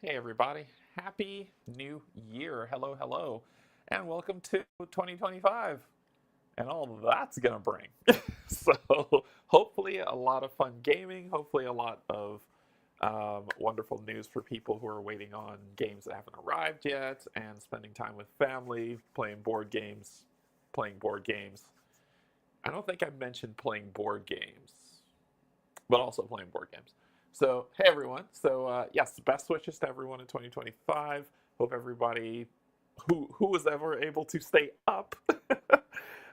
Hey everybody, happy new year. Hello, hello, and welcome to 2025 and all that's gonna bring. So, hopefully, a lot of fun gaming, hopefully, a lot of wonderful news for people who are waiting on games that haven't arrived yet, and spending time with family, playing board games. Playing board games. I don't think I mentioned playing board games, but also playing board games. So, hey everyone. So, yes, best wishes to everyone in 2025. Hope everybody who was ever able to stay up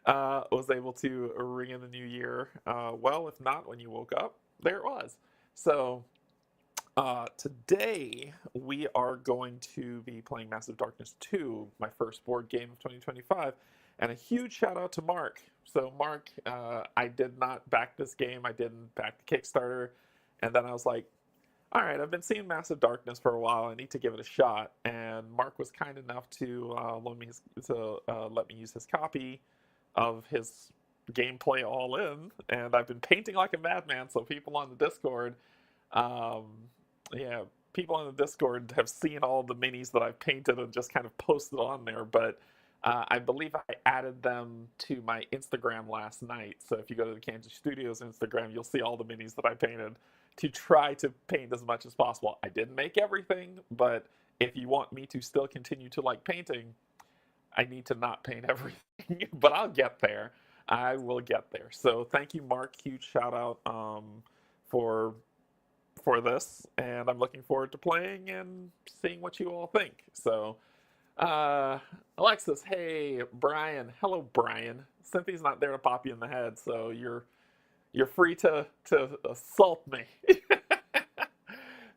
was able to ring in the new year. Well, if not, when you woke up, there it was. So, today we are going to be playing Massive Darkness 2, my first board game of 2025. And a huge shout out to Mark. So, Mark, I did not back this game, I didn't back the Kickstarter. And then I was like, all right, I've been seeing Massive Darkness for a while. I need to give it a shot. And Mark was kind enough to let me use his copy of his gameplay all in. And I've been painting like a madman. So people on the Discord, um, yeah, people on the Discord have seen all the minis that I've painted and just kind of posted on there. But I believe I added them to my Instagram last night. So if you go to the Canje Studios Instagram, you'll see all the minis that I painted to try to paint as much as possible. I didn't make everything, but if you want me to still continue to like painting, I need to not paint everything. But I'll get there. I will get there. So thank you, Mark. Huge shout out for this, and I'm looking forward to playing and seeing what you all think. So, Alexis, hey, Brian, hello, Brian. Cynthia's not there to pop you in the head, so you're free to assault me.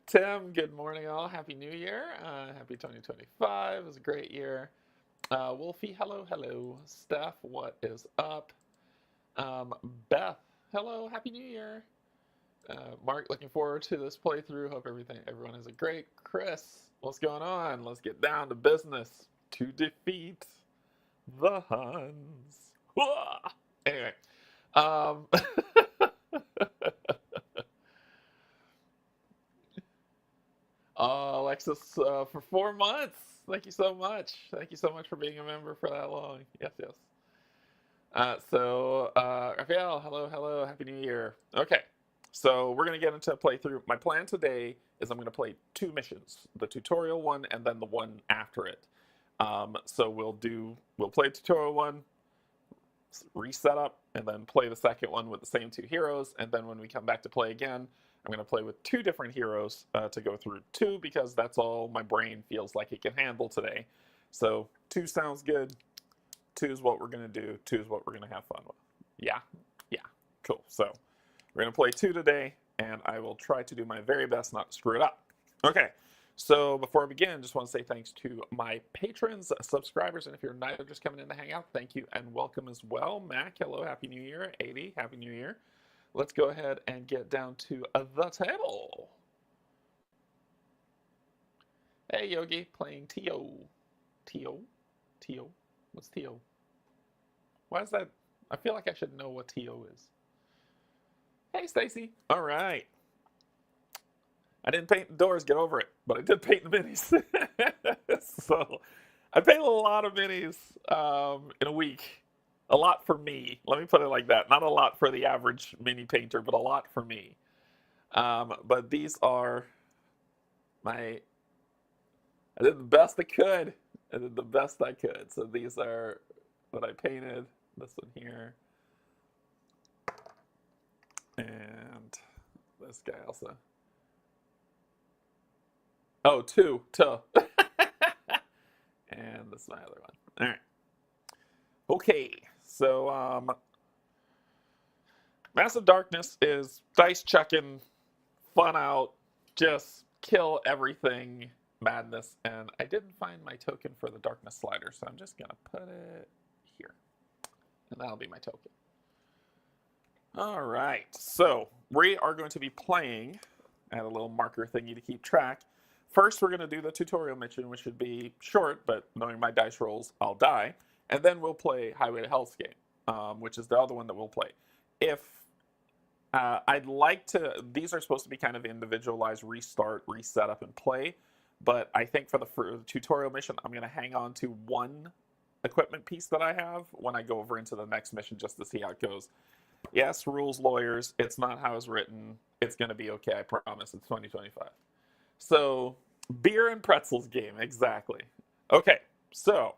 Tim, good morning, all. Happy New Year. Happy 2025. It was a great year. Wolfie, hello, hello. Steph, what is up? Beth, hello, Happy New Year. Mark, looking forward to this playthrough. Hope everyone has a great. Chris, what's going on? Let's get down to business to defeat the Huns. Anyway, um, Alexis, for 4 months. Thank you so much. Thank you so much for being a member for that long. Yes, yes. Raphael, hello, hello, Happy New Year. Okay, so we're going to get into a playthrough. My plan today is I'm going to play 2 missions, the tutorial one and then the one after it. So we'll play tutorial one, reset up, and then play the second one with the same 2 heroes. And then when we come back to play again, I'm going to play with 2 different heroes to go through 2 because that's all my brain feels like it can handle today. So 2 sounds good. 2 is what we're going to do. 2 is what we're going to have fun with. Yeah, cool. So we're going to play 2 today, and I will try to do my very best not to screw it up. Okay, so before I begin, just want to say thanks to my patrons, subscribers, and if you're neither just coming in to hang out, thank you and welcome as well. Mac, hello, Happy New Year. 80, Happy New Year. Let's go ahead and get down to the table. Hey, Yogi, playing Tio. Tio? What's Tio? Why is that? I feel like I should know what Tio is. Hey, Stacy. All right. I didn't paint the doors, get over it, but I did paint the minis. So I painted a lot of minis in a week. A lot for me. Let me put it like that. Not a lot for the average mini painter, but a lot for me. But these are I did the best I could. I did the best I could. So these are what I painted. This one here. And this guy also. Oh, 2. And this is my other one. All right. Okay. So, Massive Darkness is dice chucking, fun out, just kill everything madness. And I didn't find my token for the darkness slider, so I'm just going to put it here. And that'll be my token. All right, so we are going to be playing. I had a little marker thingy to keep track. First, we're going to do the tutorial mission, which should be short, but knowing my dice rolls, I'll die. And then we'll play Highway to Hellscape, which is the other one that we'll play. If I'd like to, these are supposed to be kind of individualized, restart, reset up, and play. but I think for the tutorial mission, I'm going to hang on to one equipment piece that I have when I go over into the next mission just to see how it goes. Yes, rules lawyers, it's not how it's written. It's going to be okay, I promise. It's 2025. So, beer and pretzels game, exactly. Okay, so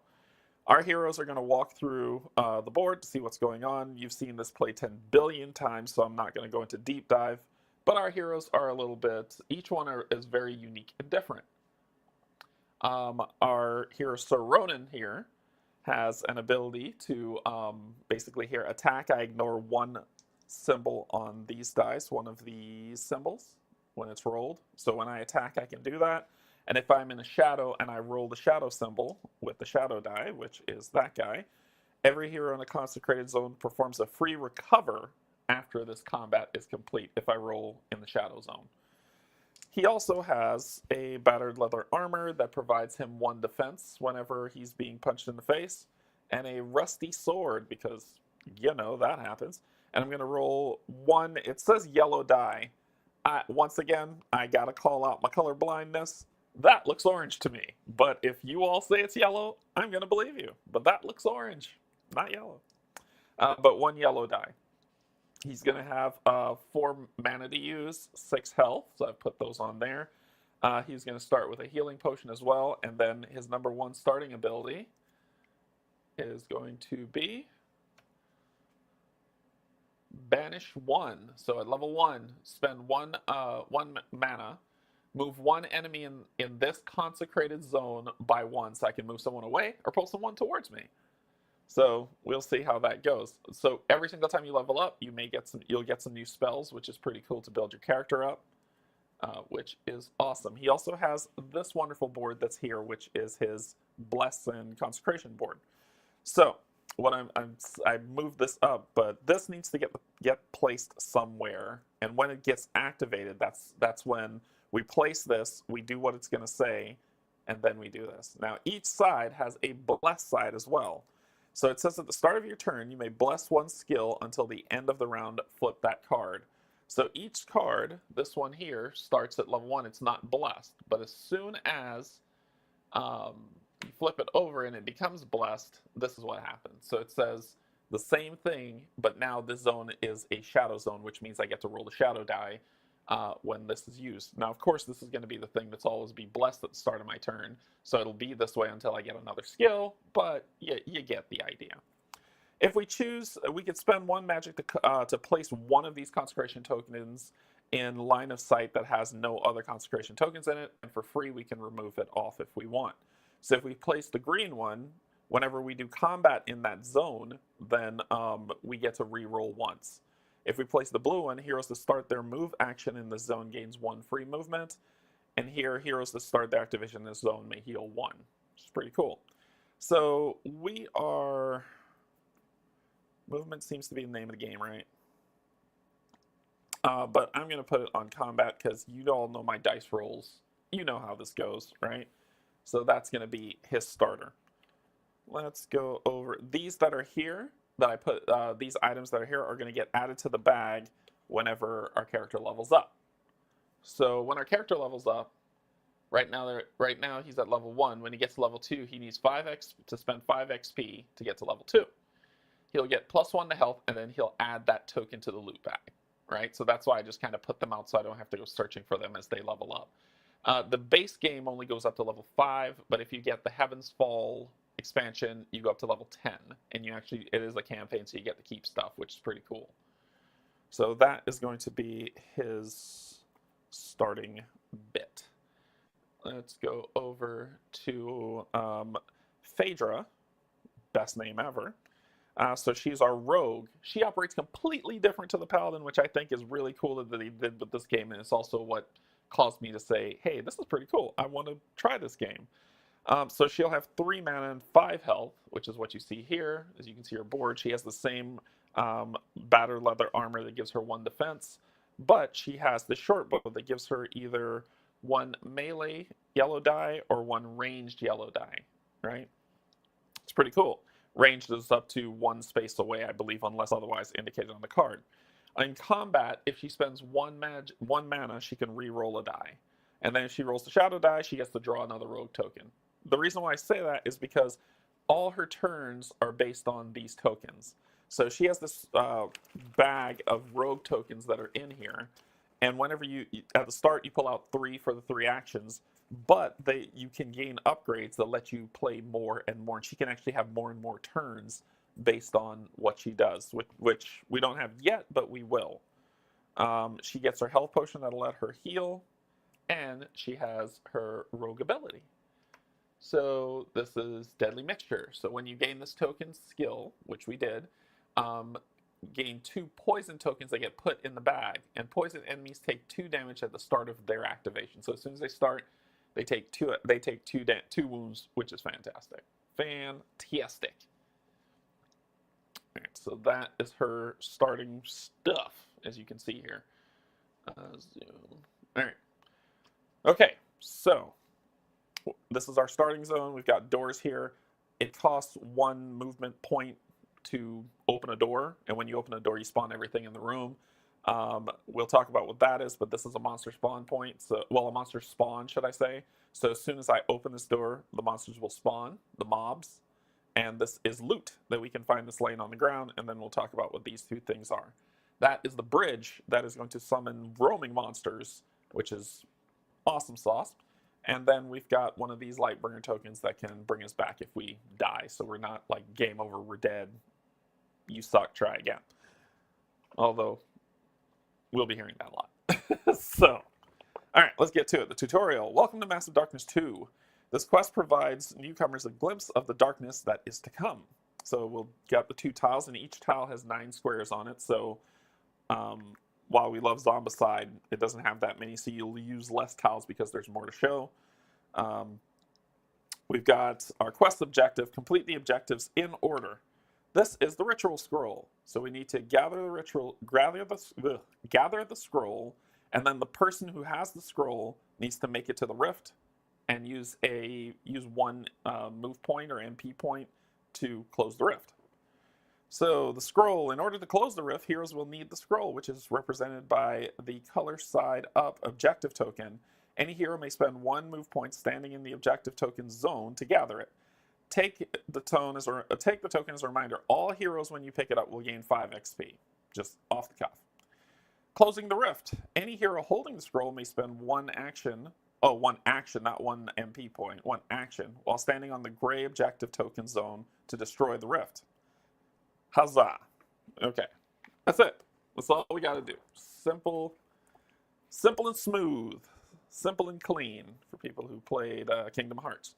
our heroes are going to walk through the board to see what's going on. You've seen this play 10 billion times, so I'm not going to go into deep dive. But our heroes are a little bit, each one is very unique and different. Our hero Sir Ronan here has an ability to basically here attack. I ignore one symbol on these dice, one of these symbols when it's rolled. So when I attack, I can do that. And if I'm in a shadow and I roll the shadow symbol with the shadow die, which is that guy, every hero in a consecrated zone performs a free recover after this combat is complete if I roll in the shadow zone. He also has a battered leather armor that provides him 1 defense whenever he's being punched in the face, and a rusty sword because, you know, that happens. And I'm going to roll 1, it says yellow die. Once again, I got to call out my color blindness. That looks orange to me, but if you all say it's yellow, I'm going to believe you. But that looks orange, not yellow. But 1 yellow die. He's going to have 4 mana to use, 6 health, so I've put those on there. He's going to start with a healing potion as well, and then his number 1 starting ability is going to be Banish 1. So at level 1, spend 1 mana, move 1 enemy in this consecrated zone by 1, so I can move someone away or pull someone towards me. So we'll see how that goes. So every single time you level up, you'll get some new spells, which is pretty cool to build your character up, which is awesome. He also has this wonderful board that's here, which is his Bless and Consecration board. So what I moved this up, but this needs to get placed somewhere, and when it gets activated, that's when we place this, we do what it's going to say, and then we do this. Now each side has a bless side as well. So it says at the start of your turn, you may bless 1 skill until the end of the round, flip that card. So each card, this one here, starts at level 1. It's not blessed, but as soon as you flip it over and it becomes blessed, this is what happens. So it says the same thing, but now this zone is a shadow zone, which means I get to roll the shadow die when this is used. Now, of course, this is going to be the thing that's always be blessed at the start of my turn, so it'll be this way until I get another skill, but you get the idea. If we choose, we could spend 1 magic to place 1 of these consecration tokens in line of sight that has no other consecration tokens in it, and for free we can remove it off if we want. So if we place the green one, whenever we do combat in that zone, then we get to re-roll once. If we place the blue one, heroes that start their move action in the zone gains 1 free movement. And here, heroes that start their activation in this zone may heal 1, which is pretty cool. So we are... Movement seems to be the name of the game, right? But I'm going to put it on combat because you all know my dice rolls. You know how this goes, right? So that's going to be his starter. Let's go over these that are here. That I put these items that are here are going to get added to the bag whenever our character levels up. So when our character levels up, right now he's at level 1. When he gets to level 2, he needs 5x to spend 5 XP to get to level 2. He'll get +1 to health, and then he'll add that token to the loot bag, right? So that's why I just kind of put them out so I don't have to go searching for them as they level up. The base game only goes up to level 5, but if you get the Heaven's Fall expansion, you go up to level 10, and it is a campaign, so you get to keep stuff, which is pretty cool. So that is going to be his starting bit. Let's go over to Phaedra, best name ever. So she's our rogue. She operates completely different to the paladin, which I think is really cool that he did with this game, and it's also what caused me to say, hey, this is pretty cool. I want to try this game. So she'll have 3 mana and 5 health, which is what you see here. As you can see her board, she has the same battered leather armor that gives her 1 defense, but she has the short bow that gives her either 1 melee yellow die or 1 ranged yellow die, right? It's pretty cool. Ranged is up to 1 space away, I believe, unless otherwise indicated on the card. In combat, if she spends 1 mana, she can re-roll a die. And then if she rolls the shadow die, she gets to draw another rogue token. The reason why I say that is because all her turns are based on these tokens. So she has this bag of rogue tokens that are in here, and whenever at the start you pull out 3 for the 3 actions, but you can gain upgrades that let you play more and more, and she can actually have more and more turns based on what she does, which we don't have yet, but we will. She gets her health potion that'll let her heal, and she has her rogue ability. So this is Deadly Mixture. So when you gain this token skill, which we did, gain 2 poison tokens that get put in the bag, and poison enemies take 2 damage at the start of their activation. So as soon as they start, they take 2 wounds, which is fantastic. Fantastic. All right, so that is her starting stuff, as you can see here. Zoom. All right. Okay, so this is our starting zone. We've got doors here. It costs 1 movement point to open a door, and when you open a door, you spawn everything in the room. We'll talk about what that is, but this is a monster spawn point. So, well, a monster spawn, should I say. So as soon as I open this door, the monsters will spawn, the mobs, and this is loot that we can find this laying on the ground, and then we'll talk about what these 2 things are. That is the bridge that is going to summon roaming monsters, which is awesome sauce. And then we've got one of these Lightbringer tokens that can bring us back if we die. So we're not like, game over, we're dead, you suck, try again. Although, we'll be hearing that a lot. So, alright, let's get to it. The tutorial. Welcome to Massive Darkness 2. This quest provides newcomers a glimpse of the darkness that is to come. So we'll get the 2 tiles, and each tile has 9 squares on it. So, while we love Zombicide, it doesn't have that many, so you'll use less tiles because there's more to show. We've got our quest objective. Complete the objectives in order. This is the ritual scroll. So we need to gather the scroll, and then the person who has the scroll needs to make it to the rift and use 1 move point or MP point to close the rift. So the scroll, in order to close the rift, heroes will need the scroll, which is represented by the color side up objective token. Any hero may spend 1 move point standing in the objective token zone to gather it. Take the token as a reminder. All heroes, when you pick it up, will gain 5 XP, just off the cuff. Closing the rift. Any hero holding the scroll may spend 1 action, not 1 MP point, 1 action, while standing on the gray objective token zone to destroy the rift. Huzzah. Okay. That's it. That's all we got to do. Simple and smooth. Simple and clean for people who played Kingdom Hearts.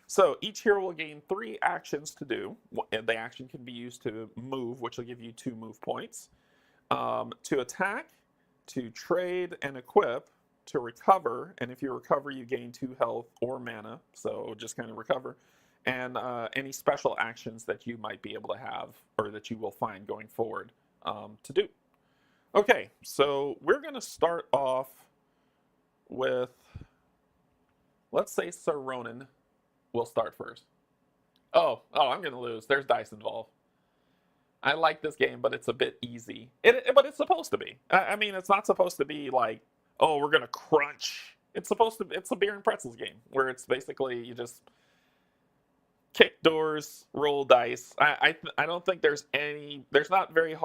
So each hero will gain 3 actions to do. The action can be used to move, which will give you 2 move points. To attack, to trade and equip, to recover, and if you recover, you gain 2 health or mana, so just kind of recover. And any special actions that you might be able to have, or that you will find going forward to do. Okay, so we're going to start off with, let's say Sir Ronan will start first. Oh, I'm going to lose. There's dice involved. I like this game, but it's a bit easy. But it's supposed to be. I mean, it's not supposed to be like, oh, we're going to crunch. It's a beer and pretzels game, where it's basically you just kick doors, roll dice. I don't think there's not very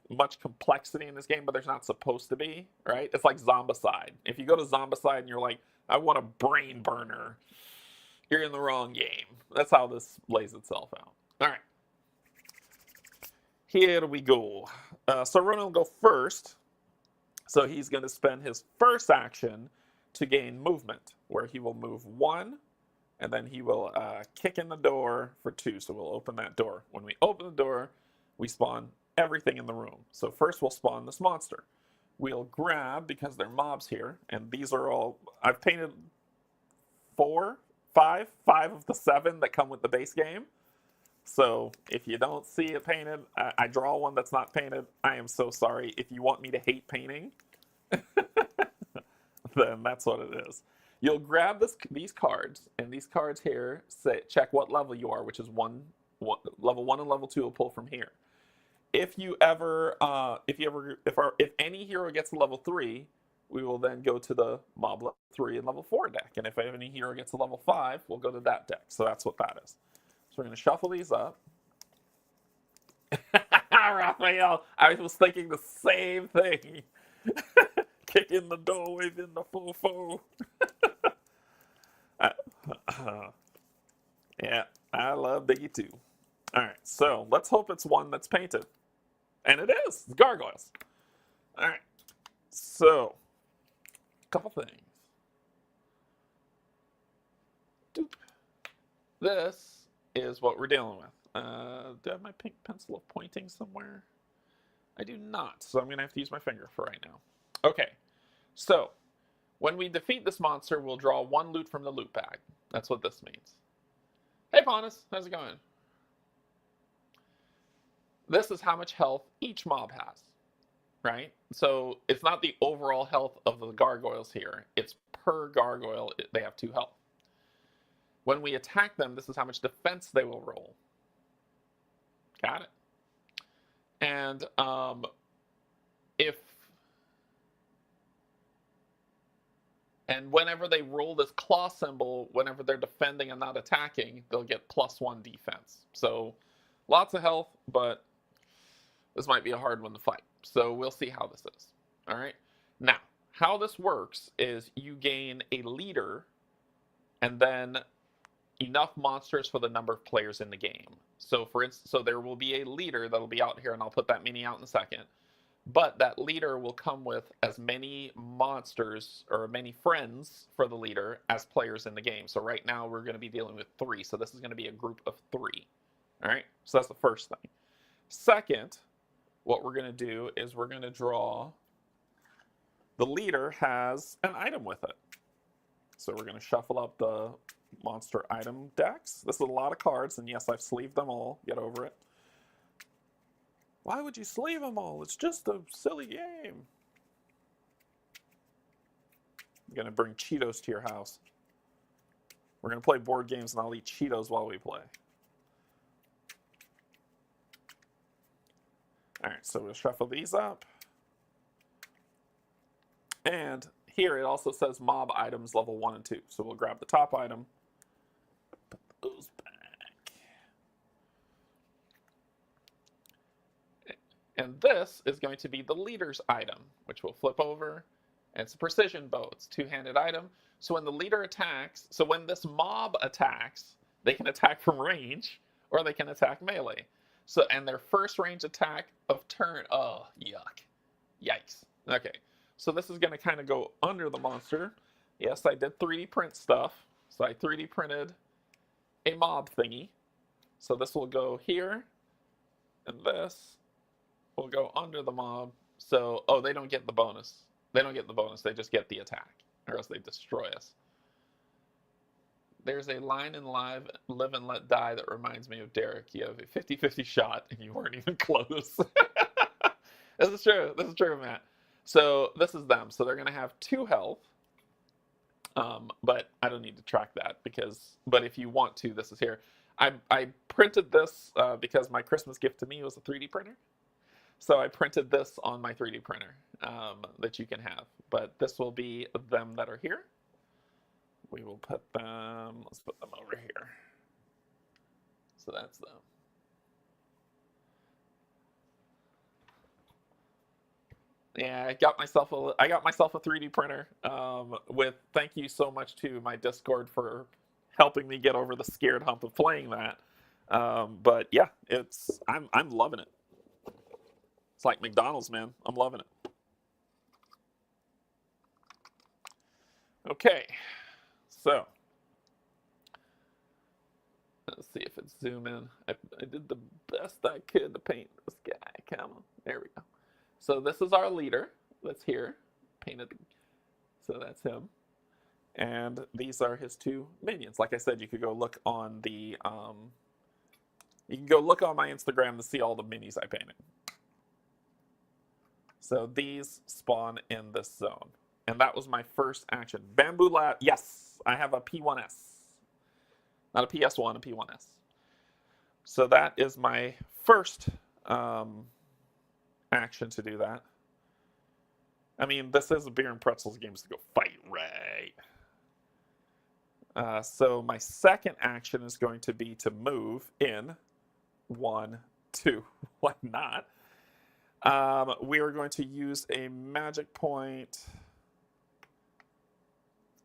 much complexity in this game, but there's not supposed to be, right? It's like Zombicide. If you go to Zombicide and you're like, I want a brain burner, you're in the wrong game. That's how this lays itself out. All right. Here we go. So Ronan will go first. So he's going to spend his first action to gain movement, where he will move 1, and then he will kick in the door for 2. So we'll open that door. When we open the door, we spawn everything in the room. So first we'll spawn this monster. We'll grab, because they're mobs here, and these are all, I've painted 5 of the 7 that come with the base game. So if you don't see it painted, I draw one that's not painted. I am so sorry. If you want me to hate painting, then that's what it is. You'll grab these cards, and these cards here say check what level you are, which is level 1 and level 2 will pull from here. If any hero gets to level 3, we will then go to the mob level 3 and level 4 deck. And if any hero gets a level 5, we'll go to that deck. So that's what that is. So we're going to shuffle these up. Raphael, I was thinking the same thing. Kicking the door, waving the fofo. Yeah, I love Diggy too. All right, so let's hope it's one that's painted. And it is. It's gargoyles. All right, so a couple things. Doop. This is what we're dealing with. Do I have my pink pencil of pointing somewhere? I do not, so I'm going to have to use my finger for right now. Okay, so when we defeat this monster, we'll draw 1 loot from the loot bag. That's what this means. Hey, Ponus, how's it going? This is how much health each mob has, right? So it's not the overall health of the gargoyles here. It's per gargoyle, they have 2 health. When we attack them, this is how much defense they will roll. Got it? And whenever they roll this claw symbol, whenever they're defending and not attacking, they'll get +1 defense. So lots of health, but this might be a hard one to fight. So we'll see how this is. All right. Now, how this works is you gain a leader and then enough monsters for the number of players in the game. So for instance, so there will be a leader that'll be out here, and I'll put that mini out in a second. But that leader will come with as many monsters or many friends for the leader as players in the game. So right now we're going to be dealing with 3. So this is going to be a group of 3. All right. So that's the first thing. Second, what we're going to do is we're going to draw. The leader has an item with it. So we're going to shuffle up the monster item decks. This is a lot of cards, and yes, I've sleeved them all. Get over it. Why would you sleeve them all? It's just a silly game. I'm going to bring Cheetos to your house. We're going to play board games, and I'll eat Cheetos while we play. All right, so we'll shuffle these up. And here it also says mob items level 1 and 2. So we'll grab the top item, put those back. And this is going to be the leader's item, which we'll flip over. And it's a precision bow. It's a 2-handed item. So when the leader attacks, so when this mob attacks, they can attack from range or they can attack melee. So, and their first range attack of turn, oh, yuck. Yikes. Okay. So this is going to kind of go under the monster. Yes, I did 3D print stuff. So I 3D printed a mob thingy. So this will go here. And this will go under the mob. So, oh, they don't get the bonus. They don't get the bonus. They just get the attack. Or else they destroy us. There's a line in Live and Let Die that reminds me of Derek. You have a 50-50 shot and you weren't even close. This is true. This is true, Matt. So this is them. So they're going to have 2 health. But I don't need to track that but if you want to, this is here. I printed this because my Christmas gift to me was a 3D printer. So I printed this on my 3D printer that you can have. But this will be them that are here. We will put them, let's put them over here. So that's them. Yeah, I got myself a 3D printer. Thank you so much to my Discord for helping me get over the scared hump of playing that. But yeah, I'm loving it. It's like McDonald's, man. I'm loving it. Okay, so let's see if it's zoom in. I did the best I could to paint this guy. Come on, there we go. So this is our leader that's here, painted. So that's him. And these are his 2 minions. Like I said, you could go look on my Instagram to see all the minis I painted. So these spawn in this zone. And that was my first action. Bamboo Lab, yes, I have a P1S. Not a PS1, a P1S. So that is my first action to do that. I mean, this is a beer and pretzels game to go fight, right? So my second action is going to be to move in 1, 2. Why not? We are going to use a magic point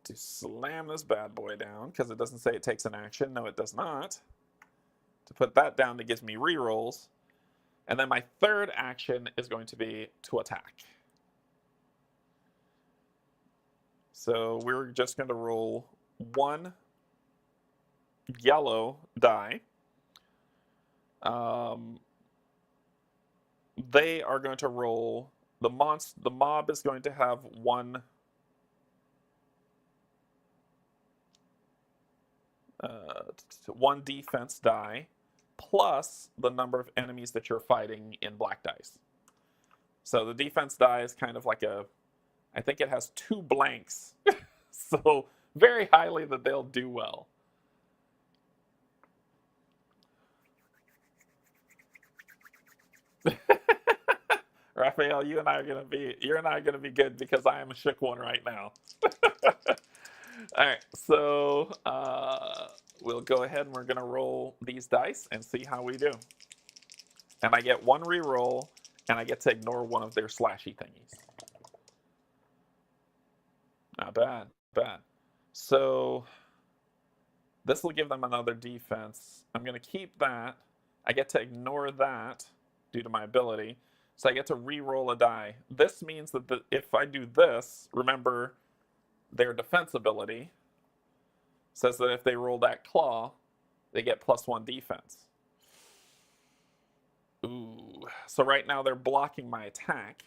to slam this bad boy down, because it doesn't say it takes an action. No, it does not. To put that down, that gives me rerolls. And then my third action is going to be to attack. So we're just going to roll 1 yellow die. They are going to roll, the mob is going to have 1 defense die plus the number of enemies that you're fighting in black dice. So the defense die is kind of like I think it has 2 blanks. So very highly that they'll do well. Raphael, you and I are gonna be good, because I am a shook one right now. All right, so we'll go ahead and we're gonna roll these dice and see how we do. And I get 1 reroll, and I get to ignore one of their slashy thingies. Not bad, bad. So this will give them another defense. I'm gonna keep that. I get to ignore that due to my ability. So I get to re-roll a die. This means that if I do this, remember their defense ability says that if they roll that claw, they get +1 defense. Ooh. So right now they're blocking my attack.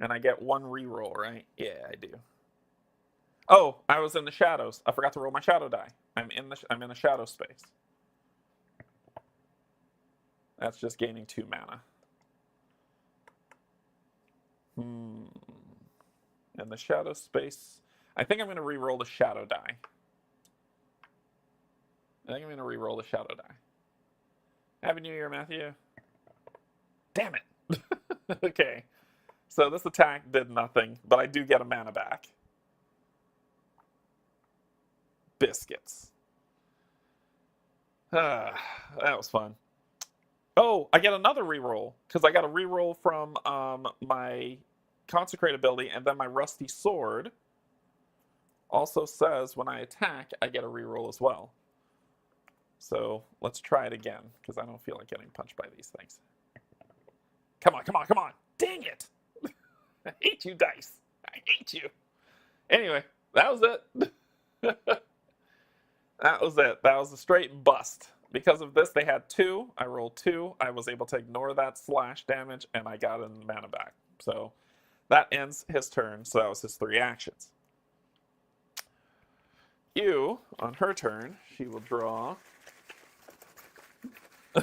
And I get 1 re-roll, right? Yeah, I do. Oh, I was in the shadows. I forgot to roll my shadow die. I'm in a shadow space. That's just gaining 2 mana. And the shadow space, I think I'm going to re-roll the shadow die. Happy New Year, Matthew. Damn it. Okay. So this attack did nothing, but I do get a mana back. Biscuits. That was fun. Oh, I get another reroll, because I got a reroll from my Consecrate ability, and then my Rusty Sword also says when I attack, I get a reroll as well. So let's try it again, because I don't feel like getting punched by these things. Come on, come on, come on. Dang it. I hate you, dice. I hate you. Anyway, that was it. That was it. That was a straight bust. Because of this, they had 2. I rolled 2. I was able to ignore that slash damage, and I got a mana back. So that ends his turn. So that was his 3 actions. You, on her turn, she will draw.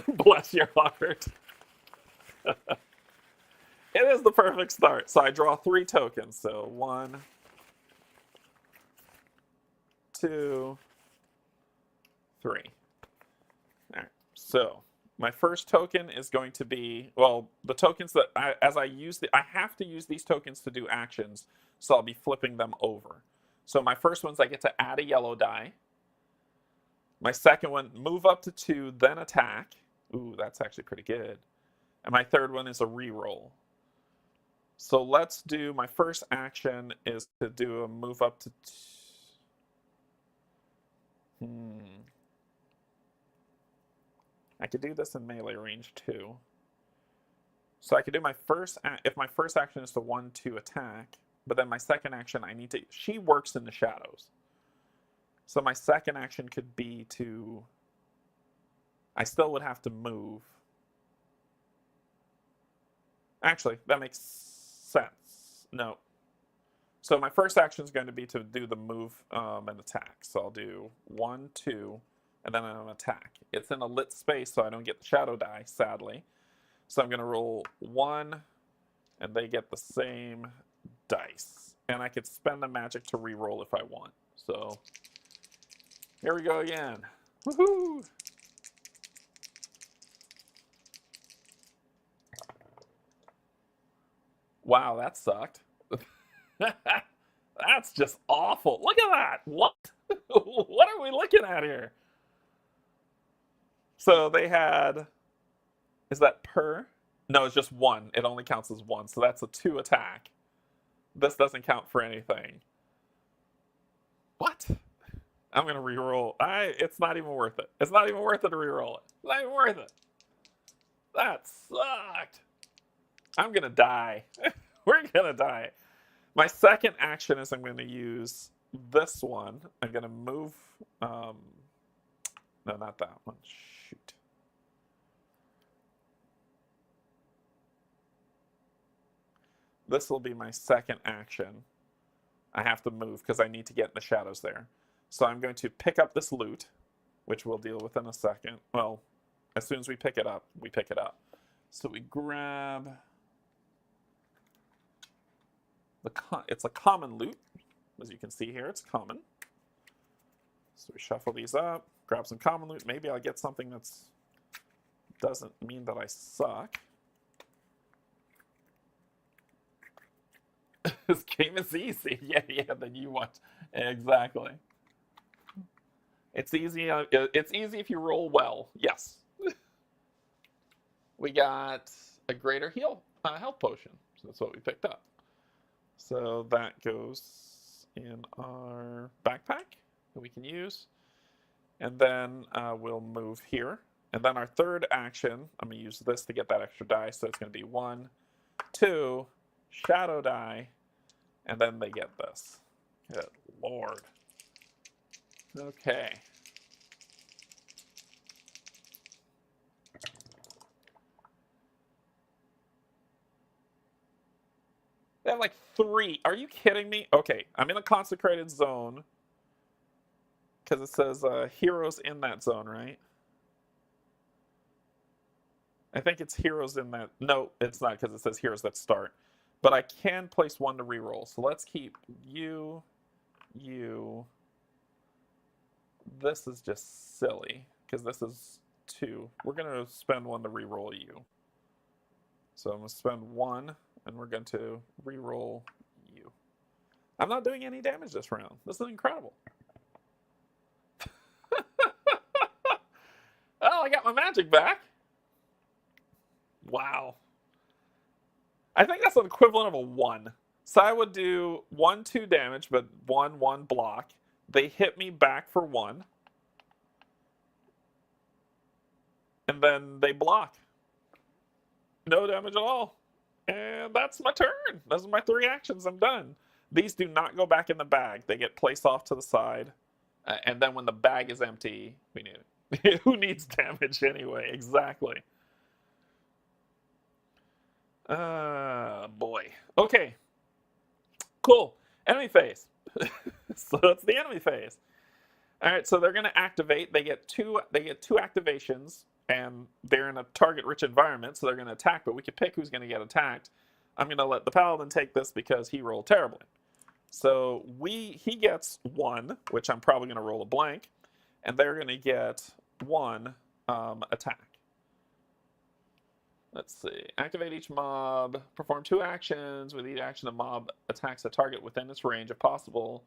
Bless your heart. It is the perfect start. So I draw 3 tokens. So 1, 2, 3. All right. So my first token is going to be, well, the tokens that I have to use these tokens to do actions. So I'll be flipping them over. So my first one's I get to add a yellow die. My second one, move up to 2, then attack. Ooh, that's actually pretty good. And my third one is a reroll. So let's do, my first action is to do a move up to 2. I could do this in melee range too. So I could do my first, if my first action is to 1-2 attack, but then my second action I need to, she works in the shadows. So my second action could be to, I still would have to move. Actually, that makes sense. No. So my first action is going to be to do the move and attack. So I'll do 1, 2, and then an attack. It's in a lit space, so I don't get the shadow die, sadly. So I'm going to roll 1, and they get the same dice. And I could spend a magic to re-roll if I want. So here we go again. Woohoo! Wow, that sucked. That's just awful. Look at that. What? What are we looking at here? So they had, is that per? No, it's just one. It only counts as one. So that's a 2 attack. This doesn't count for anything. What? I'm going to reroll. It's not even worth it. It's not even worth it to reroll it. It's not even worth it. That sucked. I'm going to die. We're going to die. My second action is I'm going to use this one. I'm going to move. No, not that one. Shoot. This will be my second action. I have to move because I need to get in the shadows there. So I'm going to pick up this loot, which we'll deal with in a second. Well, as soon as we pick it up, we pick it up. So we grab... It's a common loot. As you can see here, it's common. So we shuffle these up, grab some common loot. Maybe I'll get something that doesn't mean that I suck. This game is easy. Yeah, then you want. Exactly. It's easy. It's easy if you roll well. Yes. We got a greater health potion. So that's what we picked up. So that goes in our backpack that we can use. And then we'll move here. And then our third action, I'm going to use this to get that extra die. So it's going to be 1, 2, shadow die, and then they get this. Good Lord. Okay. They have like 3. Are you kidding me? Okay, I'm in a consecrated zone. Because it says heroes in that zone, right? I think it's heroes in that. No, it's not because it says heroes that start. But I can place 1 to reroll. So let's keep you. This is just silly because this is 2. We're going to spend 1 to reroll you. So I'm going to spend 1 and we're going to reroll you. I'm not doing any damage this round. This is incredible. Oh, I got my magic back. Wow. I think that's an equivalent of a 1. So I would do 1, 2 damage, but 1, 1 block. They hit me back for 1. And then they block. No damage at all. And that's my turn. Those are my 3 actions. I'm done. These do not go back in the bag. They get placed off to the side. And then when the bag is empty, we need it. Who needs damage anyway? Exactly. Boy. Okay. Cool. Enemy phase. So that's the enemy phase. All right, so they're going to activate. They get two activations, and they're in a target-rich environment, so they're going to attack, but we can pick who's going to get attacked. I'm going to let the paladin take this because he rolled terribly. So he gets 1, which I'm probably going to roll a blank, and they're going to get 1 attack. Let's see. Activate each mob. Perform 2 actions. With each action, the mob attacks a target within its range if possible.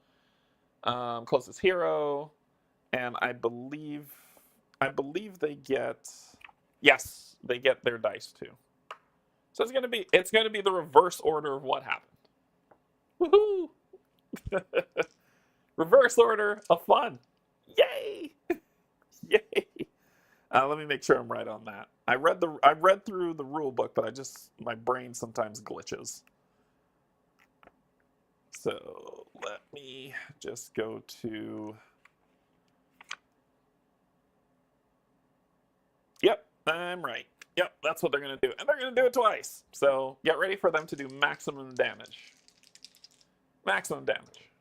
Closest hero. And I believe they get... Yes, they get their dice too. So it's gonna be the reverse order of what happened. Woohoo! Reverse order of fun. Yay! Yay! Let me make sure I'm right on that. I read through the rule book, but my brain sometimes glitches. So let me just go to. Yep, I'm right. Yep, that's what they're gonna do, and they're gonna do it twice. So get ready for them to do maximum damage. Maximum damage.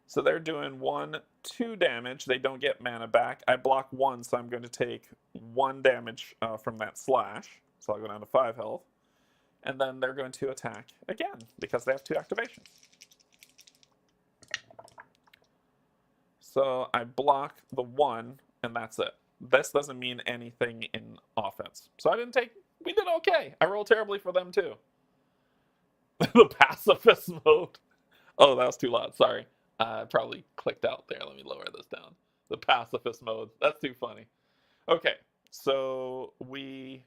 So they're doing 1, 2 damage. They don't get mana back. I block 1, so I'm going to take 1 damage from that slash. So I'll go down to 5 health. And then they're going to attack again because they have 2 activations. So I block the 1, and that's it. This doesn't mean anything in offense. So we did okay. I rolled terribly for them too. The pacifist mode. Oh, that was too loud. Sorry. I probably clicked out there. Let me lower this down. The pacifist mode. That's too funny. Okay, so we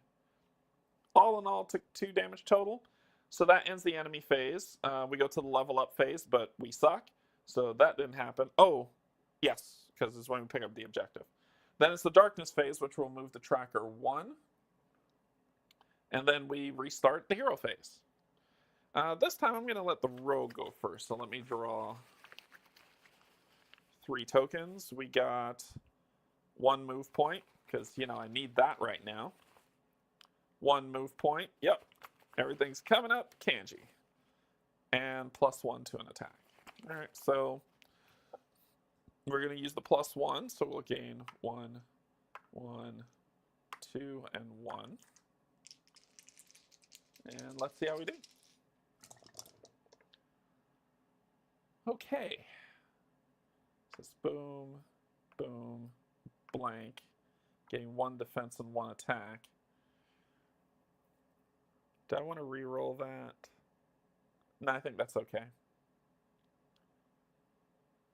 all in all took 2 damage total. So that ends the enemy phase. We go to the level up phase, but we suck. So that didn't happen. Oh, yes, because it's when we pick up the objective. Then it's the darkness phase, which will move the tracker 1. And then we restart the hero phase. This time I'm going to let the rogue go first. So let me draw 3 tokens. We got 1 move point, because, you know, I need that right now. 1 move point. Yep. Everything's coming up. Canje. And +1 to an attack. All right, so we're going to use the +1, so we'll gain 1, 1, 2, and 1. And let's see how we do. Okay. Just boom, boom, blank. Getting 1 defense and 1 attack. Do I want to re-roll that? No, I think that's okay.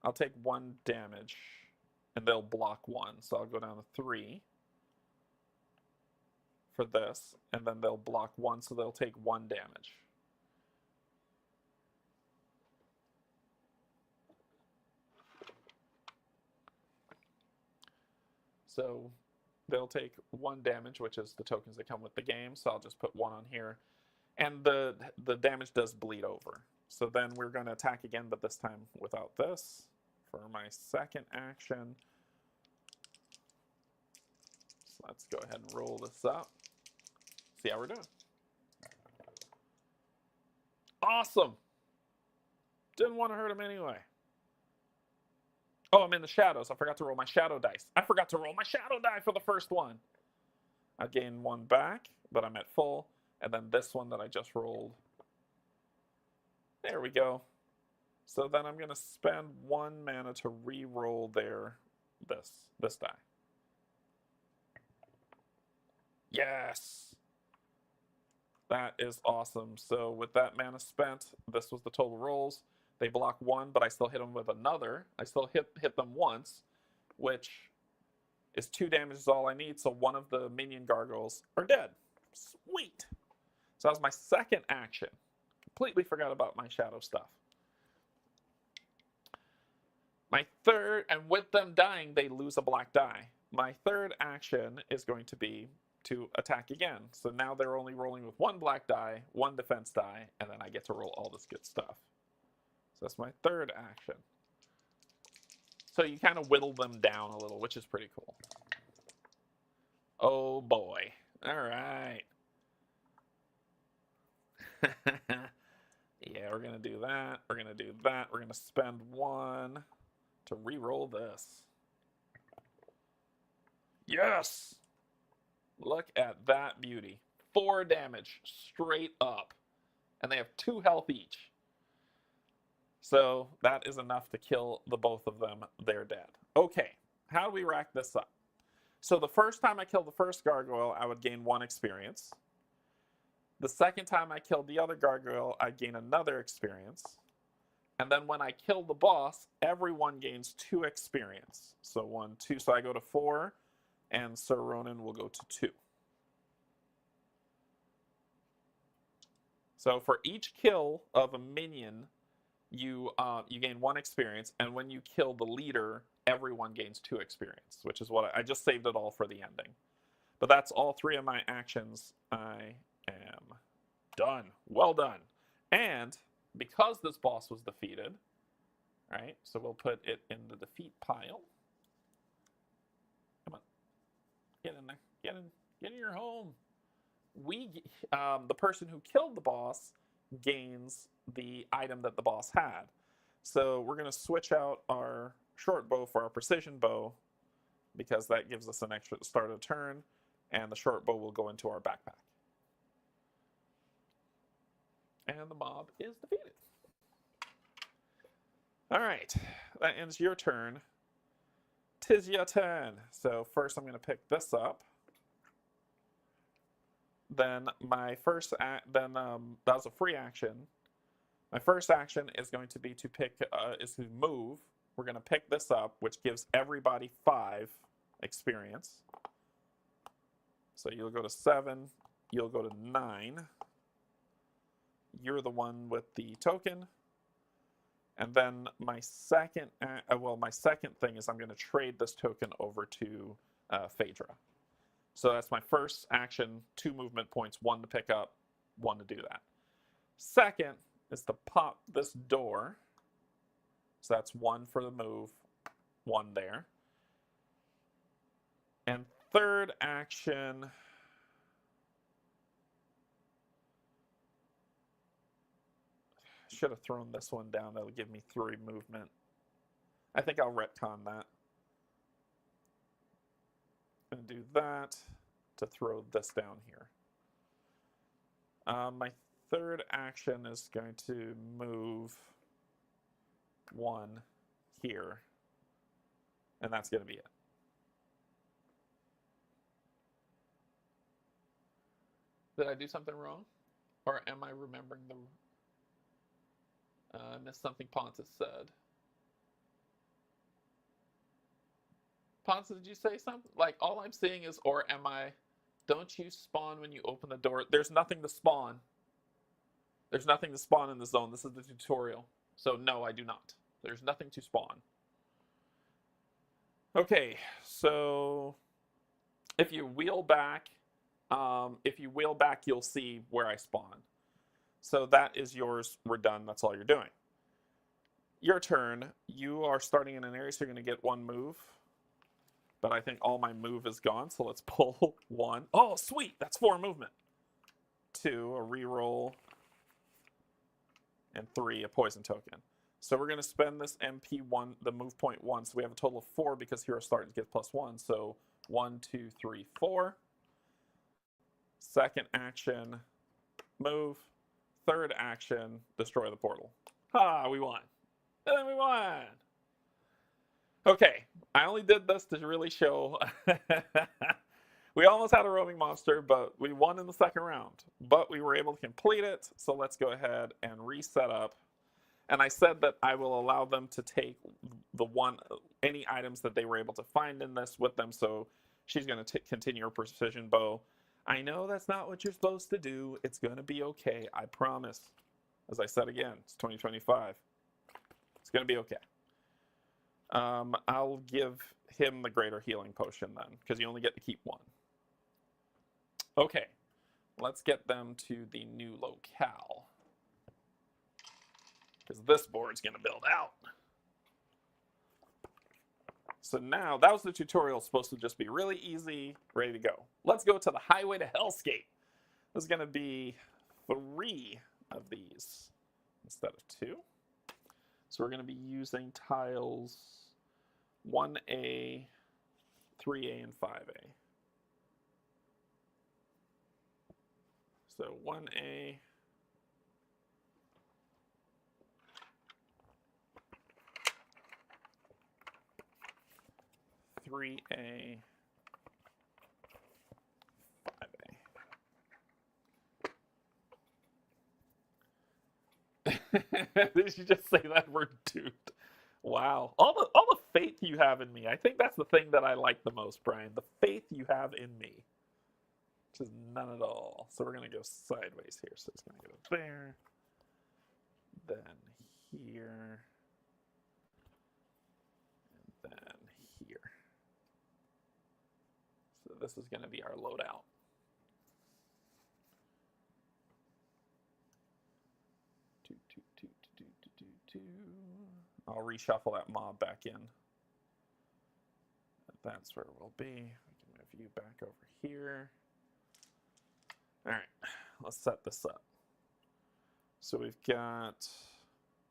I'll take 1 damage, and they'll block 1. So I'll go down to 3 for this, and then they'll block 1, so they'll take 1 damage. So they'll take 1 damage, which is the tokens that come with the game. So I'll just put 1 on here. And the damage does bleed over. So then we're going to attack again, but this time without this. For my second action, so let's go ahead and roll this up. See how we're doing. Awesome. Didn't want to hurt him anyway. Oh, I'm in the shadows. I forgot to roll my shadow dice. I forgot to roll my shadow die for the first one. I gain 1 back, but I'm at full. And then this one that I just rolled. There we go. So then I'm going to spend 1 mana to re-roll this die. Yes! That is awesome. So with that mana spent, this was the total rolls. They block 1, but I still hit them with another. I still hit them once, which is 2 damage is all I need. So 1 of the minion gargoyles are dead. Sweet! So that was my second action. Completely forgot about my shadow stuff. My third, and with them dying, they lose a black die. My third action is going to be to attack again. So now they're only rolling with 1 black die, 1 defense die, and then I get to roll all this good stuff. So that's my third action. So you kind of whittle them down a little, which is pretty cool. Oh boy. All right. Yeah, we're going to do that. We're going to do that. We're going to spend 1 to re-roll this. Yes! Look at that beauty. 4 damage straight up. And they have 2 health each. So that is enough to kill the both of them. They're dead. Okay, how do we rack this up? So the first time I killed the first gargoyle, I would gain 1 experience. The second time I killed the other gargoyle, I'd gain another experience. And then when I kill the boss, everyone gains 2 experience. So 1, 2, so I go to 4, and Sir Ronan will go to 2. So for each kill of a minion, you gain 1 experience, and when you kill the leader, everyone gains 2 experience, which is what I just saved it all for the ending. But that's all 3 of my actions. I am done. Well done. And because this boss was defeated, right? So we'll put it in the defeat pile. Come on, get in there. Get in your home. The person who killed the boss gains the item that the boss had. So we're going to switch out our short bow for our precision bow, because that gives us an extra start of turn, and the short bow will go into our backpack. And the mob is defeated. All right, that ends your turn. 'Tis your turn. So first I'm going to pick this up. Then my first that was a free action. My first action is going to be to move. We're going to pick this up, which gives everybody 5 experience. So you'll go to 7, you'll go to 9. You're the one with the token. And then my second thing is I'm going to trade this token over to Phaedra. So that's my first action, 2 movement points, 1 to pick up, 1 to do that. Second is to pop this door. So that's 1 for the move, 1 there. And third action, should have thrown this one down. That'll give me 3 movement. I think I'll retcon that. And do that to throw this down here. My third action is going to move 1 here. And that's going to be it. Did I do something wrong? Or am I remembering the... I missed something Pontus said. Pontus, did you say something? Like, all I'm seeing is, or am I... Don't you spawn when you open the door? There's nothing to spawn. There's nothing to spawn in the zone. This is the tutorial. So, no, I do not. There's nothing to spawn. Okay, so... If you wheel back, you'll see where I spawn. So that is yours. We're done. That's all you're doing. Your turn. You are starting in an area, so you're going to get 1 move. But I think all my move is gone, so let's pull 1. Oh, sweet. That's 4 movement. 2, a reroll. And 3, a poison token. So we're going to spend this MP1, the move point 1. So we have a total of 4 because hero start gets +1. So 1, 2, 3, 4. Second action, move. Third action, destroy the portal. Ah, we won. And then we won. Okay, I only did this to really show. We almost had a roaming monster, but we won in the second round. But we were able to complete it, so let's go ahead and reset up. And I said that I will allow them to take any items that they were able to find in this with them, so she's going to continue her precision bow. I know that's not what you're supposed to do. It's going to be okay. I promise. As I said again, it's 2025. It's going to be okay. I'll give him the greater healing potion then, because you only get to keep 1. Okay. Let's get them to the new locale. Because this board's going to build out. So now, that was the tutorial. It's supposed to just be really easy, ready to go. Let's go to the highway to Hellscape. There's going to be 3 of these instead of 2. So we're going to be using tiles 1A, 3A, and 5A. So 1A, 3A, 5A. Did you just say that word, dude? Wow. All the faith you have in me. I think that's the thing that I like the most, Brian. The faith you have in me. Which is none at all. So we're going to go sideways here. So it's going to go there. Then here. And then here. So this is going to be our loadout. I'll reshuffle that mob back in. That's where we'll be. We can move you back over here. All right, let's set this up. So we've got,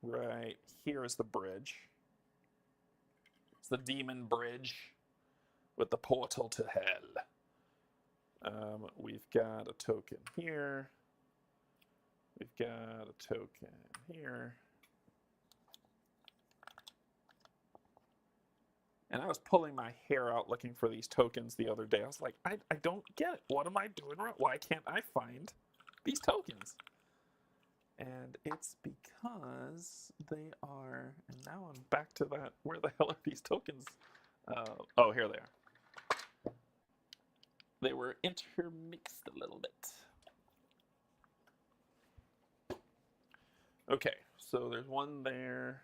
right here is the bridge. It's the demon bridge with the portal to hell. We've got a token here. We've got a token here. And I was pulling my hair out looking for these tokens the other day. I was like, I don't get it. What am I doing wrong? Why can't I find these tokens? And it's because they are, and now I'm back to that, where the hell are these tokens? Oh, here they are. They were intermixed a little bit. Okay, so there's one there,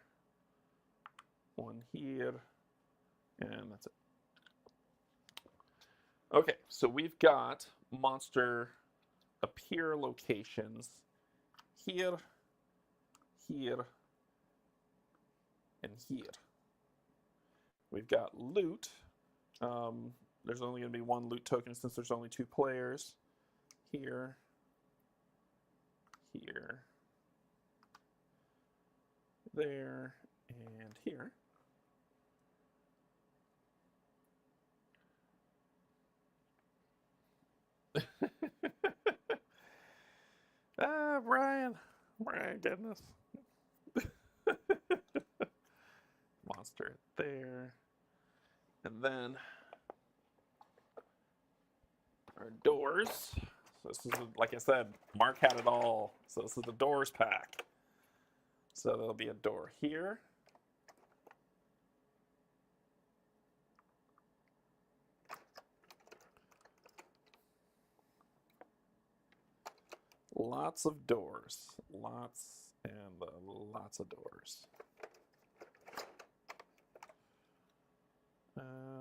one here, and that's it. Okay, so we've got monster appear locations here, here, and here. We've got loot. There's only going to be one loot token since there's only 2 players. Here, here, there, and here. Brian, goodness. Monster there. And then our doors. So this is, like I said, Mark had it all. So this is the doors pack. So there'll be a door here. Lots of doors. Lots and lots of doors.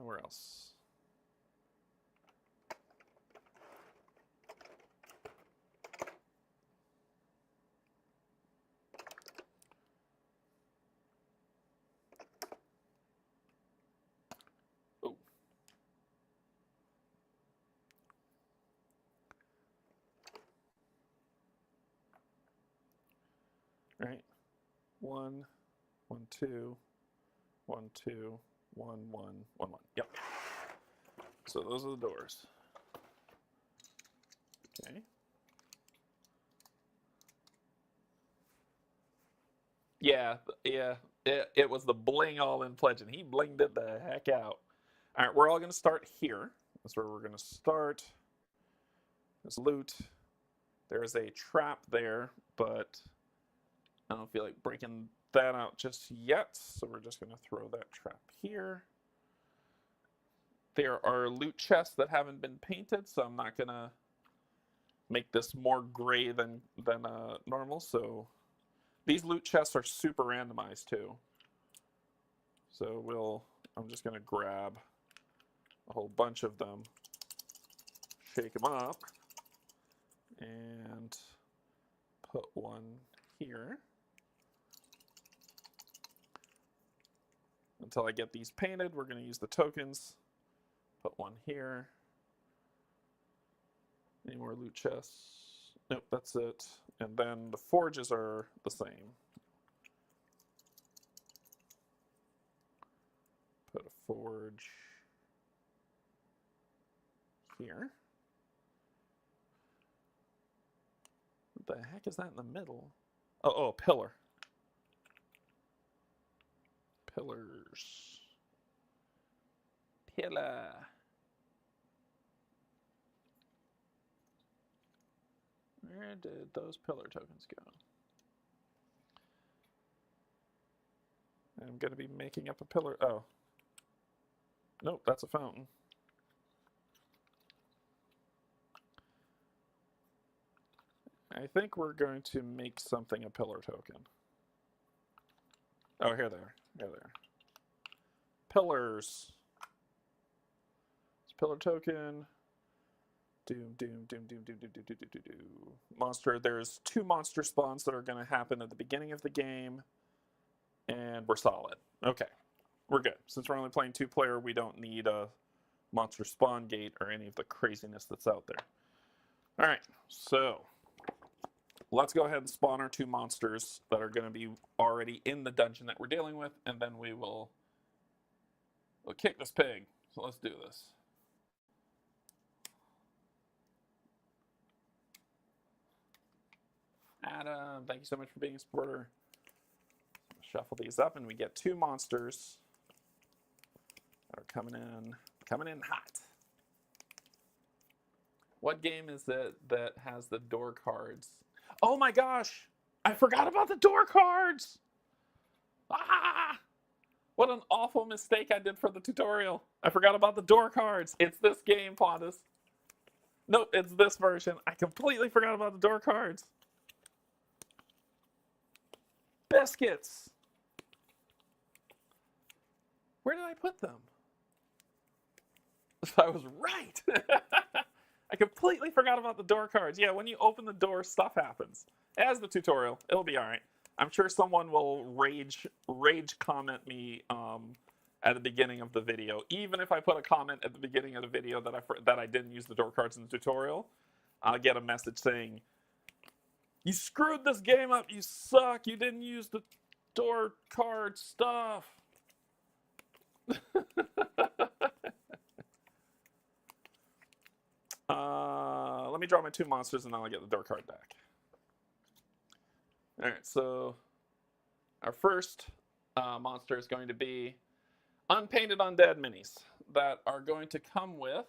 Where else? Oh. Right. 1, 1, 2, 1, 2, 1, 1, 1, 1. Yep. So those are the doors. Okay. Yeah. It was the bling all in pledge, and he blinged it the heck out. All right, we're all going to start here. That's where we're going to start. There's loot. There's a trap there, but I don't feel like breaking that out just yet, so we're just going to throw that trap here. There are loot chests that haven't been painted, so I'm not going to make this more gray than normal. So these loot chests are super randomized too. So I'm just going to grab a whole bunch of them, shake them up, and put one here. Until I get these painted, we're going to use the tokens. Put one here. Any more loot chests? Nope, that's it. And then the forges are the same. Put a forge here. What the heck is that in the middle? Oh, a pillar. Pillars. Pillar. Where did those pillar tokens go? I'm going to be making up a pillar. Oh. Nope, that's a fountain. I think we're going to make something a pillar token. Oh, here they are. Here they are. Pillars. It's pillar token. Doom. Monster. There's 2 monster spawns that are going to happen at the beginning of the game. And we're solid. Okay. We're good. Since we're only playing 2-player, we don't need a monster spawn gate or any of the craziness that's out there. All right. So let's go ahead and spawn our 2 monsters that are going to be already in the dungeon that we're dealing with, and then we'll kick this pig. So let's do this. Adam, thank you so much for being a supporter. Shuffle these up, and we get 2 monsters that are coming in hot. What game is it that has the door cards? Oh my gosh! I forgot about the door cards! Ah! What an awful mistake I did for the tutorial. I forgot about the door cards. It's this game, Pontus. Nope, it's this version. I completely forgot about the door cards. Biscuits. Where did I put them? I was right. I completely forgot about the door cards. Yeah, when you open the door, stuff happens. As the tutorial, it'll be all right. I'm sure someone will rage comment me at the beginning of the video. Even if I put a comment at the beginning of the video that I didn't use the door cards in the tutorial, I'll get a message saying, "You screwed this game up. You suck. You didn't use the door card stuff." Let me draw my 2 monsters and then I'll get the door card back. Alright, so our first monster is going to be unpainted undead minis that are going to come with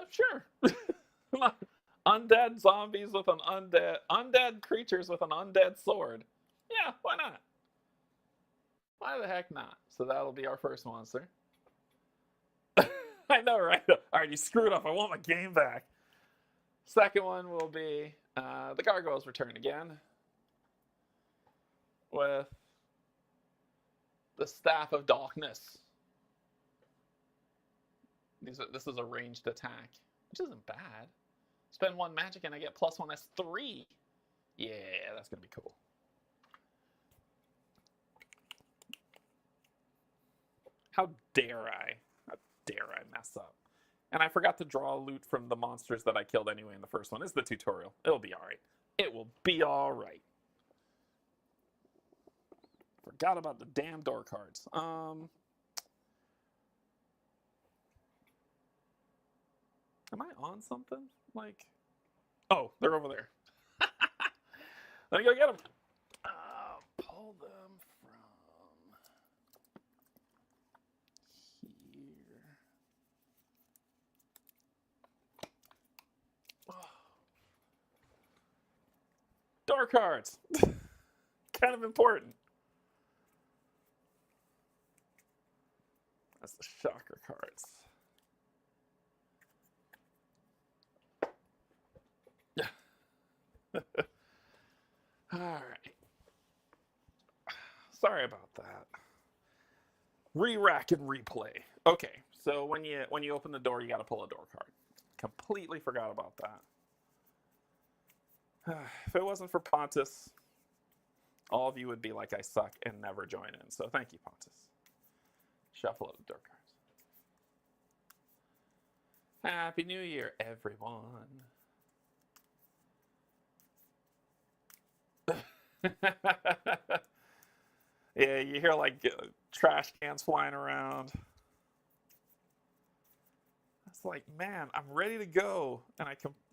sure. Undead zombies with an undead creatures with an undead sword. Yeah, why not? Why the heck not? So that'll be our first monster. I know, right? Alright, you screwed up. I want my game back. Second one will be the Gargoyles return again with the Staff of Darkness. This is a ranged attack, which isn't bad. Spend 1 magic and I get +1. That's 3. Yeah, that's going to be cool. How dare I? How dare I mess up? And I forgot to draw loot from the monsters that I killed anyway in the first one. It's the tutorial. It'll be alright. It will be alright. Forgot about the damn door cards. Am I on something? Like, oh, they're over there. Let me go get them. Pull them from here. Oh. Door cards. Kind of important. That's the shocker cards. All right. Sorry about that. Re-rack and replay. Okay, so when you open the door, you got to pull a door card. Completely forgot about that. If it wasn't for Pontus, all of you would be like, I suck, and never join in. So thank you, Pontus. Shuffle up the door cards. Happy New Year, everyone. Yeah, you hear like trash cans flying around. It's like, man, I'm ready to go, and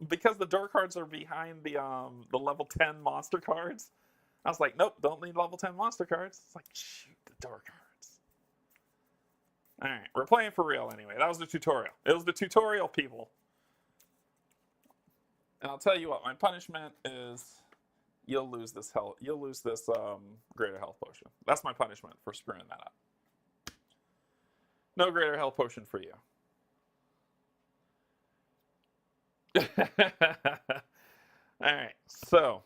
because the door cards are behind the level 10 monster cards. I was like, nope, don't need level 10 monster cards. It's like, shoot the door cards. All right, we're playing for real anyway. That was the tutorial. It was the tutorial, people. And I'll tell you what, my punishment is you'll lose this greater health potion. That's my punishment for screwing that up. No greater health potion for you. Alright, so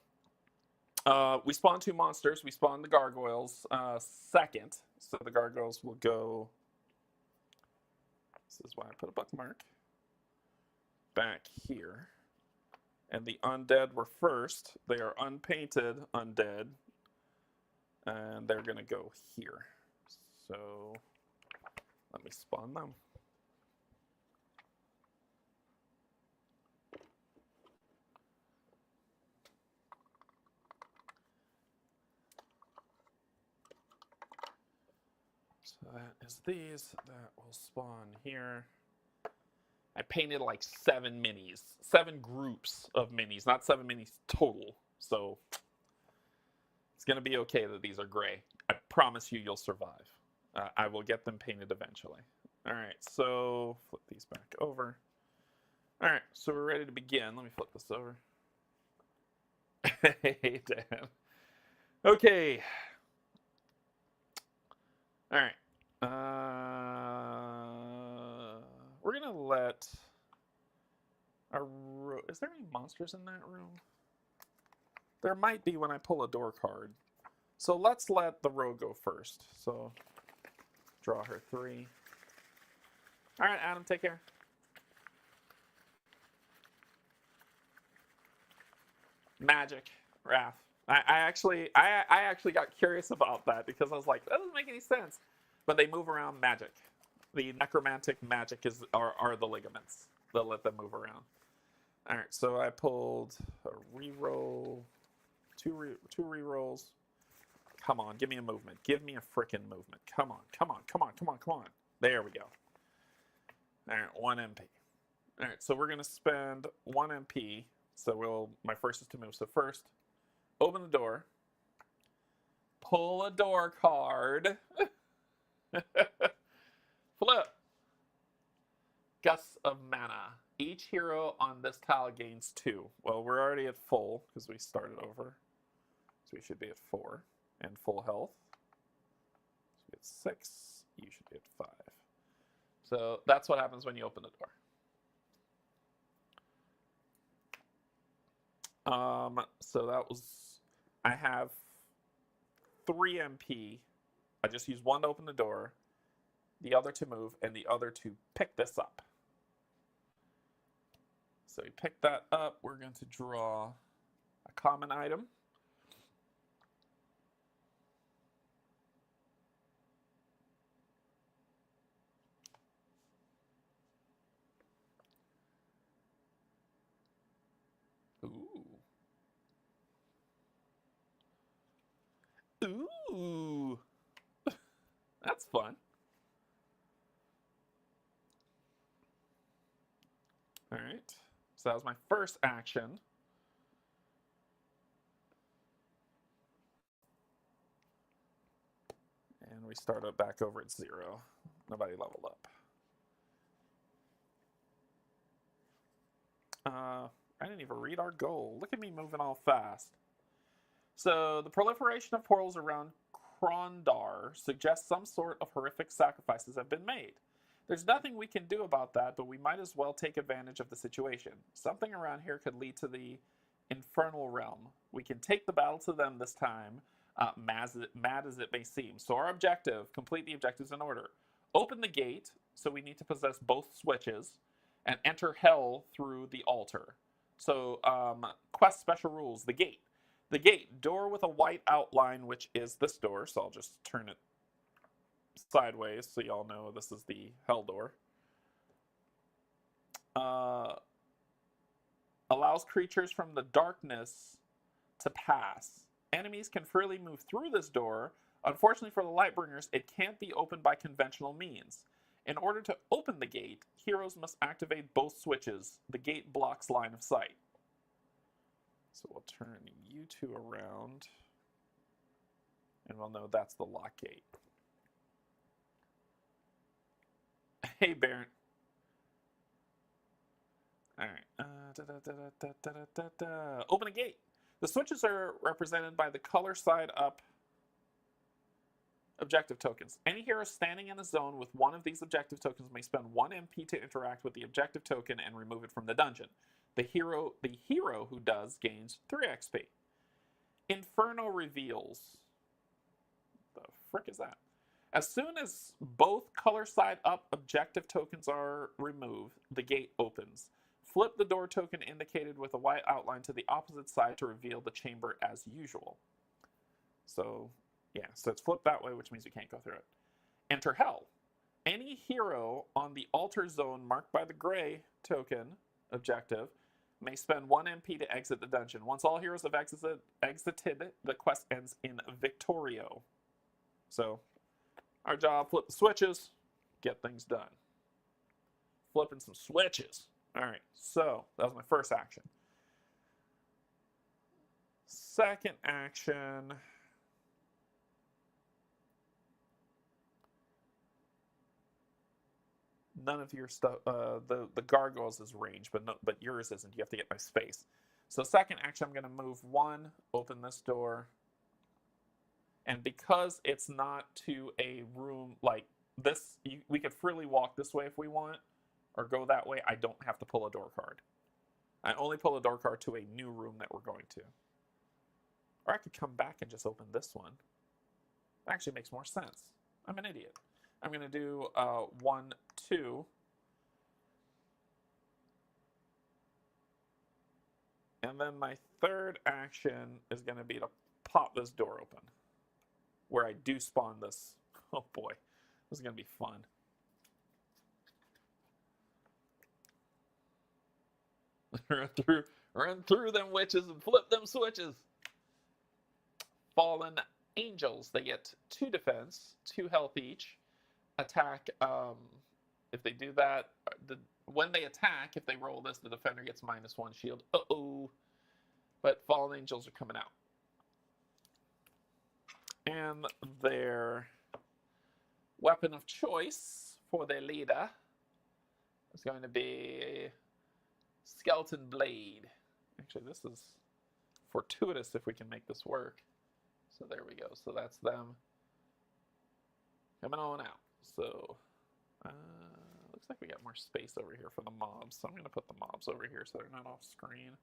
we spawned 2 monsters. We spawned the gargoyles second. So the gargoyles will go. This is why I put a bookmark back here. And the undead were first. They are unpainted undead. And they're going to go here. So let me spawn them. So that is these. That will spawn here. I painted like 7 minis, 7 groups of minis, not 7 minis total. So it's going to be okay that these are gray. I promise you'll survive. I will get them painted eventually. All right, so flip these back over. All right, so we're ready to begin. Let me flip this over. Hey, Dan. Okay. All right. We're gonna let our. Is there any monsters in that room? There might be when I pull a door card. So let's let the row go first. So draw her 3. All right, Adam, take care. Magic, Wrath. I actually got curious about that because I was like, that doesn't make any sense. But they move around magic. The necromantic magic are the ligaments. They'll let them move around. All right, so I pulled a reroll, two rerolls. Come on, give me a movement. Give me a frickin' movement. Come on, come on, come on, come on, come on. There we go. All right, 1 MP. All right, so we're gonna spend 1 MP. So my first is to move. So first, open the door. Pull a door card. Flip. Gusts of Mana. Each hero on this tile gains 2. Well, we're already at full because we started over. So we should be at 4 and full health. So we get 6. You should be at 5. So that's what happens when you open the door. So that was, I have 3 MP. I just use 1 to open the door, the other to move, and the other to pick this up. So we pick that up. We're going to draw a common item. Ooh, that's fun. All right, so that was my first action. And we start up back over at 0. Nobody leveled up. I didn't even read our goal. Look at me moving all fast. So the proliferation of portals around Krondar suggests some sort of horrific sacrifices have been made. There's nothing we can do about that, but we might as well take advantage of the situation. Something around here could lead to the infernal realm. We can take the battle to them this time, mad as it may seem. So our objective, complete the objectives in order. Open the gate, so we need to possess both switches, and enter hell through the altar. So quest special rules, the gate. The gate, door with a white outline, which is this door, so I'll just turn it sideways so y'all know this is the hell door. Allows creatures from the darkness to pass. Enemies can freely move through this door. Unfortunately for the Lightbringers, it can't be opened by conventional means. In order to open the gate, heroes must activate both switches. The gate blocks line of sight. So we'll turn you 2 around, and we'll know that's the lock gate. Hey, Baron. All right. Open a gate. The switches are represented by the color side up objective tokens. Any hero standing in a zone with one of these objective tokens may spend 1 MP to interact with the objective token and remove it from the dungeon. The hero who does gains 3 XP. Inferno reveals. The frick is that? As soon as both color side up objective tokens are removed, the gate opens. Flip the door token indicated with a white outline to the opposite side to reveal the chamber as usual. So, yeah, so it's flipped that way, which means you can't go through it. Enter hell. Any hero on the altar zone marked by the gray token objective may spend 1 MP to exit the dungeon. Once all heroes have exited, the quest ends in Victorio. So, our job, flip the switches, get things done. Flipping some switches. All right, so that was my first action. Second action. none of your stuff, the gargoyles is range, but yours isn't. You have to get my space. So second action, I'm going to move 1, open this door. And because it's not to a room like this, we could freely walk this way if we want, or go that way. I don't have to pull a door card. I only pull a door card to a new room that we're going to. Or I could come back and just open this one. That actually makes more sense. I'm an idiot. I'm going to do 1, 2. And then my third action is going to be to pop this door open, where I do spawn this. Oh boy, this is going to be fun. Run through them witches and flip them switches. Fallen angels, they get 2 defense, 2 health each. Attack, if they do that, when they attack, if they roll this, the defender gets -1 shield. Uh-oh. But fallen angels are coming out. And their weapon of choice for their leader is going to be skeleton blade. Actually, this is fortuitous if we can make this work. So there we go. So that's them coming on out. So looks like we got more space over here for the mobs. So I'm going to put the mobs over here so they're not off screen.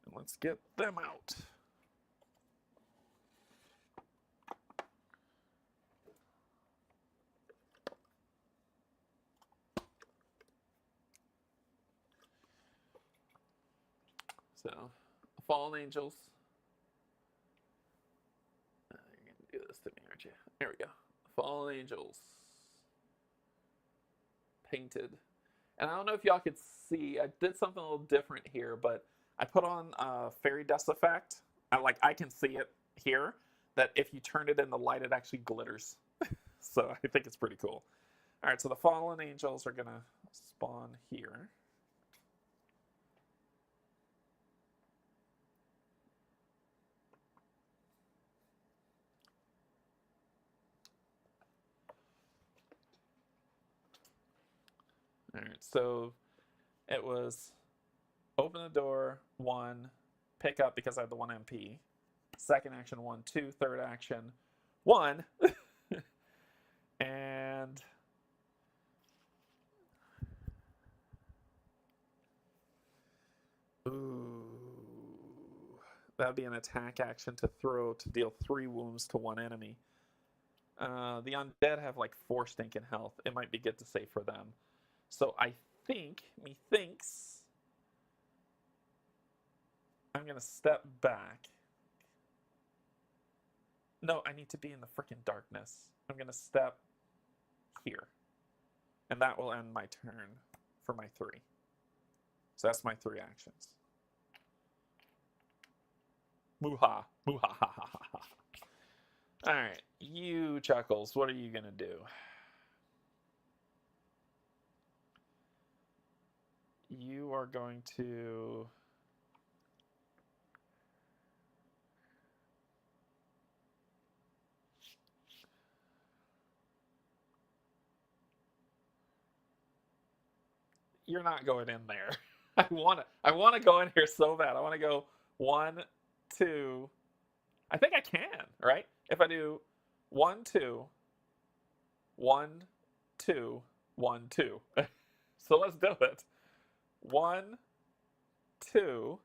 And let's get them out. So, fallen angels. You're going to do this to me, aren't you? There we go. Fallen angels. Painted. And I don't know if y'all could see, I did something a little different here, but I put on a fairy dust effect. I can see it here, that if you turn it in the light, it actually glitters. So I think it's pretty cool. All right, so the fallen angels are going to spawn here. All right, so it was open the door, 1, pick up because I have the 1 MP. Second action, 1, 2. Third action, 1. And ooh, that'd be an attack action to throw to deal 3 wounds to 1 enemy. The undead have like 4 stinking health. It might be good to save for them. So I think, methinks, I'm going to step back. No, I need to be in the freaking darkness. I'm going to step here. And that will end my turn for my 3. So that's my 3 actions. Moo-ha. Moo-ha-ha-ha-ha. All right, you Chuckles, what are you going to do? You are going to... You're not going in there. I want to go in here so bad. I want to go 1, 2. I think I can, right? If I do 1, 2, 1, 2, 1, 2. So let's do it. 1, 2.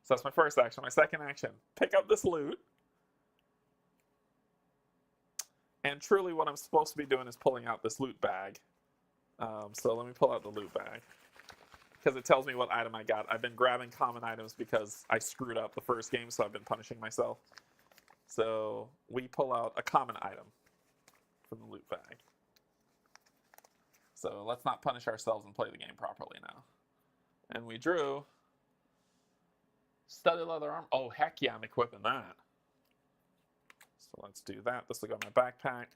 So that's my first action. My second action, pick up this loot. And truly what I'm supposed to be doing is pulling out this loot bag. So let me pull out the loot bag, because it tells me what item I got. I've been grabbing common items because I screwed up the first game, so I've been punishing myself. So we pull out a common item from the loot bag. So let's not punish ourselves and play the game properly now. And we drew studded leather armor. Oh, heck yeah, I'm equipping that. So let's do that. This will go in my backpack.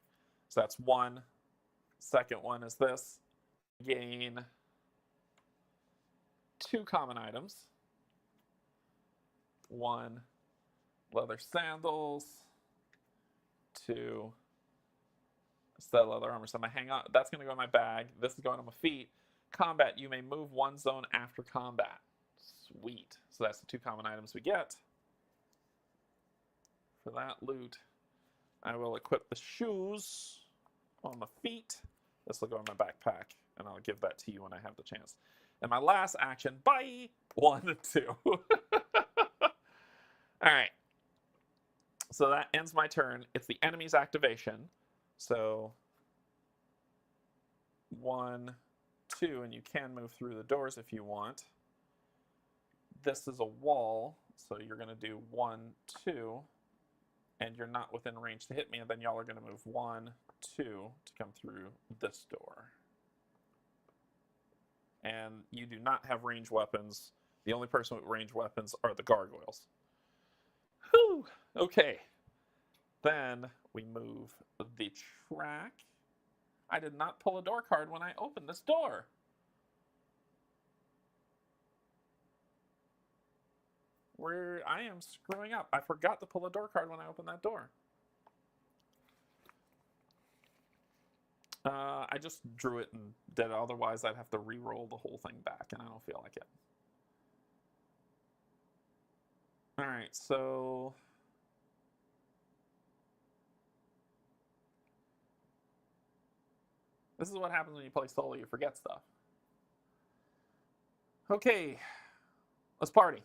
So that's 1. Second one is this. Gain 2 common items. 1 leather sandals. to set leather armor. So I'm going to hang on. That's going to go in my bag. This is going on my feet. Combat, you may move one zone after combat. Sweet. So that's the 2 common items we get. For that loot, I will equip the shoes on the feet. This will go in my backpack, and I'll give that to you when I have the chance. And my last action, bye! 1 and 2. Alright. So that ends my turn. It's the enemy's activation. So 1, 2, and you can move through the doors if you want. This is a wall, so you're going to do 1, 2, and you're not within range to hit me, and then y'all are going to move 1, 2 to come through this door. And you do not have ranged weapons. The only person with ranged weapons are the gargoyles. Whew! Okay. Then we move the track. I did not pull a door card when I opened this door. I am screwing up. I forgot to pull a door card when I opened that door. I just drew it and did it. Otherwise, I'd have to re-roll the whole thing back, and I don't feel like it. All right, so this is what happens when you play solo. You forget stuff. Okay, let's party.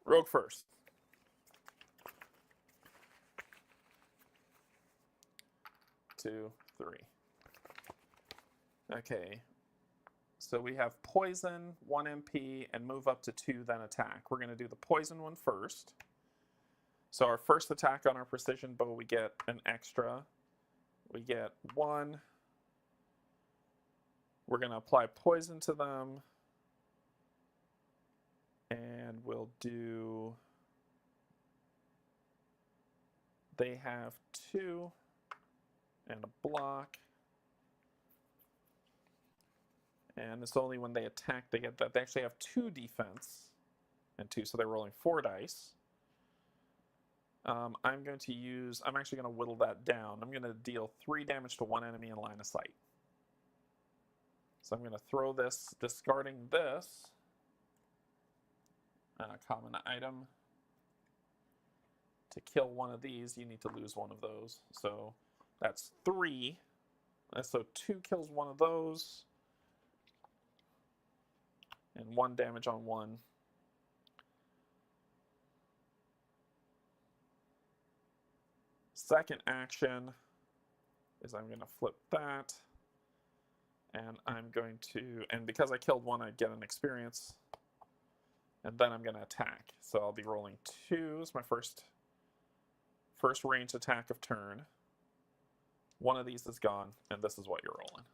Rogue first. Two, 3. Okay, so we have poison, 1 MP, and move up to 2, then attack. We're going to do the poison one first. So our first attack on our precision bow, we get an extra. We get 1. We're going to apply poison to them. And we'll do... They have 2 and a block. And it's only when they attack they get that. They actually have 2 defense and 2, so they're rolling 4 dice. I'm actually going to whittle that down. I'm going to deal 3 damage to 1 enemy in line of sight. So I'm going to throw this, discarding this common item. To kill one of these, you need to lose one of those. So that's 3. So 2 kills one of those. And 1 damage on 1. Second action is I'm going to flip that. And I'm going to, and because I killed 1, I get an experience. And then I'm going to attack. So I'll be rolling 2 as my first ranged attack of turn. One of these is gone, and this is what you're rolling.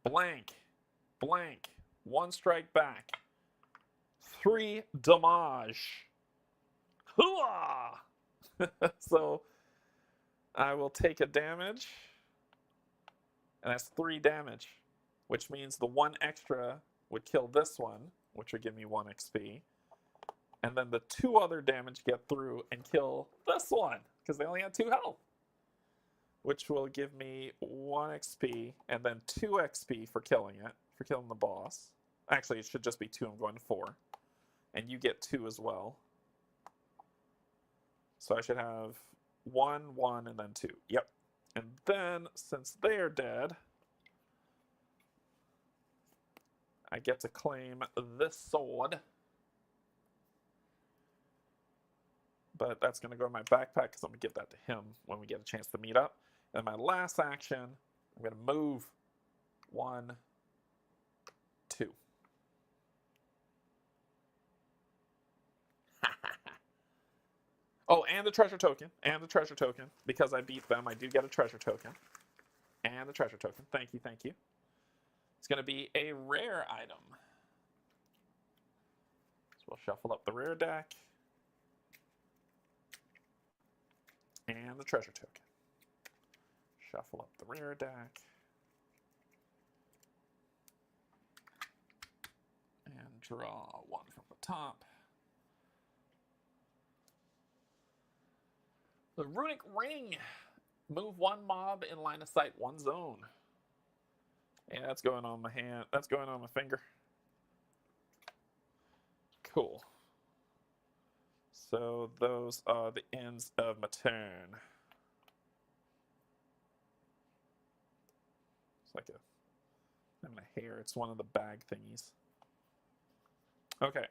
Blank, blank, 1 strike back, 3 damage. Hooah! So I will take a damage, and that's 3 damage, which means the 1 extra would kill this one, which would give me 1 XP, and then the 2 other damage get through and kill this one, because they only had 2 health. Which will give me 1 XP and then 2 XP for killing it, for killing the boss. Actually, it should just be 2. I'm going to 4. And you get 2 as well. So I should have 1, 1, and then 2. Yep. And then, since they're dead, I get to claim this sword. But that's going to go in my backpack because I'm going to give that to him when we get a chance to meet up. And my last action, I'm going to move 1, 2. Oh, and the treasure token. And the treasure token. Because I beat them, I do get a treasure token. And the treasure token. Thank you, thank you. It's going to be a rare item. So we'll shuffle up the rare deck. And the treasure token. Shuffle up the rare deck. And draw one from the top. The Runic Ring. Move one mob in line of sight, one zone. Yeah, that's going on my hand. That's going on my finger. Cool. So those are the ends of my turn. It's like I'm a hair. It's one of the bag thingies. Okay.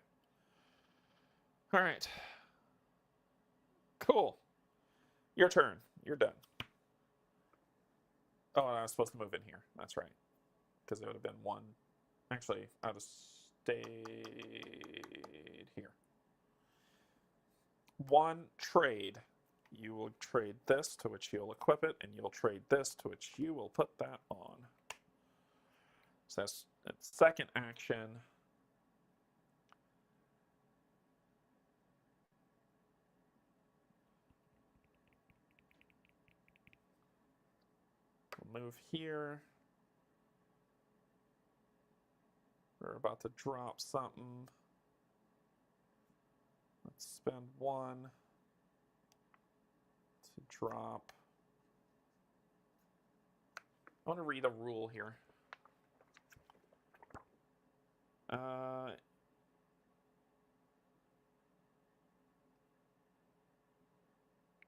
All right. Cool. Your turn. You're done. Oh, I was supposed to move in here. That's right. Because it would have been one. Actually, I'd have stayed here. One trade. You will trade this, to which you'll equip it, and you'll trade this, to which you will put that on. So that's second action. We'll move here. We're about to drop something. Let's spend one to drop. I want to read a rule here.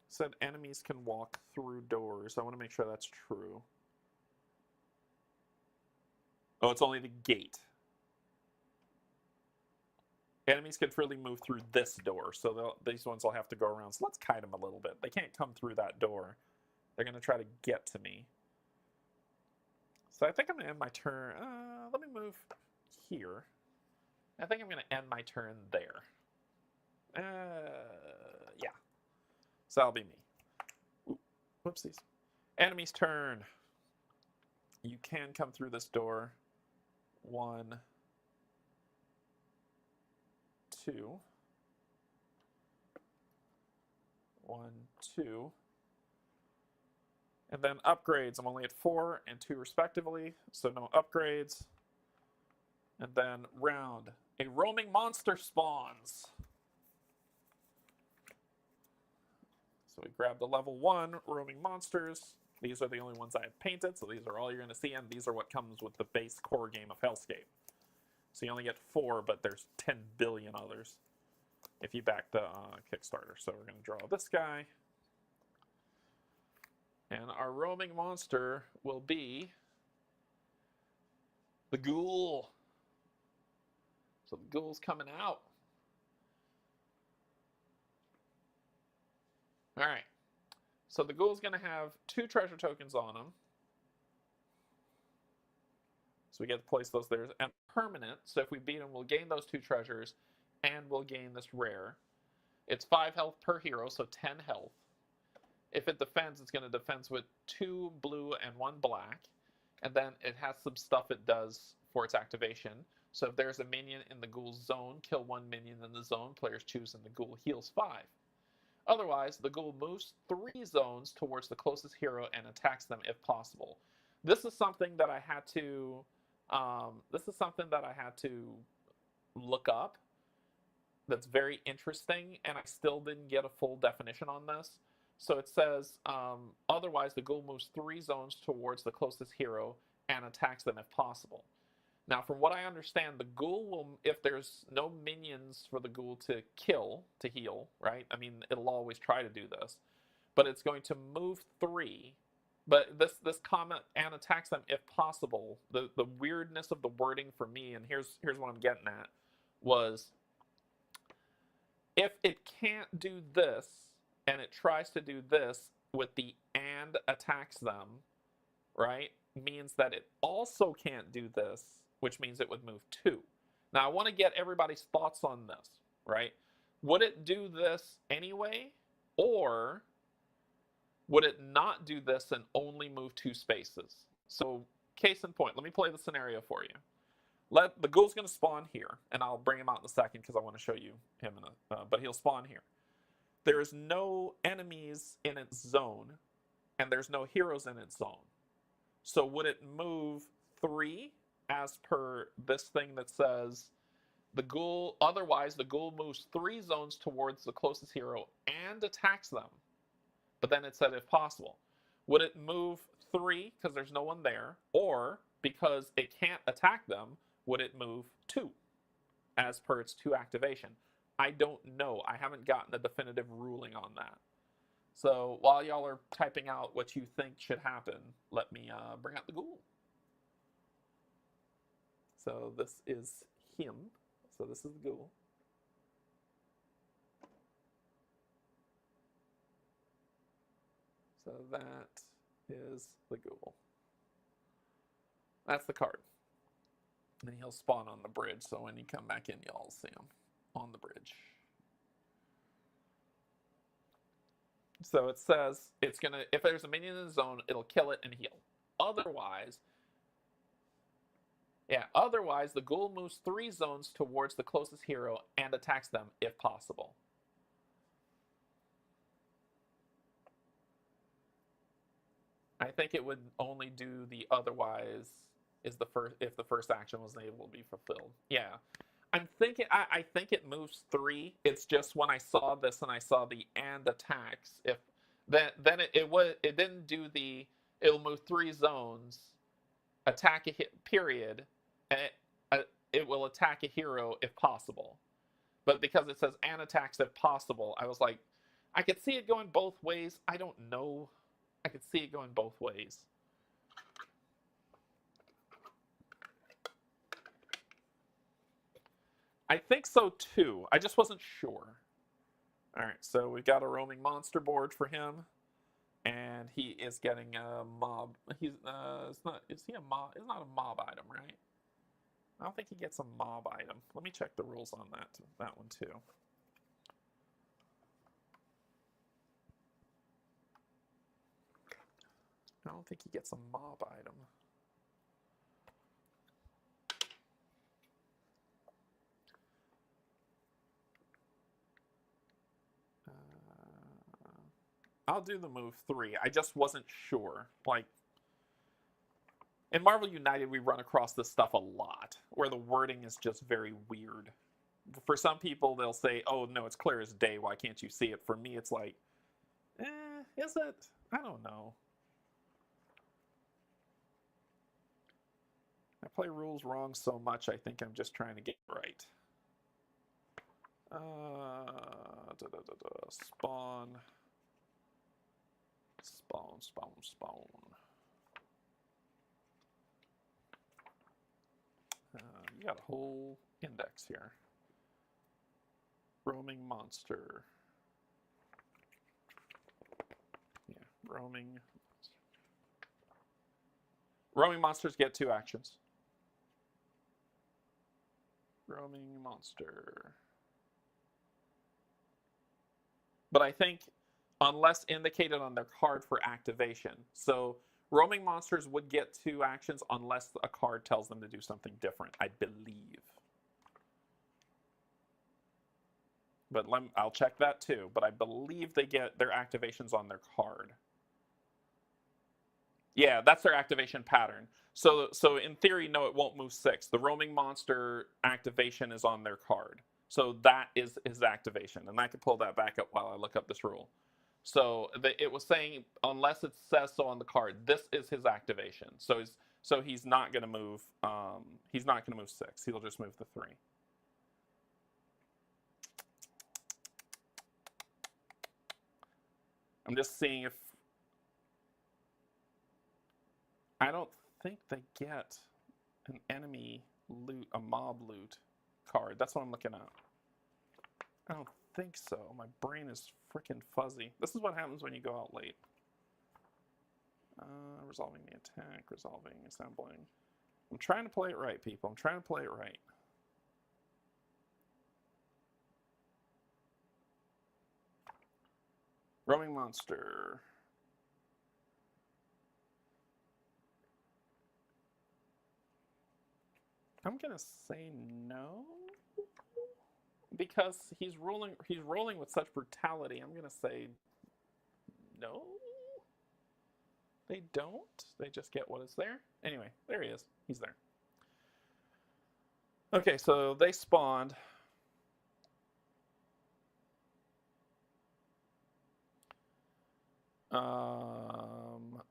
Said enemies can walk through doors. I want to make sure that's true. Oh, it's only the gate. Enemies can freely move through this door, so these ones will have to go around. So let's kite them a little bit. They can't come through that door. They're going to try to get to me. So I think I'm going to end my turn. Let me move here. I think I'm going to end my turn there. Yeah. So that'll be me. Ooh, whoopsies. Enemy's turn. You can come through this door. 1, 2. 1, 2. And then upgrades. I'm only at 4 and 2 respectively, so no upgrades. And then round. A roaming monster spawns. So we grab the level 1 roaming monsters. These are the only ones I have painted, so these are all you're going to see, and these are what comes with the base core game of Hellscape. So you only get 4, but there's 10 billion others if you back the Kickstarter. So we're going to draw this guy. And our roaming monster will be the ghoul. So the ghoul's coming out. All right. So the ghoul's going to have 2 treasure tokens on him. So we get to place those there. And permanent, so if we beat him, we'll gain those 2 treasures, and we'll gain this rare. It's 5 health per hero, so 10 health. If it defends, it's going to defend with 2 blue and 1 black. And then it has some stuff it does for its activation. So if there's a minion in the ghoul's zone, kill 1 minion in the zone. Players choose, and the ghoul heals 5. Otherwise, the ghoul moves 3 zones towards the closest hero and attacks them if possible. This is something that I had to. Look up. That's very interesting, and I still didn't get a full definition on this. So it says, otherwise, the ghoul moves 3 zones towards the closest hero and attacks them if possible. Now, from what I understand, the ghoul will, if there's no minions for the ghoul to kill, to heal, right? I mean, it'll always try to do this. But it's going to move 3. But this comment, and attacks them if possible, the weirdness of the wording for me, and here's what I'm getting at, was if it can't do this, and it tries to do this with the and attacks them, right, means that it also can't do this, which means it would move 2. Now, I want to get everybody's thoughts on this, right? Would it do this anyway, or would it not do this and only move 2 spaces? So, case in point, let me play the scenario for you. The ghoul's going to spawn here, and I'll bring him out in a second because I want to show you him, but he'll spawn here. There's no enemies in its zone, and there's no heroes in its zone. So would it move 3 as per this thing that says Otherwise, the ghoul moves 3 zones towards the closest hero and attacks them. But then it said if possible. Would it move 3 because there's no one there, or because it can't attack them, would it move 2 as per its 2 activation? I don't know. I haven't gotten a definitive ruling on that. So while y'all are typing out what you think should happen, let me bring out the ghoul. So this is him. So this is the ghoul. So that is the ghoul. That's the card. And he'll spawn on the bridge, so when you come back in, y'all see him on the bridge. So it says it's gonna, if there's a minion in the zone, it'll kill it and heal. Otherwise, the ghoul moves 3 zones towards the closest hero and attacks them if possible. I think it would only do the otherwise if the first action wasn't able to be fulfilled. Yeah. I'm thinking I think it moves 3. It's just when I saw this and I saw the and attacks, if then it didn't do the it'll move 3 zones, attack a hit period, and it will attack a hero if possible. But because it says and attacks if possible, I was like, I could see it going both ways. I don't know. I could see it going both ways. I think so too. I just wasn't sure. All right, so we've got a roaming monster board for him, and he is getting a mob. He's it's not. Is he a mob? It's not a mob item, right? I don't think he gets a mob item. Let me check the rules on that one too. I don't think he gets a mob item. I'll do the move 3. I just wasn't sure. Like, in Marvel United, we run across this stuff a lot, where the wording is just very weird. For some people, they'll say, oh, no, it's clear as day, why can't you see it? For me, it's like, is it? I don't know. I play rules wrong so much, I think I'm just trying to get it right. Spawn. You got a whole index here. Roaming monster. Yeah, roaming. Roaming monsters get 2 actions. Roaming monster. But I think unless indicated on their card for activation. So roaming monsters would get 2 actions unless a card tells them to do something different, I believe. But I'll check that too. But I believe they get their activations on their card. Yeah, that's their activation pattern. So in theory, no, it won't move 6. The roaming monster activation is on their card. So that is his activation. And I can pull that back up while I look up this rule. So it was saying, unless it says so on the card, this is his activation. So he's not going to move. He's not going to move 6. He'll just move the 3. I'm just seeing if I don't think they get an enemy loot, a mob loot card. That's what I'm looking at. I don't think so. My brain is freaking fuzzy. This is what happens when you go out late. Resolving the attack, resolving, assembling. I'm trying to play it right, people. I'm trying to play it right. Roaming monster. I'm gonna say no, because he's rolling with such brutality. I'm gonna say no. They don't. They just get what is there. Anyway, there he is. He's there. Okay, so they spawned.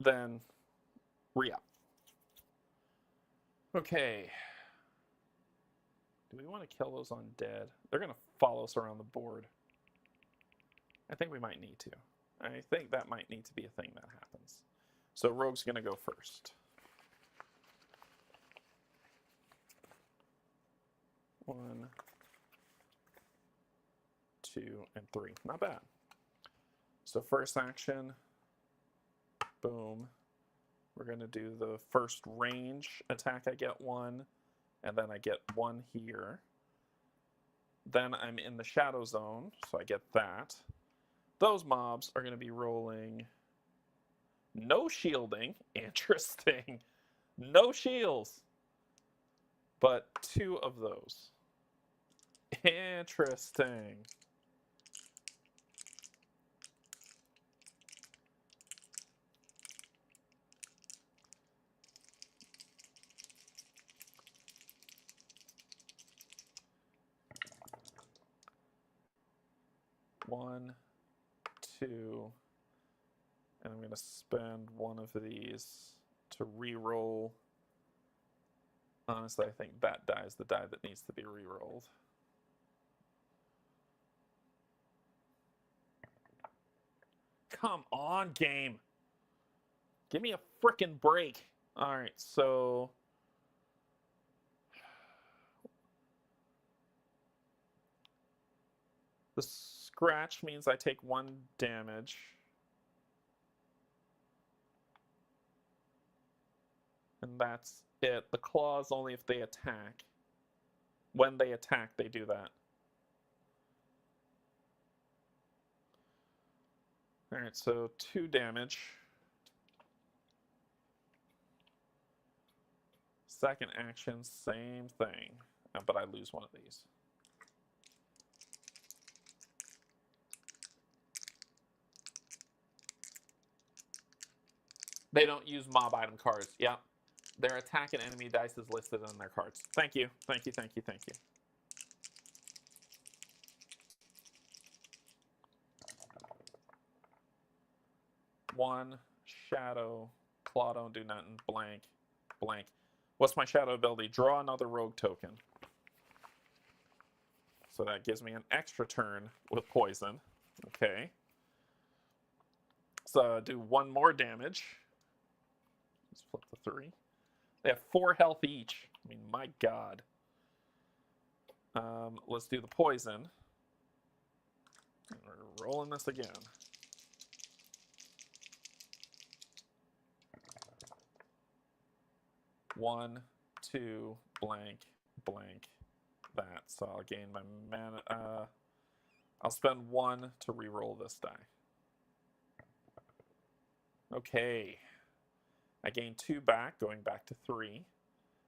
Then re-up. Okay. Do we want to kill those undead? They're going to follow us around the board. I think we might need to. I think that might need to be a thing that happens. So Rogue's going to go first. 1, 2, and 3. Not bad. So first action, boom. We're going to do the first range attack. I get 1, and then I get 1 here. Then I'm in the shadow zone, so I get that. Those mobs are going to be rolling no shielding. Interesting. No shields. But 2 of those. Interesting. One, 2, and I'm going to spend 1 of these to re-roll. Honestly, I think that die is the die that needs to be re-rolled. Come on, game. Give me a frickin' break. All right, so the scratch means I take 1 damage. And that's it. The claw is only if they attack. When they attack, they do that. All right, so 2 damage. Second action, same thing, but I lose 1 of these. They don't use mob item cards. Yeah. Their attack and enemy dice is listed on their cards. Thank you. Thank you, thank you, thank you. One shadow. Claw don't do nothing. Blank. Blank. What's my shadow ability? Draw another rogue token. So that gives me an extra turn with poison. Okay. So do 1 more damage. Let's flip the 3. They have 4 health each. I mean, my God. Let's do the poison. And we're rolling this again. One, 2, blank, blank, that. So I'll gain my mana. I'll spend 1 to re-roll this die. Okay. I gain 2 back, going back to 3.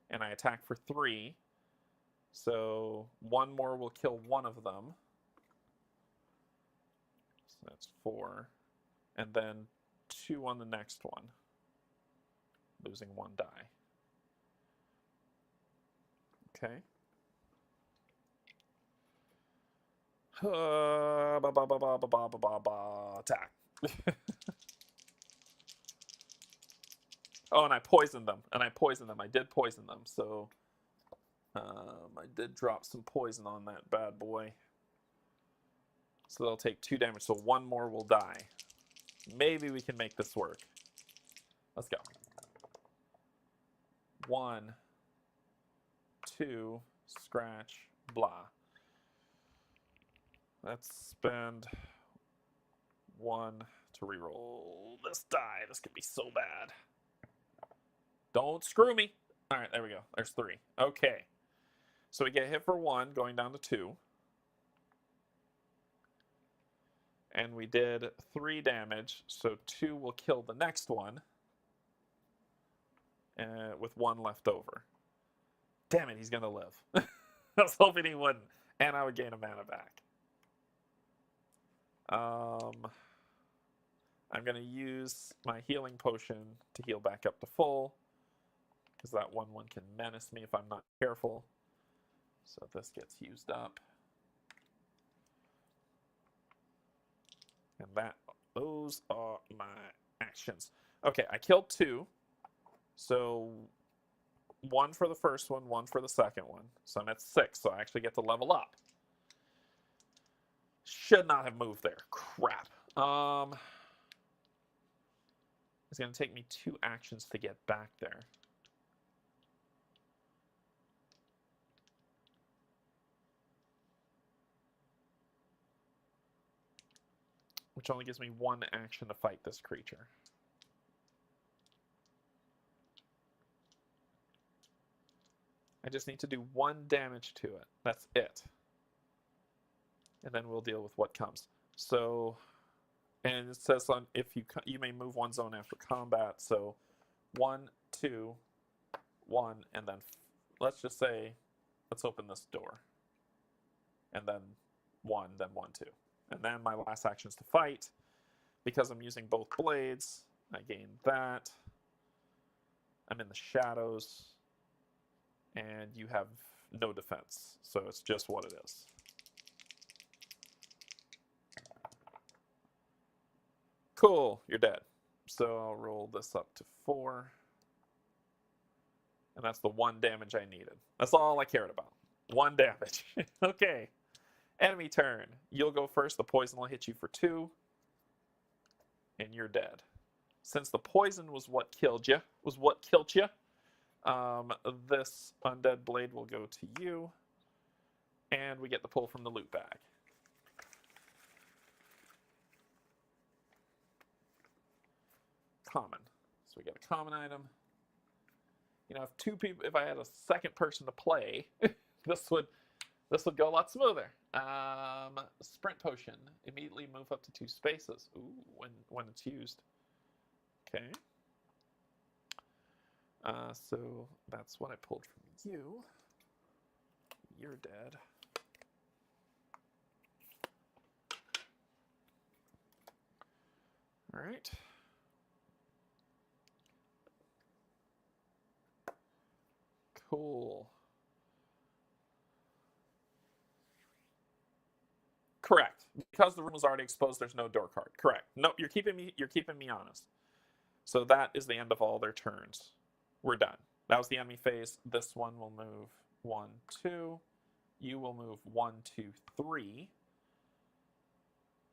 And I attack for 3. So 1 more will kill 1 of them. So that's 4. And then 2 on the next one. Losing 1 die. Okay. Attack. Oh, and I poisoned them. I did poison them. So I did drop some poison on that bad boy. So they'll take 2 damage. So 1 more will die. Maybe we can make this work. Let's go. 1, 2, scratch, blah. Let's spend 1 to reroll this die. This could be so bad. Don't screw me. All right, there we go. There's 3. Okay. So we get hit for 1, going down to 2. And we did 3 damage, so 2 will kill the next one. With 1 left over. Damn it, he's going to live. I was hoping he wouldn't. And I would gain a mana back. I'm going to use my healing potion to heal back up to full. Because that 1/1 can menace me if I'm not careful. So this gets used up. And those are my actions. Okay, I killed 2. So 1 for the first one, 1 for the second one. So I'm at 6, so I actually get to level up. Should not have moved there. Crap. It's going to take me 2 actions to get back there. Which only gives me 1 action to fight this creature. I just need to do 1 damage to it. That's it. And then we'll deal with what comes. So, and it says on if you may move 1 zone after combat. So 1, 2, 1, and then let's just say, let's open this door. And then 1, then 1, 2. And then my last action is to fight. Because I'm using both blades, I gain that. I'm in the shadows. And you have no defense. So it's just what it is. Cool, you're dead. So I'll roll this up to 4. And that's the 1 damage I needed. That's all I cared about. 1 damage. Okay. Enemy turn. You'll go first. The poison will hit you for 2. And you're dead. Since the poison was what killed you, this undead blade will go to you. And we get the pull from the loot bag. Common. So we get a common item. You know, if I had a second person to play, this would go a lot smoother. Sprint potion. Immediately move up to 2 spaces. Ooh, when it's used. Okay. So that's what I pulled from you. You're dead. All right. Cool. Correct. Because the room was already exposed, there's no door card. Correct. No, you're keeping me honest. So that is the end of all their turns. We're done. That was the enemy phase. This one will move 1, 2. You will move 1, 2, 3.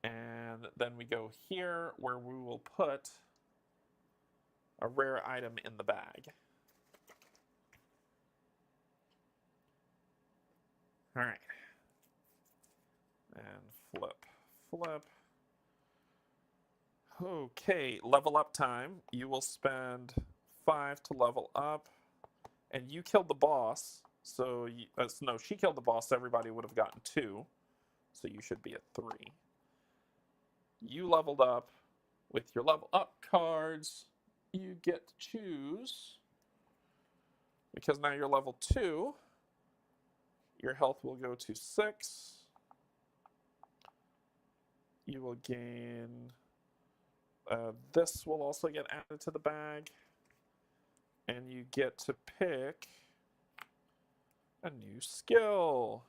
And then we go here where we will put a rare item in the bag. All right. And flip. Okay, level up time. You will spend 5 to level up. And you killed the boss. So, no, she killed the boss. Everybody would have gotten 2. So you should be at 3. You leveled up. With your level up cards, you get to choose. Because now you're level 2. Your health will go to 6. You will gain... this will also get added to the bag. And you get to pick a new skill.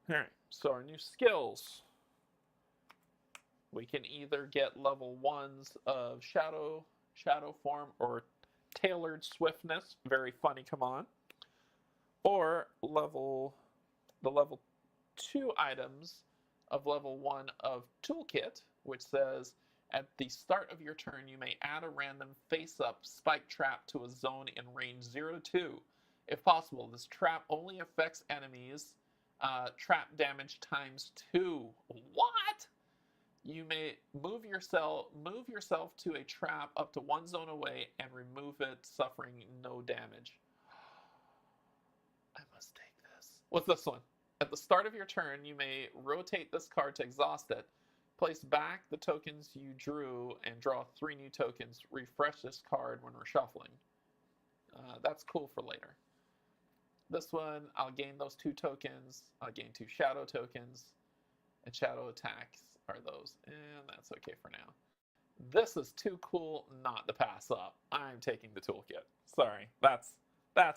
All right, so our new skills. We can either get level 1s of shadow form, or tailored swiftness, very funny, come on. Or the level 2 items of level 1 of toolkit, which says at the start of your turn you may add a random face-up spike trap to a zone in range 0 to 2. If possible, this trap only affects enemies trap damage times 2. What? You may move yourself to a trap up to 1 zone away and remove it, suffering no damage. I must take this. What's this one? At the start of your turn, you may rotate this card to exhaust it. Place back the tokens you drew and draw 3 new tokens. Refresh this card when reshuffling. That's cool for later. This one, I'll gain those 2 tokens. I'll gain 2 shadow tokens. And shadow attacks are those. And that's okay for now. This is too cool not to pass up. I'm taking the toolkit. Sorry, that's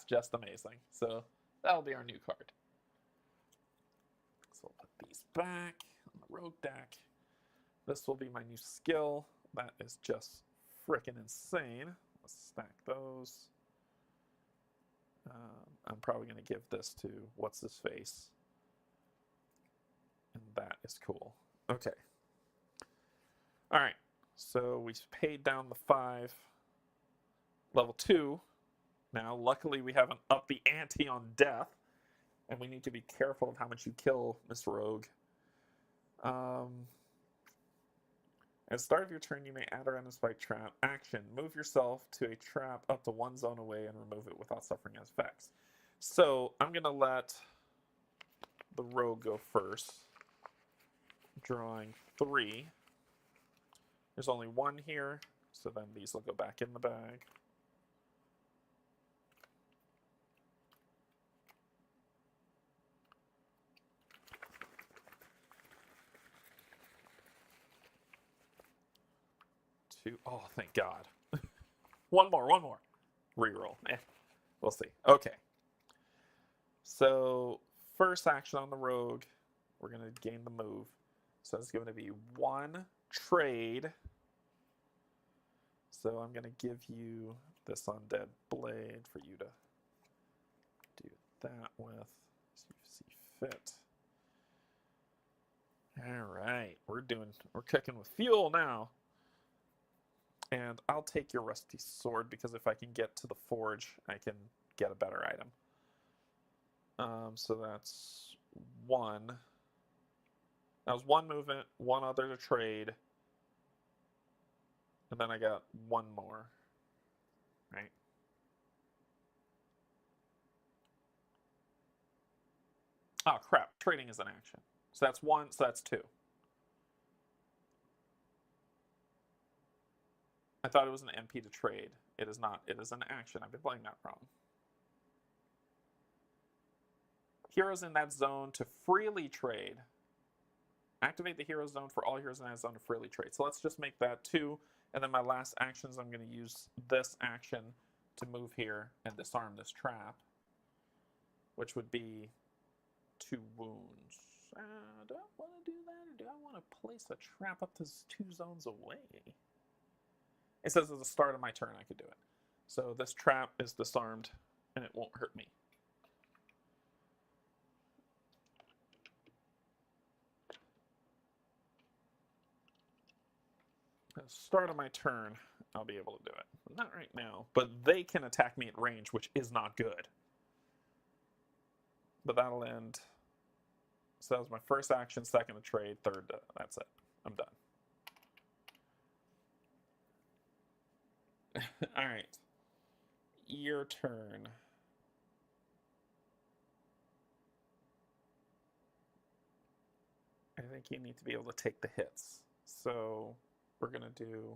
just amazing. So that'll be our new card. So we'll put these back on the rogue deck. This will be my new skill. That is just freaking insane. Let's stack those. I'm probably going to give this to what's his face. And that is cool. Okay. All right. So we paid down the 5. Level 2. Now, luckily, we haven't upped the ante on death. And we need to be careful of how much you kill Mr. Rogue. At the start of your turn, you may add a random spike trap. Action. Move yourself to a trap up to 1 zone away and remove it without suffering effects. So I'm going to let the rogue go first. Drawing 3. There's only 1 here, so then these will go back in the bag. Oh, thank God. one more. Reroll. We'll see. Okay. So, first action on the rogue, we're going to gain the move. So it's going to be 1 trade. So I'm going to give you this undead blade for you to do that with, as you see fit. All right, we're cooking with fuel now. And I'll take your rusty sword because if I can get to the forge, I can get a better item. So that's 1. That was 1 movement, 1 other to trade. And then I got 1 more. Right? Oh, crap. Trading is an action. So that's 1, so that's 2. I thought it was an MP to trade. It is not. It is an action. I've been playing that wrong. Heroes in that zone to freely trade. Activate the hero zone for all heroes in that zone to freely trade. So let's just make that 2. And then my last actions, I'm going to use this action to move here and disarm this trap, which would be 2 wounds. Do I want to do that, or do I want to place a trap up to 2 zones away? It says at the start of my turn I could do it. So this trap is disarmed, and it won't hurt me. At the start of my turn, I'll be able to do it. Not right now, but they can attack me at range, which is not good. But that'll end. So that was my first action, second to trade, third to, that's it. I'm done. All right. Your turn. I think you need to be able to take the hits. So we're going to do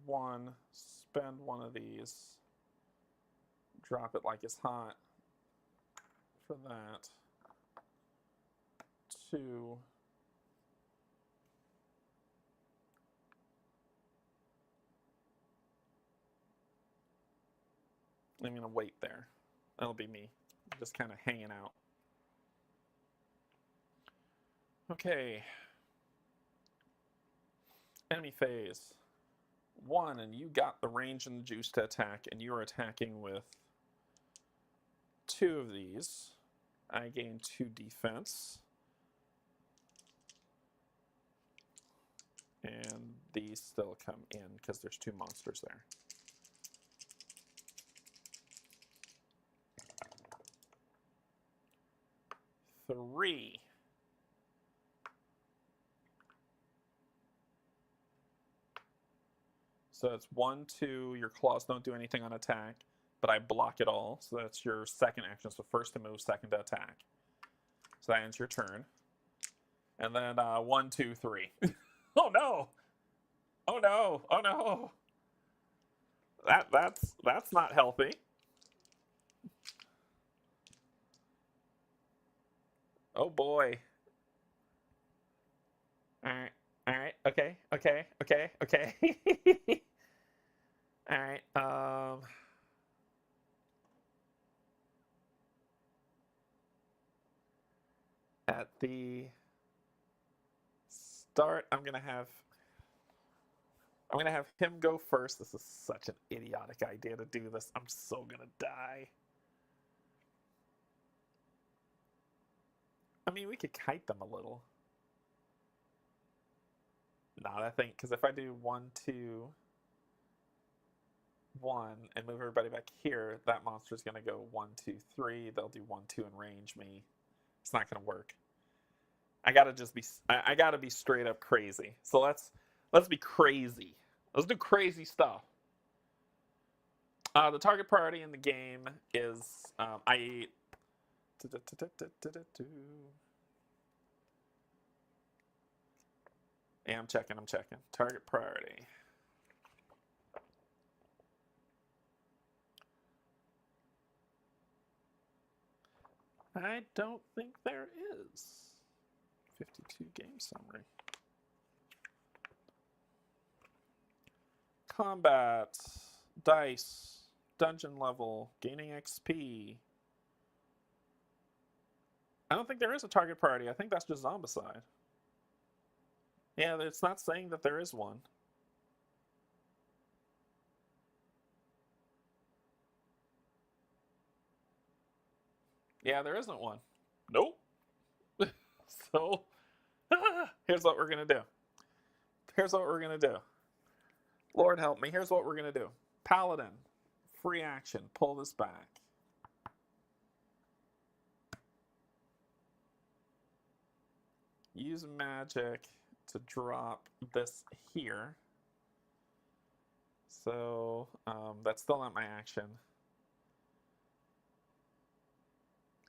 1, spend 1 of these, drop it like it's hot for that. 2. I'm going to wait there. That'll be me, just kind of hanging out. Okay. Enemy phase. 1, and you got the range and the juice to attack, and you're attacking with 2 of these. I gain 2 defense. And these still come in because there's 2 monsters there. Three. So it's 1, 2. Your claws don't do anything on attack, but I block it all. So that's your second action. So first to move, second to attack. So that ends your turn. And then 1, 2, 3. Oh no! Oh no! Oh no! That's not healthy. Oh boy. All okay, okay, okay, okay. All right. At the start, I'm gonna have him go first. This is such an idiotic idea to do this. I'm so gonna die. I mean, we could kite them a little. Not, I think, because if I do 1, 2, 1 and move everybody back here, that monster's gonna go 1, 2, 3. They'll do 1, 2 and range me. It's not gonna work. I gotta be straight up crazy. So let's be crazy. Let's do crazy stuff. The target priority in the game is yeah, I'm checking. Target priority. I don't think there is. 52 game summary. Combat, dice, dungeon level, gaining XP. I don't think there is a target priority. I think that's just zombicide. Yeah, it's not saying that there is one. Yeah, there isn't one. Nope. So, here's what we're going to do. Lord help me. Here's what we're going to do. Paladin, free action. Pull this back. Use magic to drop this here. So, that's still not my action.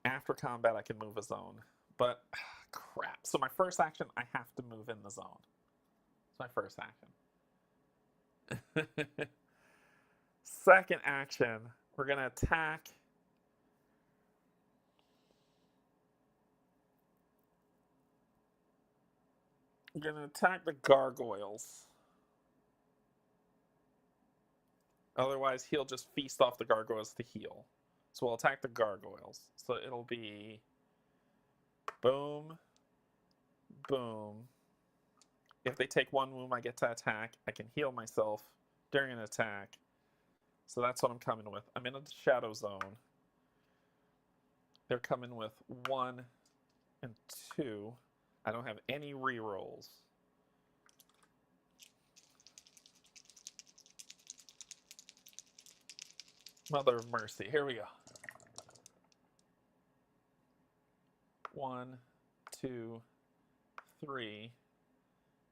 After combat, I can move a zone. But, crap. So my first action, I have to move in the zone. It's my first action. Second action, we're going to attack. I'm going to attack the gargoyles. Otherwise, he'll just feast off the gargoyles to heal. So we'll attack the gargoyles. So it'll be boom, boom. If they take 1 wound, I get to attack. I can heal myself during an attack. So that's what I'm coming with. I'm in a shadow zone. They're coming with 1 and 2. I don't have any rerolls. Mother of mercy. Here we go. 1, 2, 3.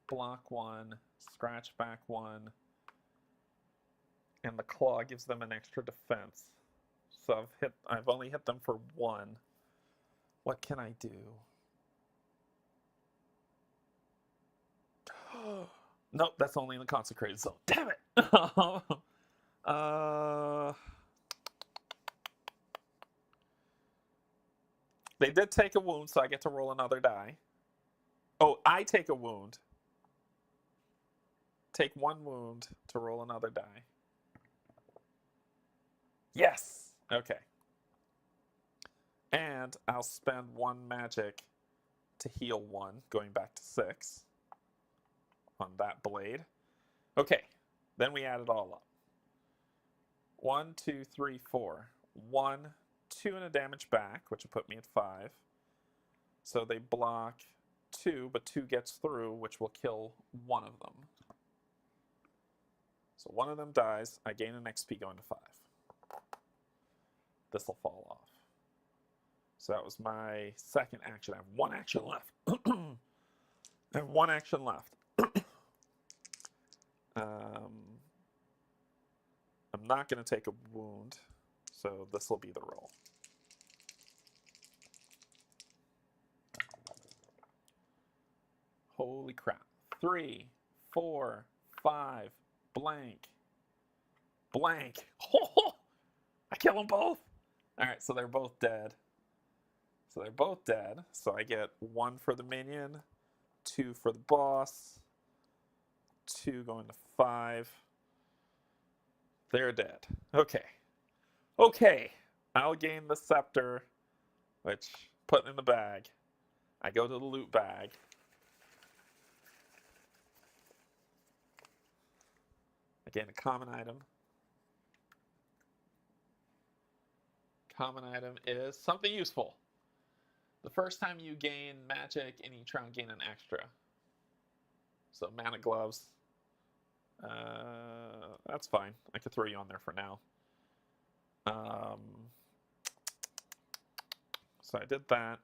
Block 1. Scratch back 1. And the claw gives them an extra defense. So I've only hit them for 1. What can I do? Nope, that's only in the consecrated zone. Damn it! They did take a wound, so I get to roll another die. Oh, I take a wound. Take 1 wound to roll another die. Yes! Okay. And I'll spend 1 magic to heal 1, going back to 6 on that blade. Okay, then we add it all up. 1, 2, 3, 4. 1, 2 and a damage back, which will put me at 5. So they block 2, but 2 gets through, which will kill 1 of them. So 1 of them dies. I gain an XP going to 5. This will fall off. So that was my second action. I have 1 action left. I have 1 action left. I'm not going to take a wound, so this will be the roll. Holy crap. 3, 4, 5, blank. Blank. Oh, I kill them both. All right, so they're both dead. So I get 1 for the minion, 2 for the boss. 2 going to 5. They're dead. Okay. Okay. I'll gain the scepter, which put in the bag. I go to the loot bag. I gain a common item. Common item is something useful. The first time you gain magic in each round, gain an extra. So mana gloves. That's fine. I could throw you on there for now. So I did that.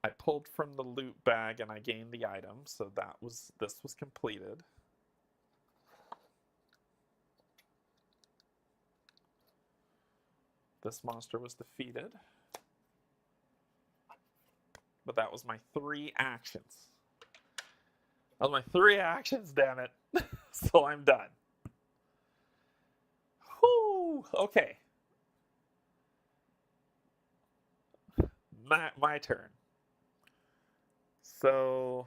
I pulled from the loot bag and I gained the item. So this was completed. This monster was defeated. But that was my 3 actions. That was my 3 actions, damn it. So I'm done. Whew, okay. My turn. So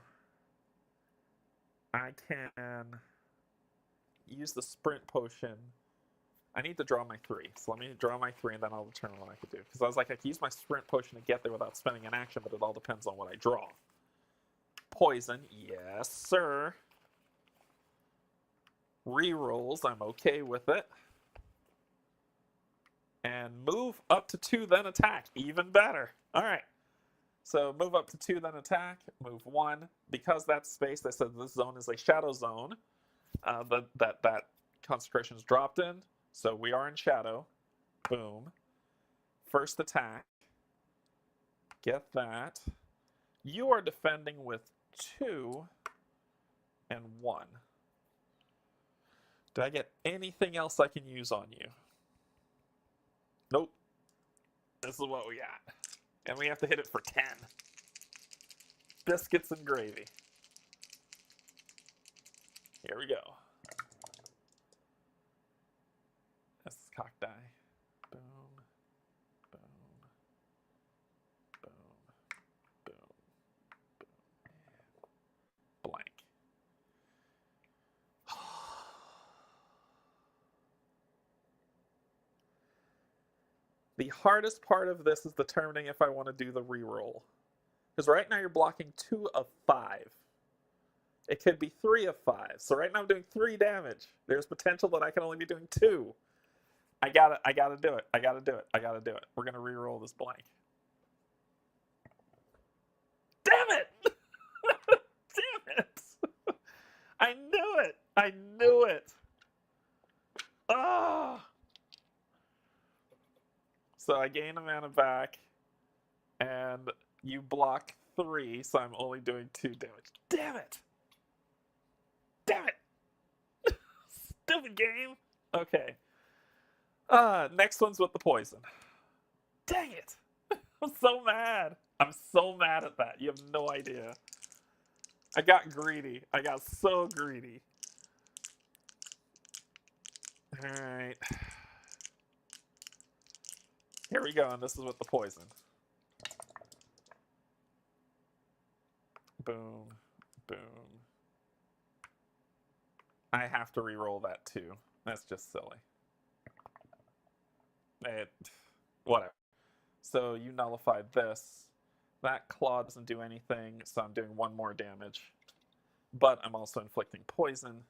I can use the sprint potion. I need to draw my 3. So let me draw my 3 and then I'll determine what I could do. Because I was like, I could use my sprint potion to get there without spending an action, but it all depends on what I draw. Poison, yes, sir. Rerolls, I'm okay with it. And move up to 2, then attack. Even better. All right. So move up to 2, then attack. Move 1. Because that space, they said this zone is a shadow zone. That consecration is dropped in. So we are in shadow. Boom. First attack. Get that. You are defending with 2 and 1. Did I get anything else I can use on you? Nope. This is what we got. And we have to hit it for 10. Biscuits and gravy. Here we go. This is cock die. Boom. Boom. Boom. Boom. Boom. And blank. The hardest part of this is determining if I want to do the reroll. Because right now you're blocking 2 of 5. It could be 3 of 5. So right now I'm doing 3 damage. There's potential that I can only be doing 2. I gotta do it. I gotta do it. We're gonna reroll this blank. Damn it! Damn it! I knew it! Ah! So I gain a mana back, and you block 3, so I'm only doing 2 damage. Damn it! Damn it! Stupid game! Okay. Next one's with the poison. Dang it! I'm so mad. I'm so mad at that. You have no idea. I got greedy. I got so greedy. Alright. Here we go, and this is with the poison. Boom. Boom. I have to re-roll that too. That's just silly. Whatever. So you nullified this. That claw doesn't do anything, so I'm doing 1 more damage. But I'm also inflicting poison.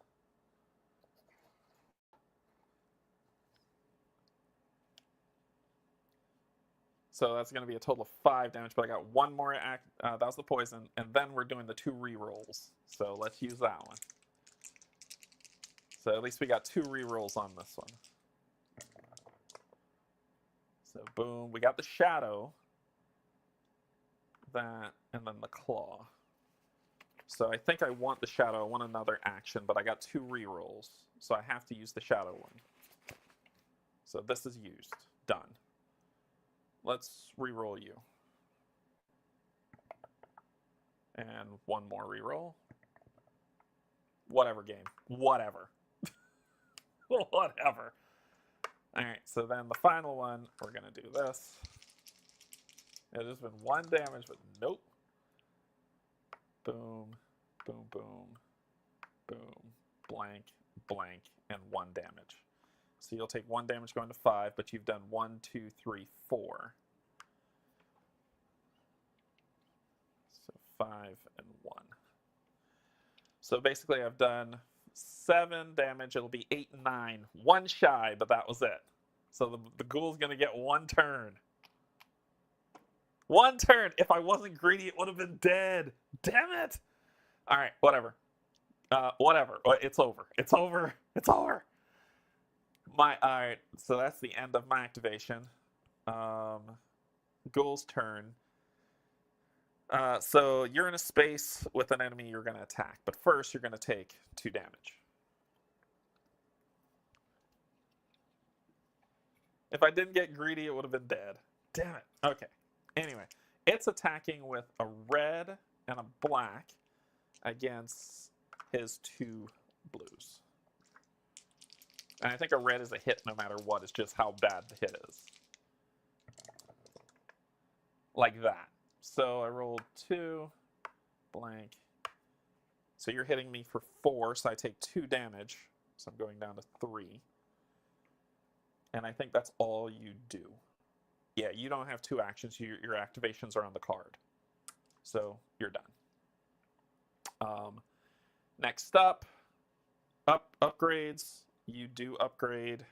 So that's going to be a total of 5 damage, but I got 1 more that was the poison, and then we're doing the 2 re-rolls. So let's use that one. So at least we got 2 re-rolls on this one. So boom, we got the shadow, that, and then the claw. So I think I want the shadow, I want another action, but I got 2 re-rolls, so I have to use the shadow one. So this is used, done. Let's re-roll you. And 1 more re-roll. Whatever game, whatever. Whatever. Alright, so then the final one, we're going to do this. It has been 1 damage, but nope. Boom, boom, boom, boom, blank, blank, and 1 damage. So you'll take 1 damage going to 5, but you've done 1, 2, 3, 4. So 5 and 1. So basically I've done 7 damage. It'll be 8 and 9. 1 shy, but that was it. So the ghoul's going to get 1 turn. 1 turn. If I wasn't greedy, it would have been dead. Damn it. All right, whatever. Whatever. It's over. It's over. It's over. All right, so that's the end of my activation. Ghoul's turn. So you're in a space with an enemy you're going to attack, but first you're going to take 2 damage. If I didn't get greedy, it would have been dead. Damn it. Okay. Anyway, it's attacking with a red and a black against his 2 blues. And I think a red is a hit no matter what. It's just how bad the hit is. Like that. So I rolled 2, blank. So you're hitting me for 4, so I take 2 damage. So I'm going down to 3. And I think that's all you do. Yeah, you don't have 2 actions. Your activations are on the card. So you're done. Next up, upgrades. You do upgrade.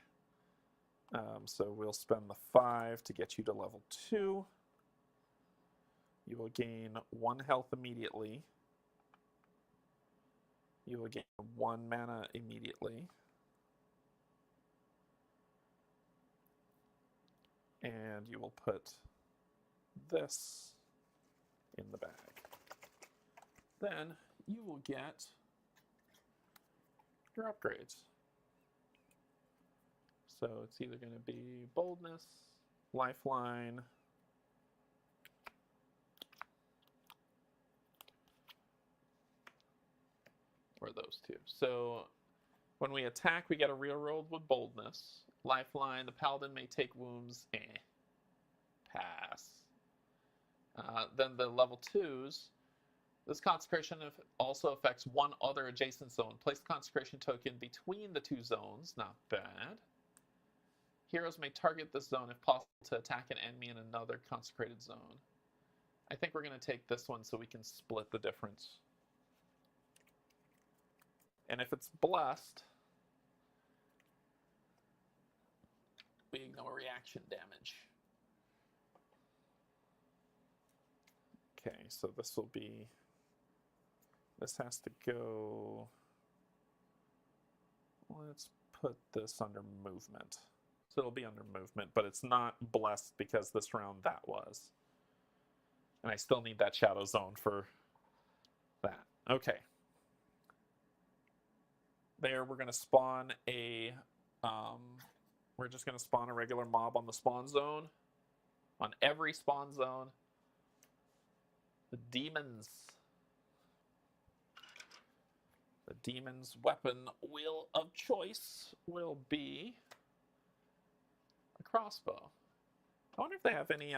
So we'll spend the 5 to get you to level 2. You will gain 1 health immediately. You will gain 1 mana immediately. And you will put this in the bag. Then you will get your upgrades. So it's either going to be boldness, lifeline, or those 2. So when we attack, we get a reroll with boldness. Lifeline, the paladin may take wounds. Pass. Then the level 2s. This consecration also affects 1 other adjacent zone. Place the consecration token between the 2 zones. Not bad. Heroes may target this zone if possible to attack an enemy in another consecrated zone. I think we're going to take this one so we can split the difference. And if it's blessed, we ignore reaction damage. Okay, so this will be, this has to go, let's put this under movement. So it'll be under movement, but it's not blessed because this round that was. And I still need that shadow zone for that. Okay. There, we're going to spawn a, we're just going to spawn a regular mob on the spawn zone. On every spawn zone. The demons. The demon's weapon of choice will be a crossbow. I wonder if they have any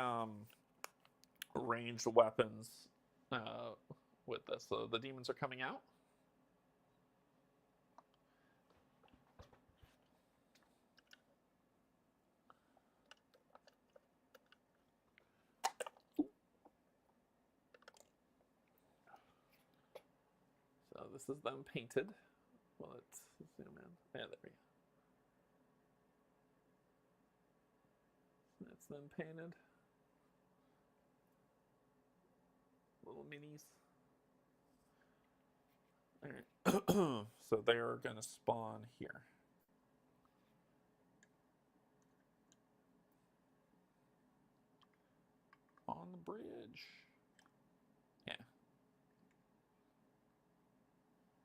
ranged weapons with this. So the demons are coming out. So this is them painted. Well, let's zoom in. Yeah, there we go. That's them painted. Little minis. All right. So they're going to spawn here. On the bridge. Yeah.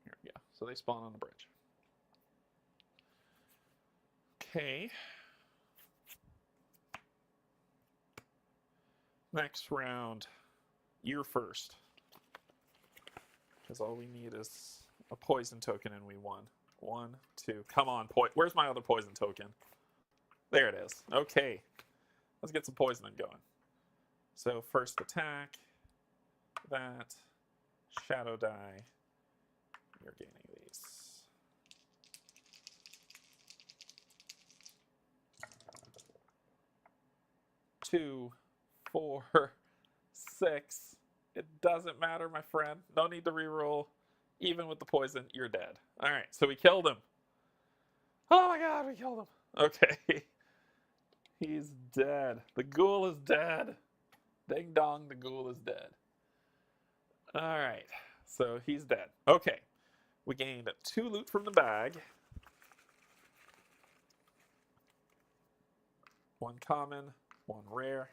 Here we go. So they spawn on the bridge. Okay. Next round. You're first. Because all we need is a poison token and we won. 1, 2. Come on, where's my other poison token? There it is. Okay. Let's get some poisoning going. So first attack. That. Shadow die. You're gaining these. 2, 4, 6. It doesn't matter, my friend. No need to reroll. Even with the poison, you're dead. All right, so we killed him. Oh my god, we killed him. Okay. He's dead. The ghoul is dead. Ding dong, the ghoul is dead. All right, so he's dead. Okay, we gained 2 loot from the bag. 1 common, 1 rare.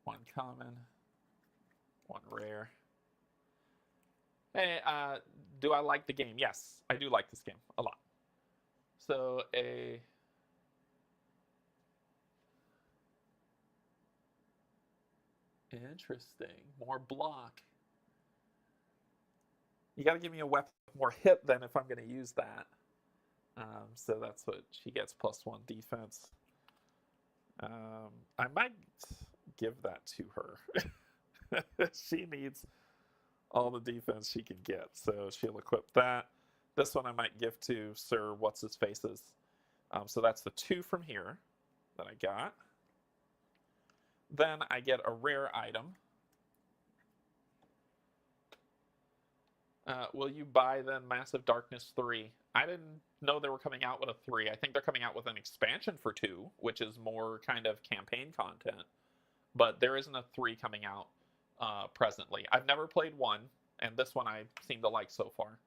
1 common, 1 rare. Hey, do I like the game? Yes, I do like this game a lot. So interesting. More block. You got to give me a weapon more hit then if I'm going to use that. So that's what she gets, +1 defense. I might give that to her. She needs all the defense she can get, so she'll equip that. This one I might give to Sir What's-His-Faces. So that's the 2 from here that I got. Then I get a rare item. Will you buy then Massive Darkness 3? I didn't know they were coming out with a 3. I think they're coming out with an expansion for 2, which is more kind of campaign content. But there isn't a 3 coming out presently. I've never played 1, and this one I seem to like so far.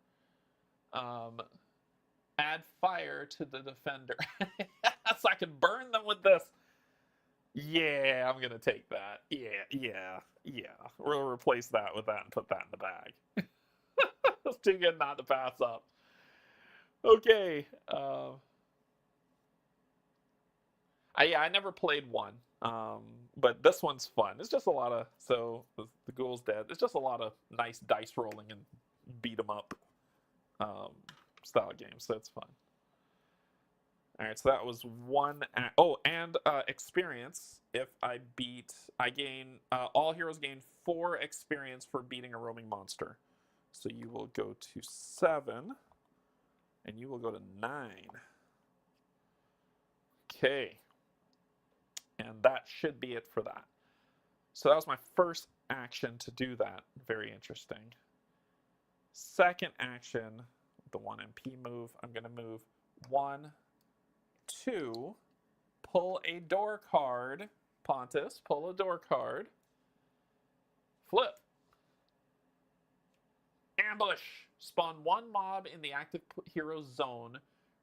Add fire to the defender. So I can burn them with this. Yeah, I'm going to take that. Yeah. We'll replace that with that and put that in the bag. That's too good not to pass up. Okay. I never played 1. But this one's fun. It's just a lot of, so the ghoul's dead. It's just a lot of nice dice rolling and beat 'em up style games, so it's fun. All right, so that was 1. Oh, and experience. If I gain, all heroes gain 4 experience for beating a roaming monster. So you will go to 7, and you will go to 9. Okay. And that should be it for that. So that was my first action to do that. Very interesting. Second action, the 1 MP move, I'm going to move 1, 2, pull a door card. Pontus, pull a door card. Flip. Ambush. Spawn 1 mob in the active hero zone.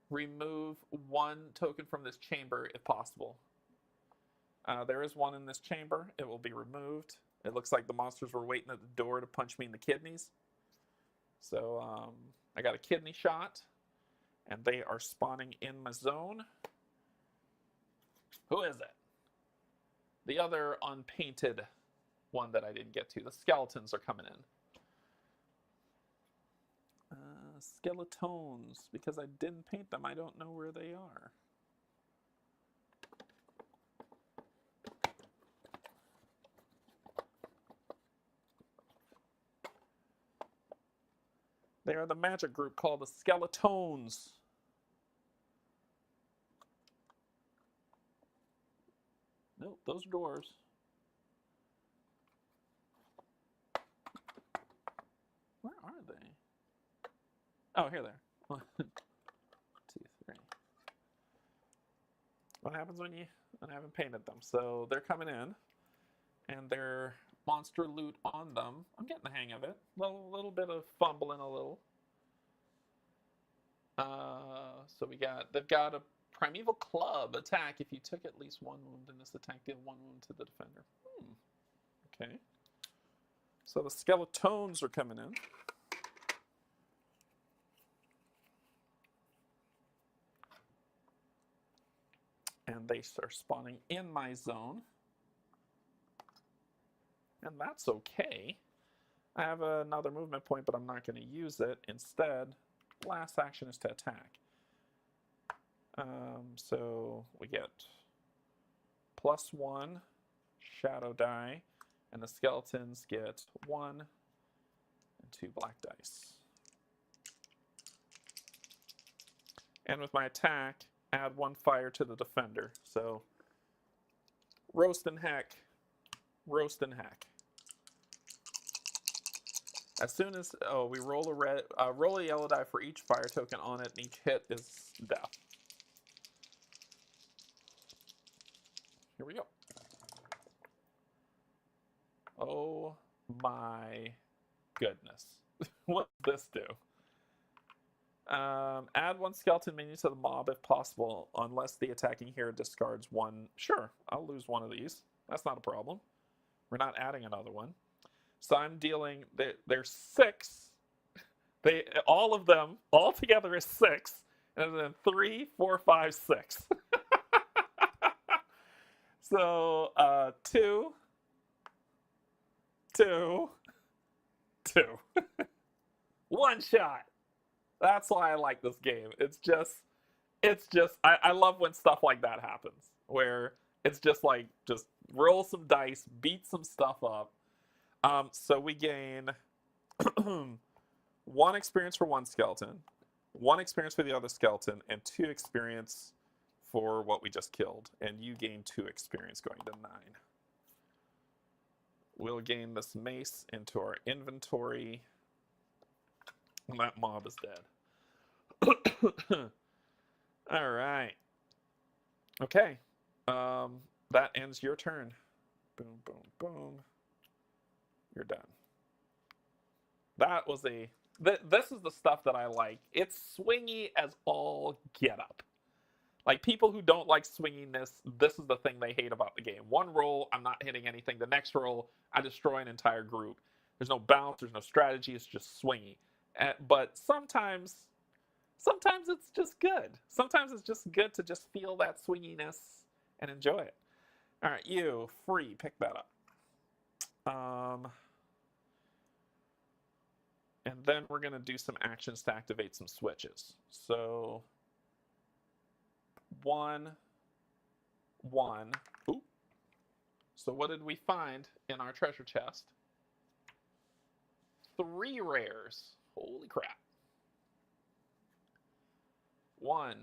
Remove 1 token from this chamber if possible. There is 1 in this chamber. It will be removed. It looks like the monsters were waiting at the door to punch me in the kidneys. So I got a kidney shot, and they are spawning in my zone. Who is it? The other unpainted one that I didn't get to. The skeletons are coming in. Skeletons. Because I didn't paint them, I don't know where they are. They are the magic group called the Skeletons. Nope, those are dwarves. Where are they? Oh, here they are. 1, 2, 3. What happens when I haven't painted them? So they're coming in, and they're monster loot on them. I'm getting the hang of it. Little bit of fumbling a little. So they've got a primeval club attack. If you took at least 1 wound in this attack, deal 1 wound to the defender. Okay. So the skeletons are coming in. And they are spawning in my zone. And that's okay. I have another movement point, but I'm not going to use it. Instead, last action is to attack. So we get +1 shadow die, and the skeletons get 1 and 2 black dice. And with my attack, add 1 fire to the defender. So Roast and heck. Roast and heck. As soon as we roll a yellow die for each fire token on it, and each hit is death. Here we go. Oh my goodness. What does this do? Add one skeleton minion to the mob if possible, unless the attacking hero discards one. Sure, I'll lose one of these. That's not a problem. We're not adding another one. So I'm dealing, there's 6. All of them, all together is 6. And then 3, 4, 5, 6. So 2, 2, 2. One shot. That's why I like this game. It's just I love when stuff like that happens, where it's just like, just roll some dice, beat some stuff up. So we gain 1 experience for one skeleton, 1 experience for the other skeleton, and 2 experience for what we just killed. And you gain 2 experience, going to 9. We'll gain this mace into our inventory. That mob is dead. All right. Okay. That ends your turn. Boom, boom, boom. You're done. That was this is the stuff that I like. It's swingy as all get up. Like, people who don't like swinginess, this is the thing they hate about the game. One roll, I'm not hitting anything. The next roll, I destroy an entire group. There's no balance, there's no strategy, it's just swingy. But sometimes it's just good. Sometimes it's just good to just feel that swinginess and enjoy it. All right, you, free, pick that up. And then we're going to do some actions to activate some switches. So 1, 1. Ooh. So what did we find in our treasure chest? 3 rares. Holy crap. 1.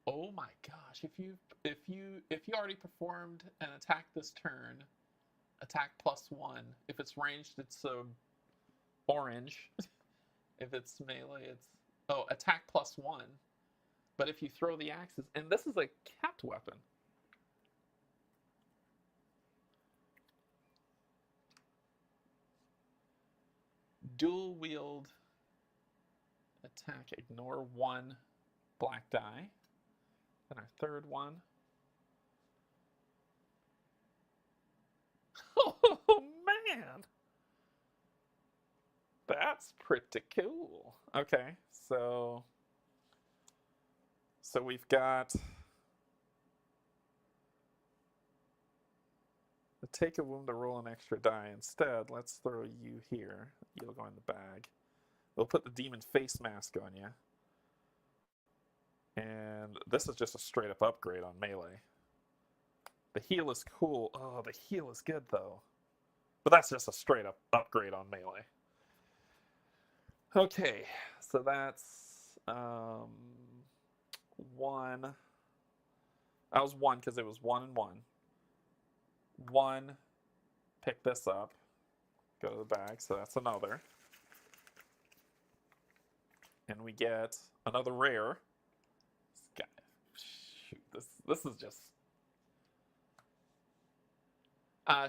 Oh my gosh, if you already performed an attack this turn, attack +1. If it's ranged, it's orange. If it's melee, it's attack +1. But if you throw the axes, and this is a capped weapon. Dual wield attack, ignore 1 black die. Then our third one. Oh man, that's pretty cool. Okay, so we've got the take a wound to roll an extra die. Instead, let's throw you here. You'll go in the bag. We'll put the demon face mask on you. And this is just a straight up upgrade on melee. The heal is cool. Oh, the heal is good though. But that's just a straight up upgrade on melee. Okay, so that's 1. That was 1 because it was 1 and 1. 1, pick this up. Go to the bag, so that's another. And we get another rare. Shoot, this is just...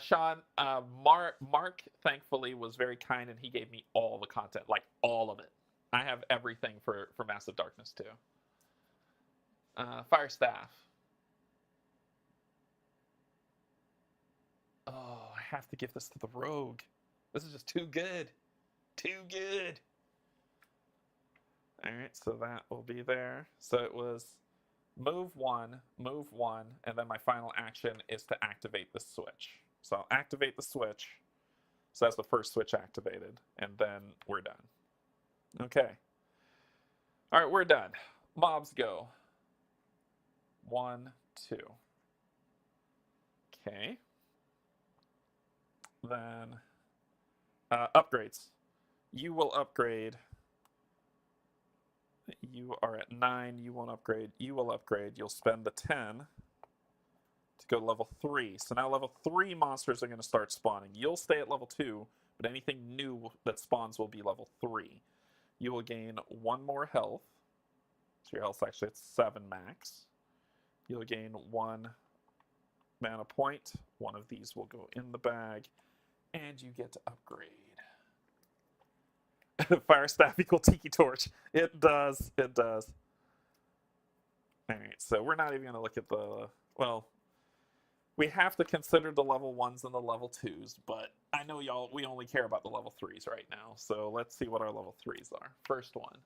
Sean, Mark thankfully was very kind and he gave me all the content, like all of it. I have everything for Massive Darkness 2. Fire Staff. Oh, I have to give this to the rogue. This is just too good. Too good. All right, so that will be there. So it was move 1, and then my final action is to activate the switch. So I'll activate the switch. So that's the first switch activated, and then we're done. Okay. All right, we're done. Mobs go. 1, 2. Okay. Then upgrades. You will upgrade. You are at 9. You won't upgrade. You will upgrade. You'll spend the 10. go to level 3. So now level 3 monsters are going to start spawning. You'll stay at level 2, but anything new that spawns will be level 3. You will gain 1 more health. So your health's actually at 7 max. You'll gain 1 mana point. One of these will go in the bag. And you get to upgrade. Fire staff equal tiki torch. It does. It does. Alright, so we're not even going to look at the... Well, we have to consider the level 1s and the level 2s, but I know y'all, we only care about the level 3s right now. So let's see what our level 3s are. First one.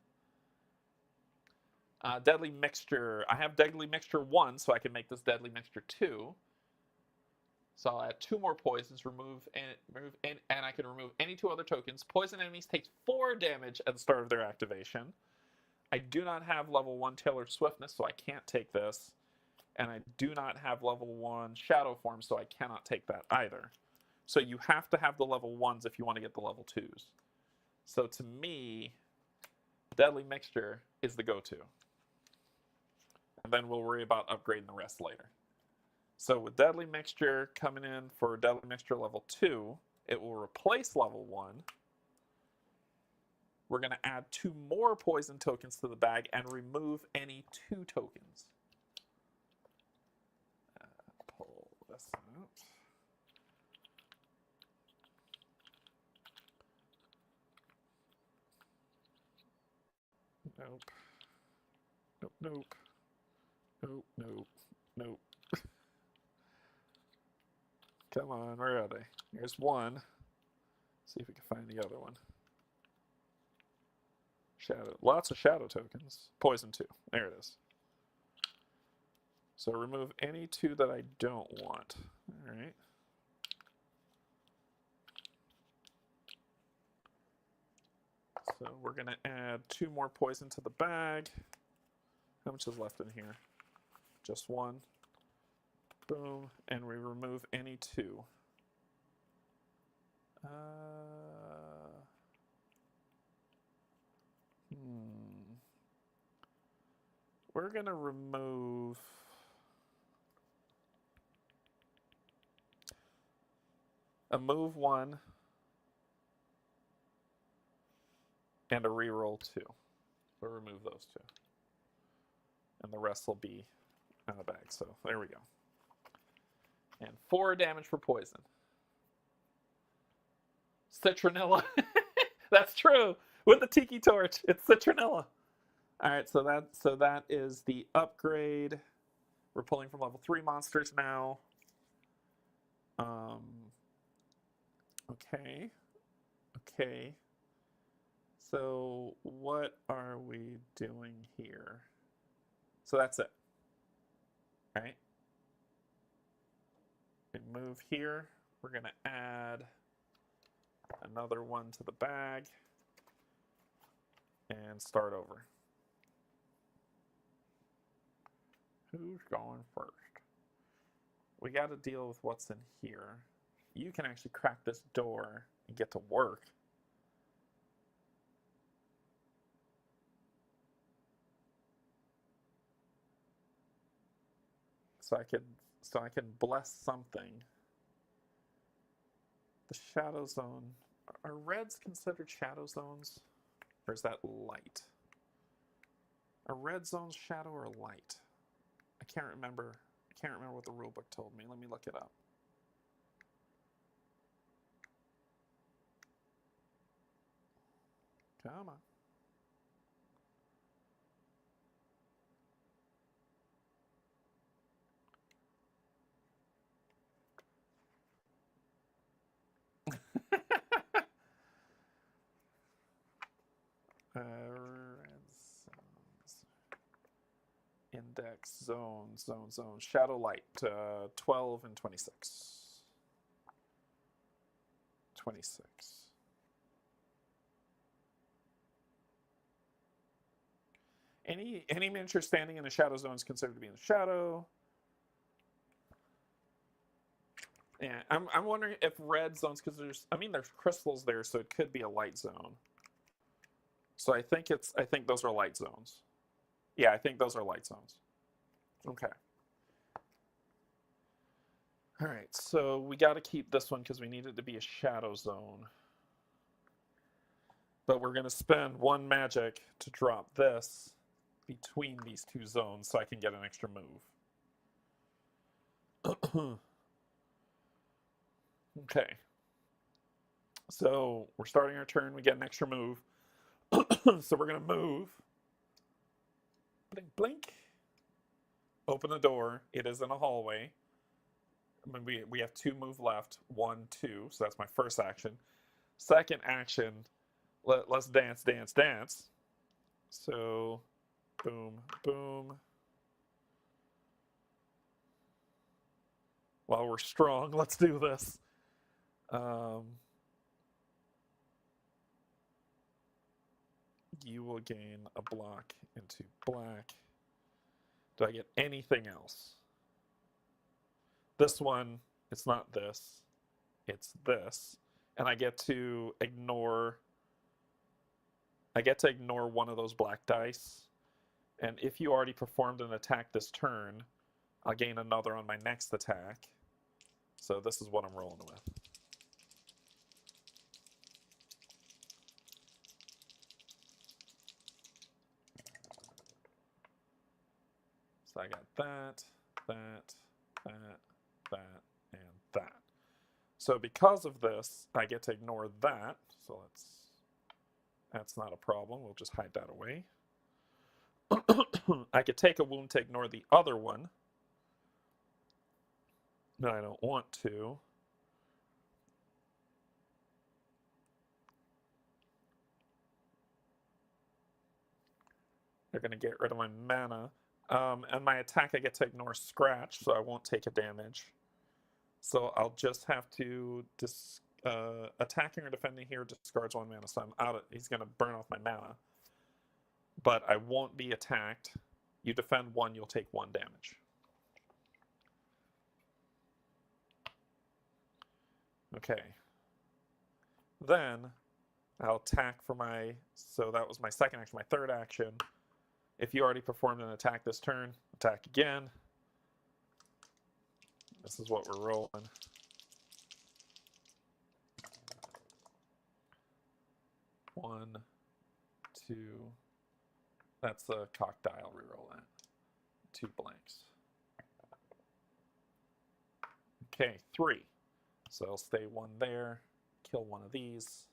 Deadly Mixture. I have Deadly Mixture 1, so I can make this Deadly Mixture 2. So I'll add 2 more poisons, and I can remove any 2 other tokens. Poison enemies take 4 damage at the start of their activation. I do not have level 1 Tailored Swiftness, so I can't take this. And I do not have level 1 Shadow Form, so I cannot take that either. So you have to have the level 1s if you want to get the level 2s. So to me, Deadly Mixture is the go-to. And then we'll worry about upgrading the rest later. So with Deadly Mixture coming in for Deadly Mixture level 2, it will replace level 1. We're going to add 2 more poison tokens to the bag and remove any 2 tokens. Pull this out. Nope. Nope, nope. Nope, nope, nope. Come on, where are they? Here's one. See if we can find the other one. Shadow, lots of shadow tokens. Poison 2. There it is. So remove any 2 that I don't want. All right. So we're going to add 2 more poison to the bag. How much is left in here? Just 1. Boom. And we remove any 2. We're going to remove... a move 1 and a reroll 2. We'll remove those 2. And the rest will be in the bag. So there we go. And 4 damage for poison. Citronella. That's true. With the Tiki Torch, it's Citronella. All right, so that is the upgrade. We're pulling from level 3 monsters now. Okay. So what are we doing here? So that's it. All right. We move here. We're going to add another one to the bag and start over. Who's going first? We got to deal with what's in here. You can actually crack this door and get to work. So I can bless something. The shadow zone. Are reds considered shadow zones? Or is that light? Are red zones shadow or light? I can't remember what the rulebook told me. Let me look it up. Come on. Index, zone, shadow light, 12 and 26. 26. Any miniature standing in a shadow zone is considered to be in the shadow. Yeah, I'm wondering if red zones, because there's crystals there, so it could be a light zone. So I think those are light zones. Yeah, I think those are light zones. Okay. All right, so we got to keep this one because we need it to be a shadow zone. But we're going to spend 1 magic to drop this between these 2 zones so I can get an extra move. Okay. So we're starting our turn. We get an extra move. So we're going to move. Blink, blink. Open the door. It is in a hallway. I mean, we have 2 move left. 1, 2. So that's my first action. Second action, let's dance, dance, dance. So boom, boom. While we're strong, let's do this. You will gain a block into black. Do I get anything else? This one, it's not this, it's this. And I get to ignore one of those black dice. And if you already performed an attack this turn, I'll gain another on my next attack. So this is what I'm rolling with. So I got that, that, that, that, and that. So because of this, I get to ignore that. So that's not a problem. We'll just hide that away. I could take a wound to ignore the other one. No, I don't want to. They're going to get rid of my mana. And my attack, I get to ignore scratch, so I won't take a damage. So I'll just have to attacking or defending here discards 1 mana, so I'm out of, he's going to burn off my mana. But I won't be attacked. You defend 1, you'll take 1 damage. Okay. Then I'll attack for my, so that was my second action, my third action. If you already performed an attack this turn, attack again. This is what we're rolling. One, 2. That's the cock die. I'll reroll that. 2 blanks. Okay, 3. So I'll stay 1 there, kill 1 of these,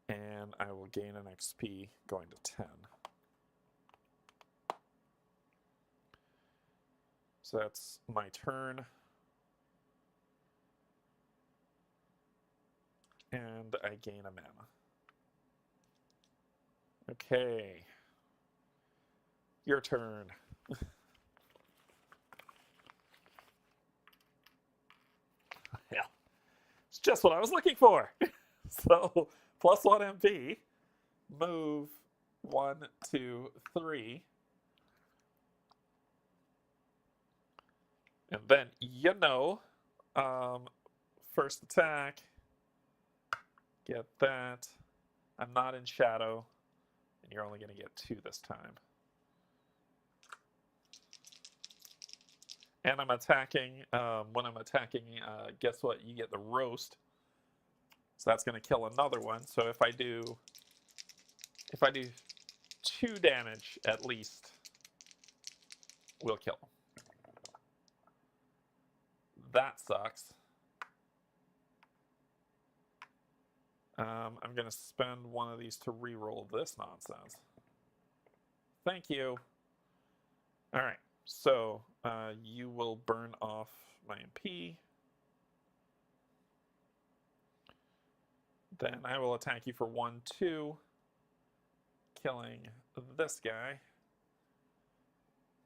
and I will gain an XP going to 10. So that's my turn. And I gain a mana. Okay. Your turn. Yeah. It's just what I was looking for. So, +1 MP. Move 1, 2, 3. And then, first attack, get that. I'm not in shadow, and you're only going to get 2 this time. And I'm attacking, when I'm attacking, guess what? You get the roast. So that's going to kill another one. So if I do 2 damage at least, we'll kill him. That sucks. I'm going to spend 1 of these to re-roll this nonsense. Thank you. All right, so you will burn off my MP. Then I will attack you for 1, 2, killing this guy,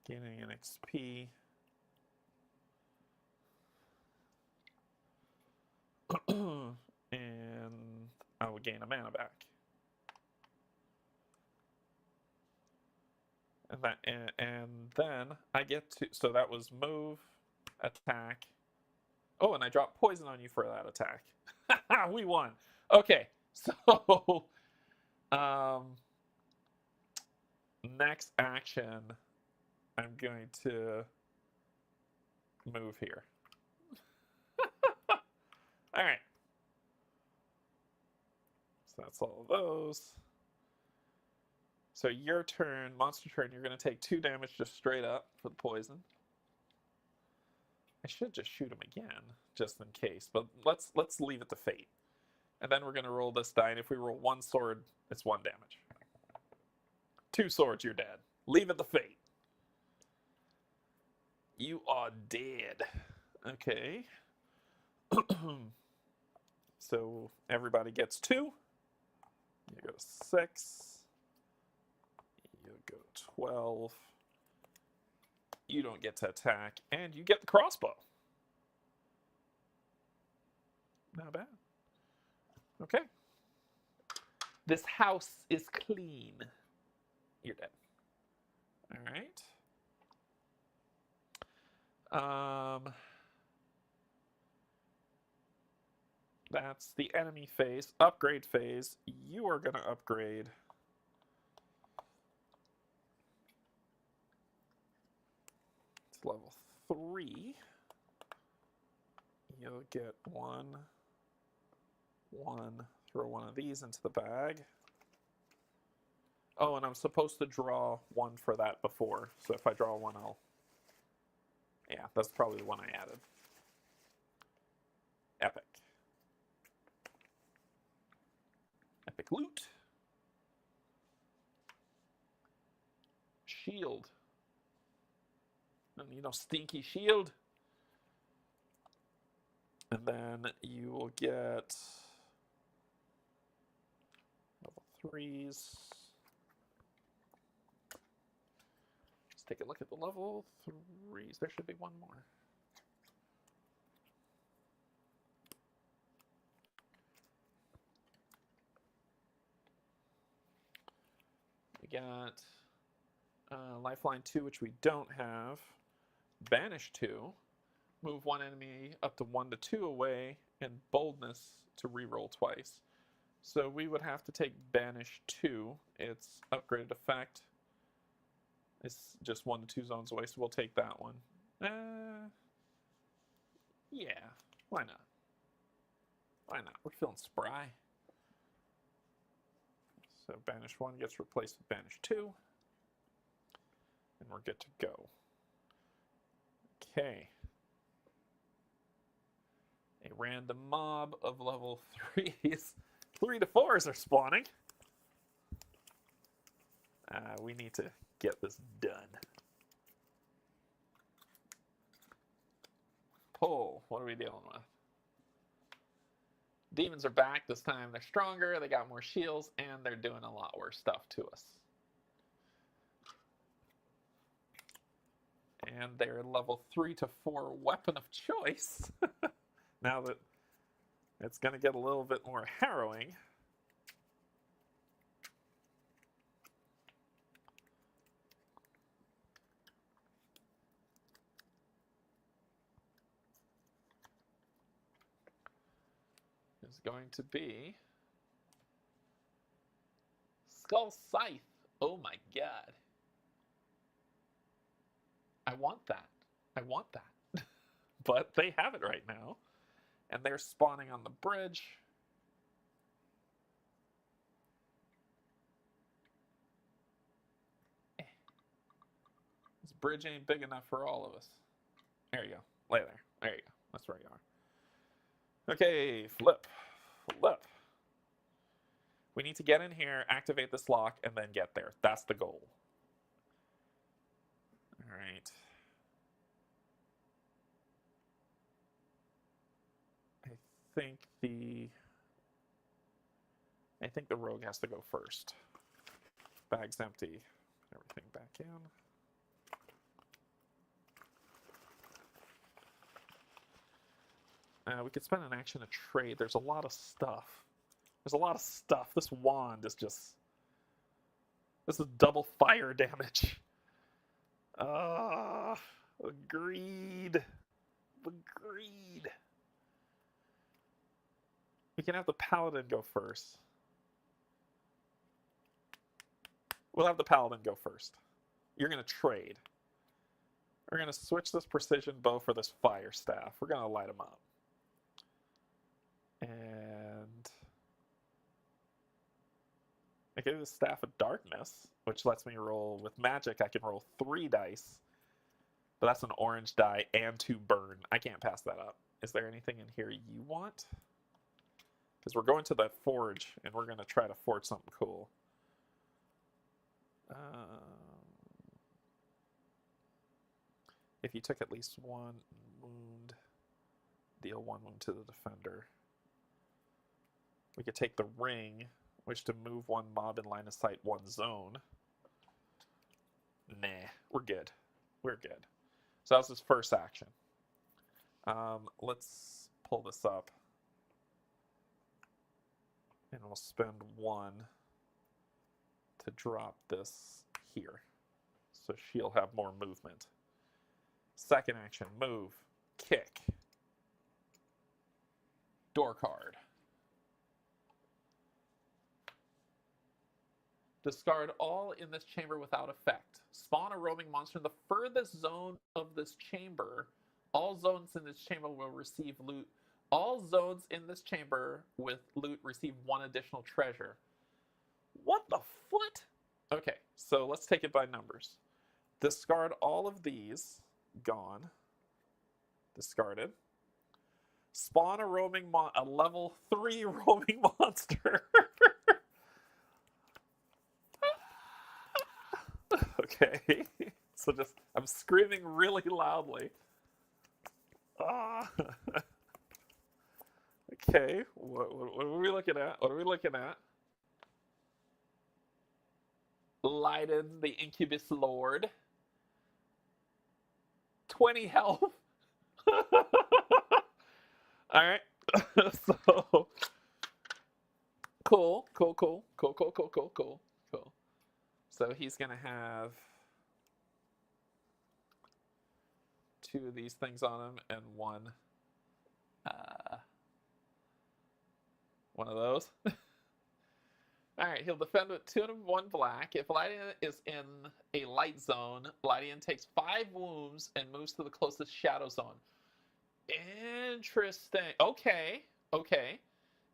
gaining an XP. And I will gain a mana back. And then I get to, so that was move, attack. Oh, and I dropped poison on you for that attack. We won. Okay, so next action, I'm going to move here. All right. So that's all of those. So your turn, monster turn, you're going to take 2 damage just straight up for the poison. I should just shoot him again, just in case. But let's leave it to fate. And then we're going to roll this die, and if we roll 1 sword, it's 1 damage. 2 swords, you're dead. Leave it to fate. You are dead. Okay. So everybody gets 2. You go to 6. You go to 12. You don't get to attack, and you get the crossbow. Not bad. Okay. This house is clean. You're dead. All right. That's the enemy phase. Upgrade phase. You are going to upgrade. It's level 3. You'll get 1. Throw one of these into the bag. Oh, and I'm supposed to draw 1 for that before. So if I draw 1, I'll... Yeah, that's probably the one I added. Epic. Epic loot. Shield. You know, stinky shield. And then you will get level 3s. Let's take a look at the level 3s. There should be 1 more. We got Lifeline 2, which we don't have. Banish 2. Move 1 enemy up to 1 to 2 away, and Boldness to reroll twice. So we would have to take Banish 2. It's upgraded effect. It's just 1 to 2 zones away, so we'll take that one. Yeah, why not? Why not? We're feeling spry. So Banish 1 gets replaced with Banish 2. And we're good to go. Okay. A random mob of level 3s. 3 to 4s are spawning. We need to get this done. Pull. What are we dealing with? Demons are back this time. They're stronger, they got more shields, and they're doing a lot worse stuff to us. And they're level 3 to 4 weapon of choice. Now that it's going to get a little bit more harrowing. Is going to be Skull Scythe. Oh my god. I want that. I want that. But they have it right now. And they're spawning on the bridge. This bridge ain't big enough for all of us. There you go. Lay there. There you go. That's where you are. Okay, flip. Flip. We need to get in here, activate this lock, and then get there. That's the goal. All right. I think the rogue has to go first. Bag's empty. Everything back in. We could spend an action to trade. There's a lot of stuff. There's a lot of stuff. This wand is just... This is double fire damage. Agreed. Agreed. We can have the paladin go first. We'll have the paladin go first. You're going to trade. We're going to switch this precision bow for this fire staff. We're going to light them up. And I gave the Staff of Darkness, which lets me roll with magic. I can roll 3 dice, but that's an orange die and 2 burn. I can't pass that up. Is there anything in here you want? Because we're going to that forge, and we're going to try to forge something cool. If you took at least 1 wound, deal 1 wound to the defender. We could take the ring, which to move 1 mob in line of sight 1 zone. Nah, we're good. We're good. So that was his first action. Let's pull this up. And we'll spend 1 to drop this here. So she'll have more movement. Second action, move, kick. Door card. Discard all in this chamber without effect. Spawn a roaming monster in the furthest zone of this chamber. All zones in this chamber will receive loot. All zones in this chamber with loot receive 1 additional treasure. What the foot? Okay, so let's take it by numbers. Discard all of these. Gone. Discarded. Spawn a a level 3 roaming monster. Okay. So just, I'm screaming really loudly. Okay, what are we looking at? What are we looking at? Leiden, the Incubus Lord. 20 health. Alright. So cool. So he's gonna have 2 of these things on him and one of those. Alright, he'll defend with 2 and 1 black. If Lydian is in a light zone, Lydian takes 5 wounds and moves to the closest shadow zone. Interesting. Okay.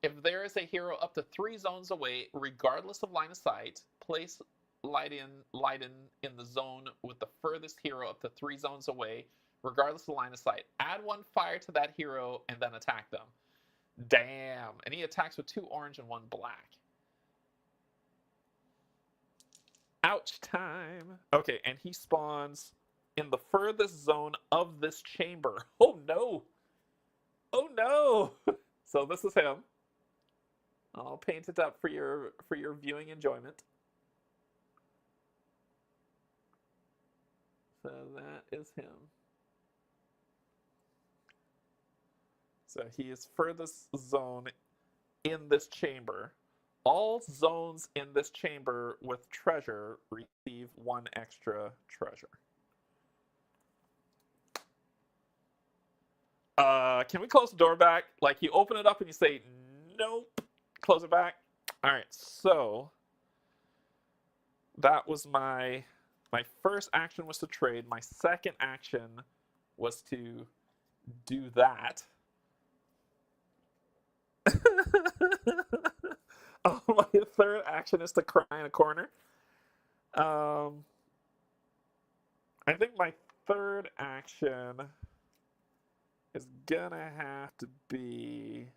If there is a hero up to 3 zones away, regardless of line of sight, place Leiden in the zone with the furthest hero up to 3 zones away, regardless of line of sight. Add 1 fire to that hero and then attack them. Damn. And he attacks with 2 orange and 1 black. Ouch time. Okay, and he spawns in the furthest zone of this chamber. Oh no. Oh no. So this is him. I'll paint it up for your viewing enjoyment. So that is him. So he is furthest zone in this chamber. All zones in this chamber with treasure receive 1 extra treasure. Can we close the door back? Like you open it up and you say, nope, close it back. All right, so that was my first action was to trade. My second action was to do that. My third action is to cry in a corner. I think my third action is gonna have to be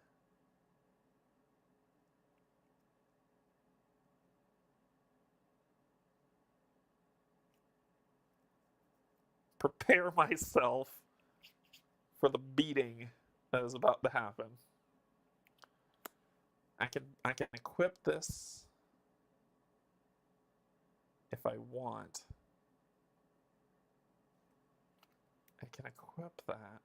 prepare myself for the beating that is about to happen. I can equip this if I want. I can equip that.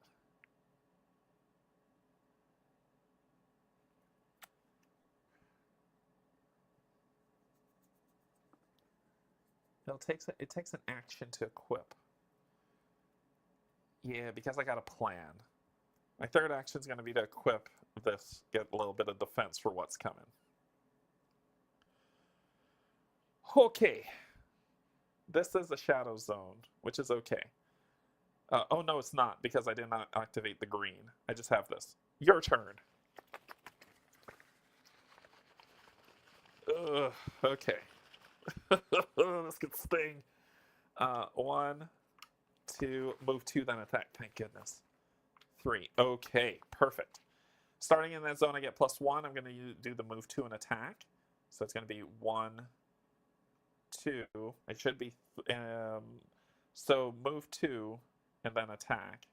It takes an action to equip. Yeah, because I got a plan. My third action is going to be to equip this, get a little bit of defense for what's coming. Okay. This is a shadow zone, which is okay. Oh, no, it's not, because I did not activate the green. I just have this. Your turn. Okay. This could sting. 1, 2, move 2, then attack. Thank goodness. 3. Okay, perfect. Starting in that zone, I get +1. I'm going to do the move 2 and attack. So it's going to be 1, 2. It should be so move 2 and then attack.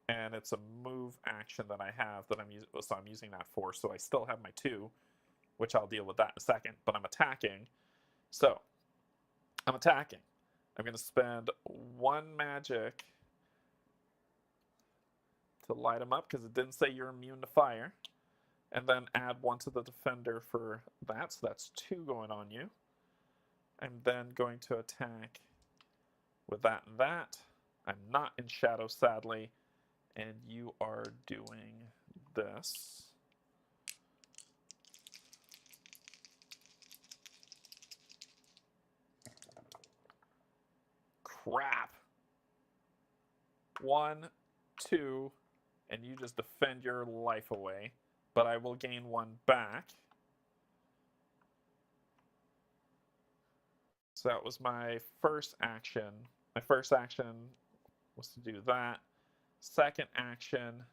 And it's a move action that I have that I'm using. So I'm using that for. So I still have my 2, which I'll deal with that in a second. But I'm attacking. So I'm attacking. I'm going to spend 1 magic to light them up because it didn't say you're immune to fire. And then add 1 to the defender for that. So that's 2 going on you. I'm then going to attack with that and that. I'm not in shadow, sadly. And you are doing this. Crap. 1, 2, and you just defend your life away. But I will gain 1 back. So that was my first action. My first action was to do that. Second action.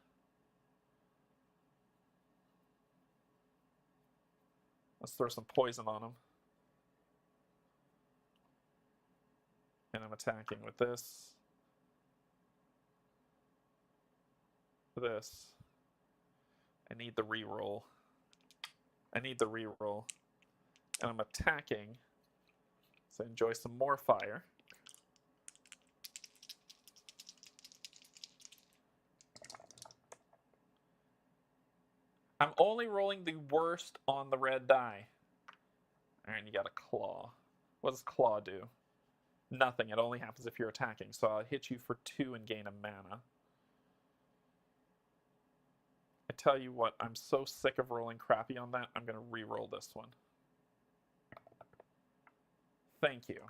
Let's throw some poison on him. And I'm attacking with this. This. I need the reroll. I need the reroll. And I'm attacking. So enjoy some more fire. I'm only rolling the worst on the red die. All right, you got a claw. What does claw do? Nothing. It only happens if you're attacking. So I'll hit you for 2 and gain a mana. I tell you what, I'm so sick of rolling crappy on that, I'm going to re-roll this one. Thank you.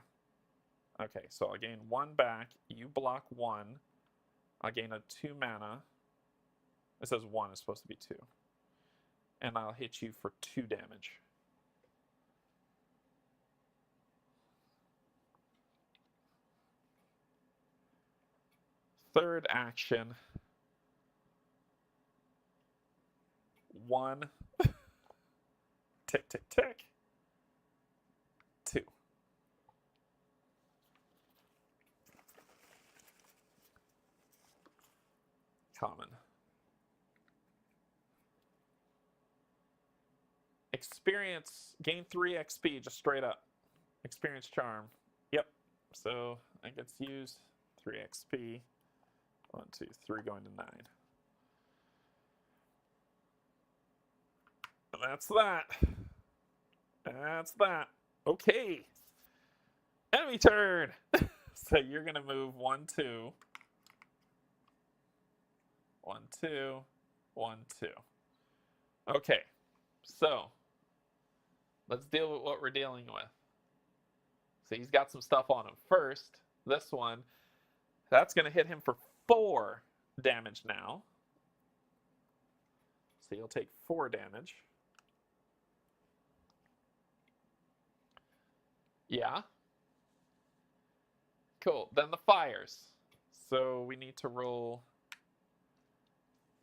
Okay, so I'll gain 1 back. You block 1. I'll gain a 2 mana. It says 1 is supposed to be 2. And I'll hit you for 2 damage. Third action. 1. Tick, tick, tick. 2. Common. Experience, gain 3 XP, just straight up. Experience charm. Yep. So I get to use 3 XP. 1, 2, 3 going to 9. And that's that. That's that. Okay. Enemy turn. So you're going to move 1, 2. 1, 2. 1, 2. Okay. So let's deal with what we're dealing with. So he's got some stuff on him. First, this one, that's going to hit him for 4 damage now. So you'll take 4 damage. Yeah. Cool. Then the fires. So we need to roll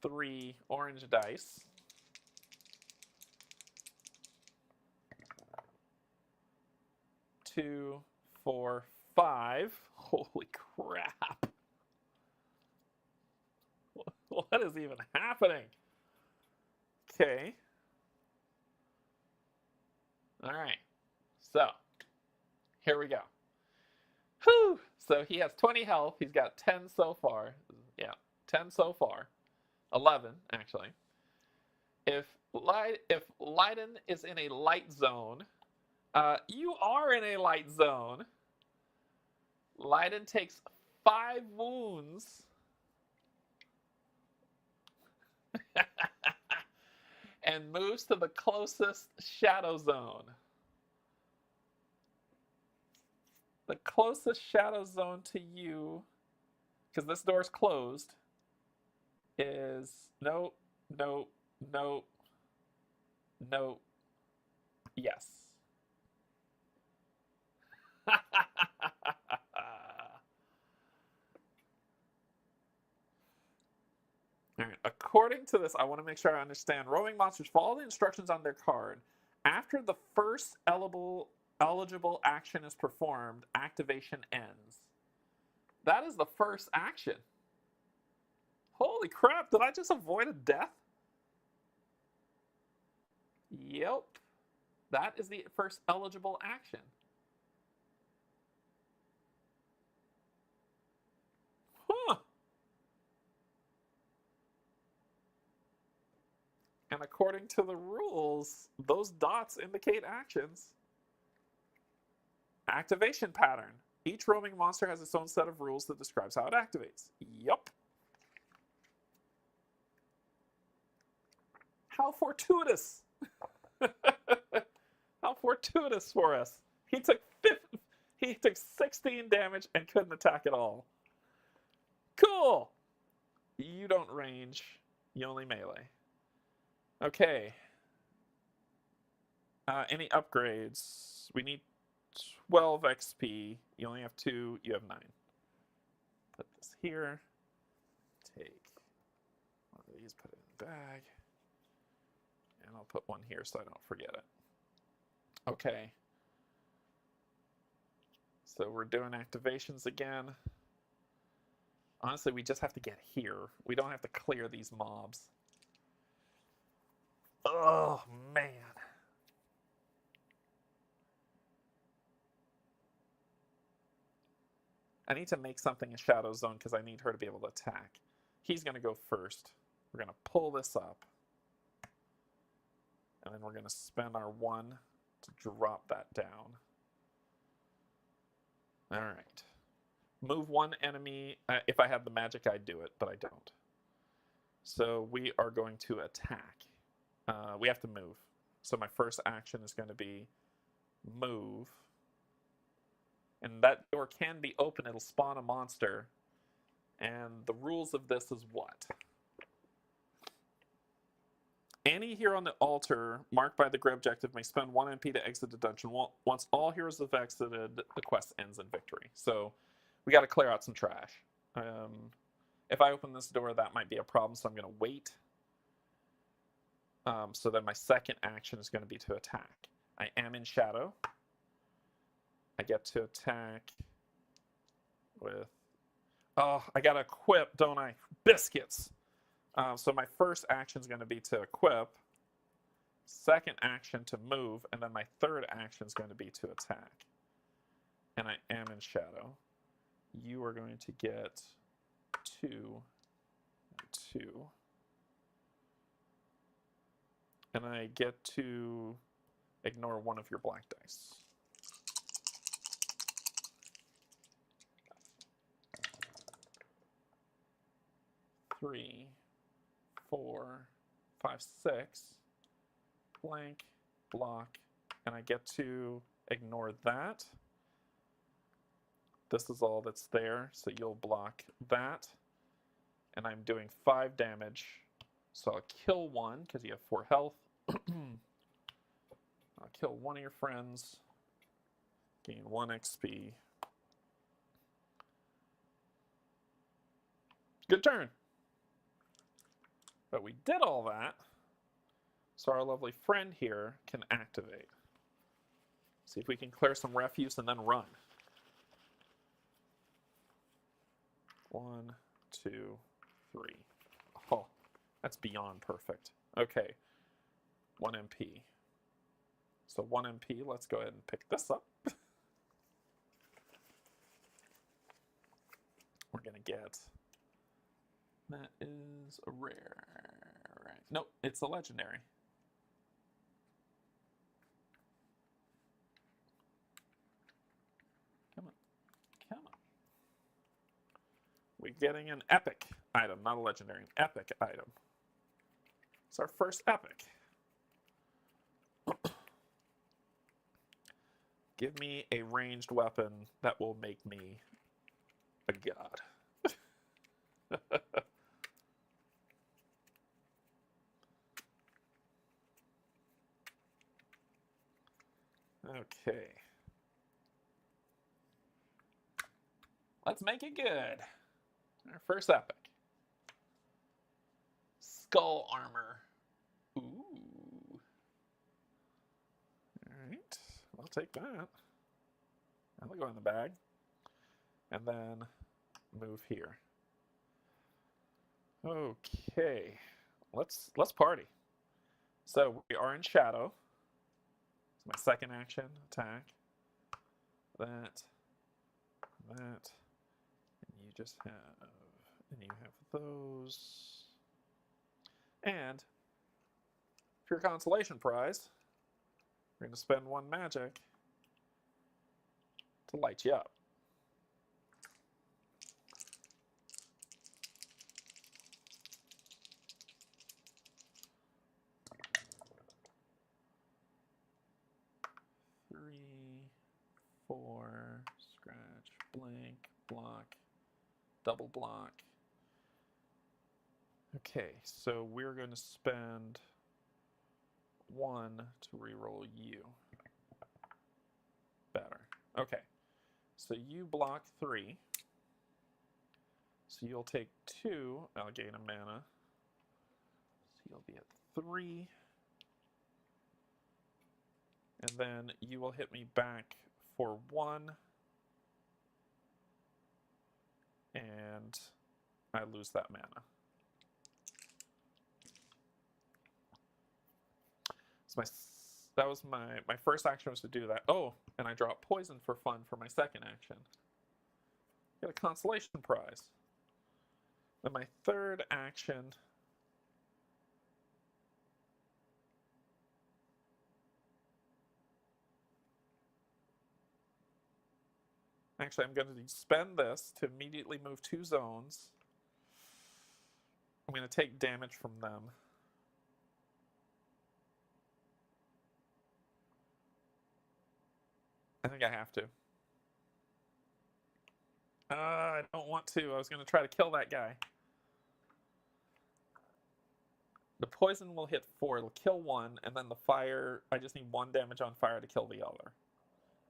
3 orange dice. 2, 4, 5. Holy crap. What is even happening? Okay. All right. So, here we go. Whew. So he has 20 health. He's got 10 so far. Yeah, 10 so far. 11, actually. If Leiden is in a light zone, you are in a light zone. Leiden takes 5 wounds. And moves to the closest shadow zone. The closest shadow zone to you, because this door's closed, is no, no, no, no, yes. All right. According to this, I want to make sure I understand. Roaming monsters follow the instructions on their card. After the first eligible action is performed, activation ends. That is the first action. Holy crap, did I just avoid a death? Yep. That is the first eligible action. Huh. And according to the rules, those dots indicate actions. Activation pattern. Each roaming monster has its own set of rules that describes how it activates. Yup. How fortuitous. How fortuitous for us. He took 16 damage and couldn't attack at all. Cool. You don't range. You only melee. Okay. Any upgrades? We need 12 XP. You only have 2. You have 9. Put this here. Take one of these, put it in the bag. And I'll put one here so I don't forget it. Okay. So we're doing activations again. Honestly, we just have to get here. We don't have to clear these mobs. Oh, man. I need to make something a shadow zone because I need her to be able to attack. He's going to go first. We're going to pull this up. And then we're going to spend our 1 to drop that down. All right. Move 1 enemy. If I had the magic, I'd do it, but I don't. So we are going to attack. We have to move. So my first action is going to be move. And that door can be open. It'll spawn a monster. And the rules of this is what? Any hero on the altar marked by the grid objective may spend 1 MP to exit the dungeon. Once all heroes have exited, the quest ends in victory. So we got to clear out some trash. If I open this door, that might be a problem, so I'm going to wait. So then my second action is going to be to attack. I am in shadow. I get to attack with... Oh, I got to equip, don't I? Biscuits! So my first action is going to be to equip, second action to move, and then my third action is going to be to attack. And I am in shadow. You are going to get 2 and 2. And I get to ignore 1 of your black dice. Three, 4, 5, 6, blank, block, and I get to ignore that. This is all that's there, so you'll block that. And I'm doing 5 damage, so I'll kill 1 because you have 4 health. I'll kill 1 of your friends, gain 1 XP. Good turn. But we did all that, so our lovely friend here can activate. See if we can clear some refuse and then run. 1, 2, 3. Oh, that's beyond perfect. Okay, 1 MP. So 1 MP, let's go ahead and pick this up. We're gonna get... That is a rare. Right. Nope, it's a legendary. Come on. Come on. We're getting an epic item, not a legendary, an epic item. It's our first epic. Give me a ranged weapon that will make me a god. Okay. Let's make it good. Our first epic. Skull armor. Ooh. Alright, I'll take that. That'll go in the bag. And then move here. Okay. Let's party. So we are in shadow. It's my second action, attack. That. And you just have, and you have those. And for your consolation prize, we're going to spend 1 magic to light you up. Three, 4, scratch, blink, block, double block. Okay, so we're going to spend 1 to reroll you. Better. Okay, so you block 3. So you'll take 2. I'll gain a mana. So you'll be at 3. And then you will hit me back for 1. And I lose that mana. So that was my first action was to do that. Oh, and I drop poison for fun for my second action. Get a consolation prize. Then my third action. Actually, I'm going to spend this to immediately move 2 zones. I'm going to take damage from them. I think I have to. I don't want to. I was going to try to kill that guy. The poison will hit 4. It'll kill 1, and then the fire, I just need 1 damage on fire to kill the other.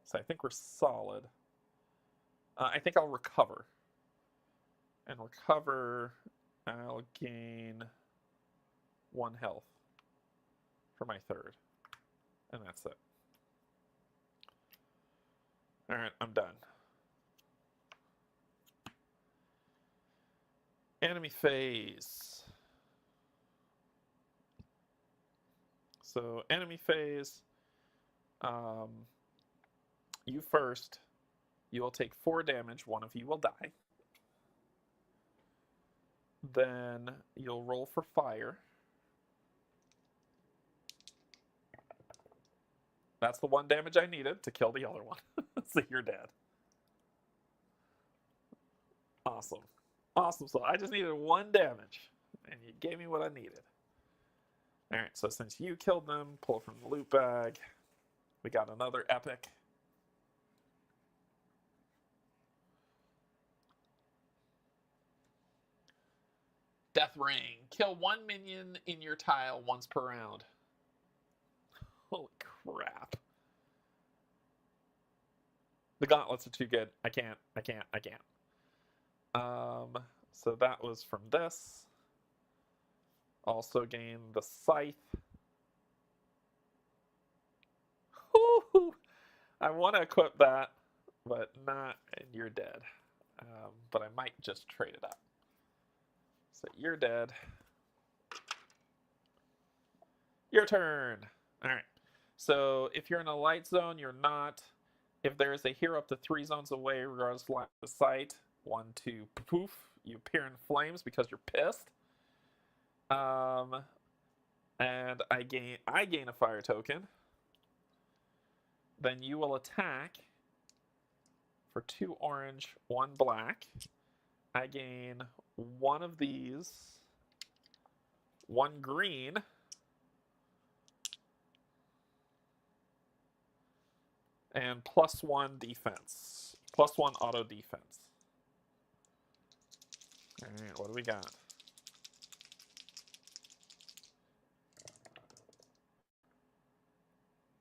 So I think we're solid. I think I'll recover. And recover, I'll gain 1 health for my third. And that's it. Alright, I'm done. Enemy phase. So, enemy phase. You first. You will take 4 damage. 1 of you will die. Then you'll roll for fire. That's the 1 damage I needed to kill the other one. So you're dead. Awesome. Awesome. So I just needed 1 damage. And you gave me what I needed. Alright, so since you killed them, pull from the loot bag. We got another epic. Death Ring. Kill 1 minion in your tile once per round. Holy crap. The gauntlets are too good. I can't. So that was from this. Also gained the scythe. Woo-hoo. I want to equip that, but not, and you're dead. But I might just trade it up. So you're dead. Your turn. All right. So if you're in a light zone, you're not. If there is a hero up to 3 zones away, regardless of line of sight, 1, 2, poof, you appear in flames because you're pissed. And I gain a fire token. Then you will attack for 2 orange, 1 black. I gain 1 of these, 1 green, and +1 defense, +1 auto defense. All right, what do we got?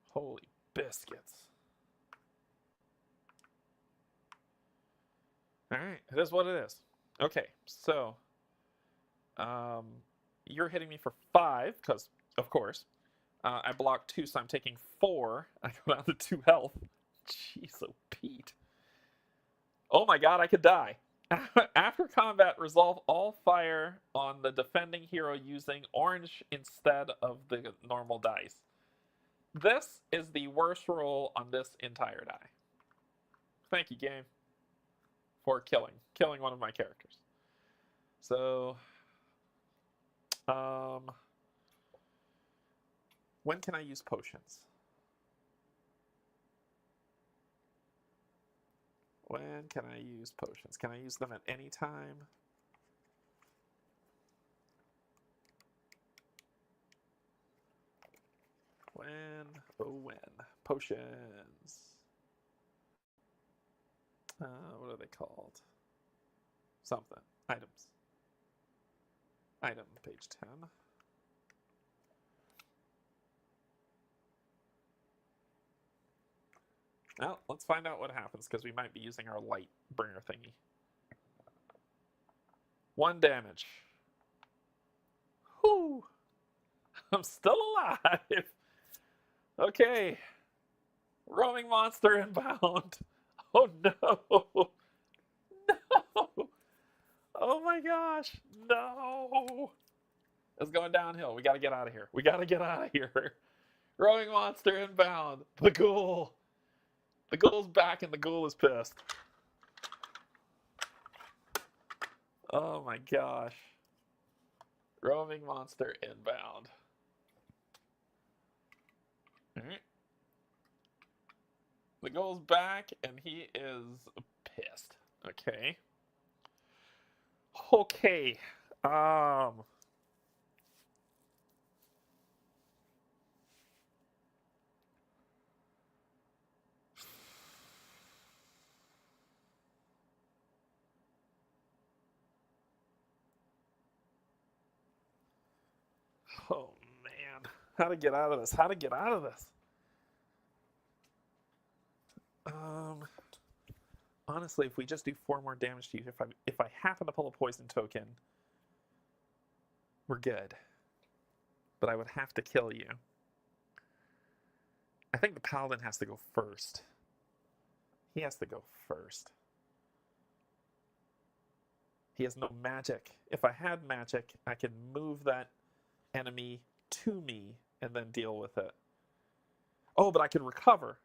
Holy biscuits. All right, it is what it is. Okay, so you're hitting me for 5 because, of course, I blocked 2, so I'm taking 4. I go down to 2 health. Jeez, oh Pete. Oh my God, I could die. After combat, resolve all fire on the defending hero using orange instead of the normal dice. This is the worst roll on this entire die. Thank you, game, for killing one of my characters. So, when can I use potions? When can I use potions? Can I use them at any time? When? Oh, when? Potions. What are they called? Something. Items. Item, page 10. Well, let's find out what happens, because we might be using our Lightbringer thingy. 1 damage. Whew! I'm still alive! Okay. Roaming monster inbound. Oh no! No! Oh my gosh! No! It's going downhill. We gotta get out of here. We gotta get out of here. Roaming monster inbound. The ghoul. The ghoul's back and the ghoul is pissed. Oh my gosh. Roaming monster inbound. Alright. The ghoul's back and he is pissed. Okay. Okay. Oh man, how to get out of this? How to get out of this? Honestly, if we just do 4 more damage to you, if I happen to pull a poison token, we're good. But I would have to kill you. I think the paladin has to go first. He has to go first. He has no magic. If I had magic, I could move that enemy to me and then deal with it. Oh, but I could recover.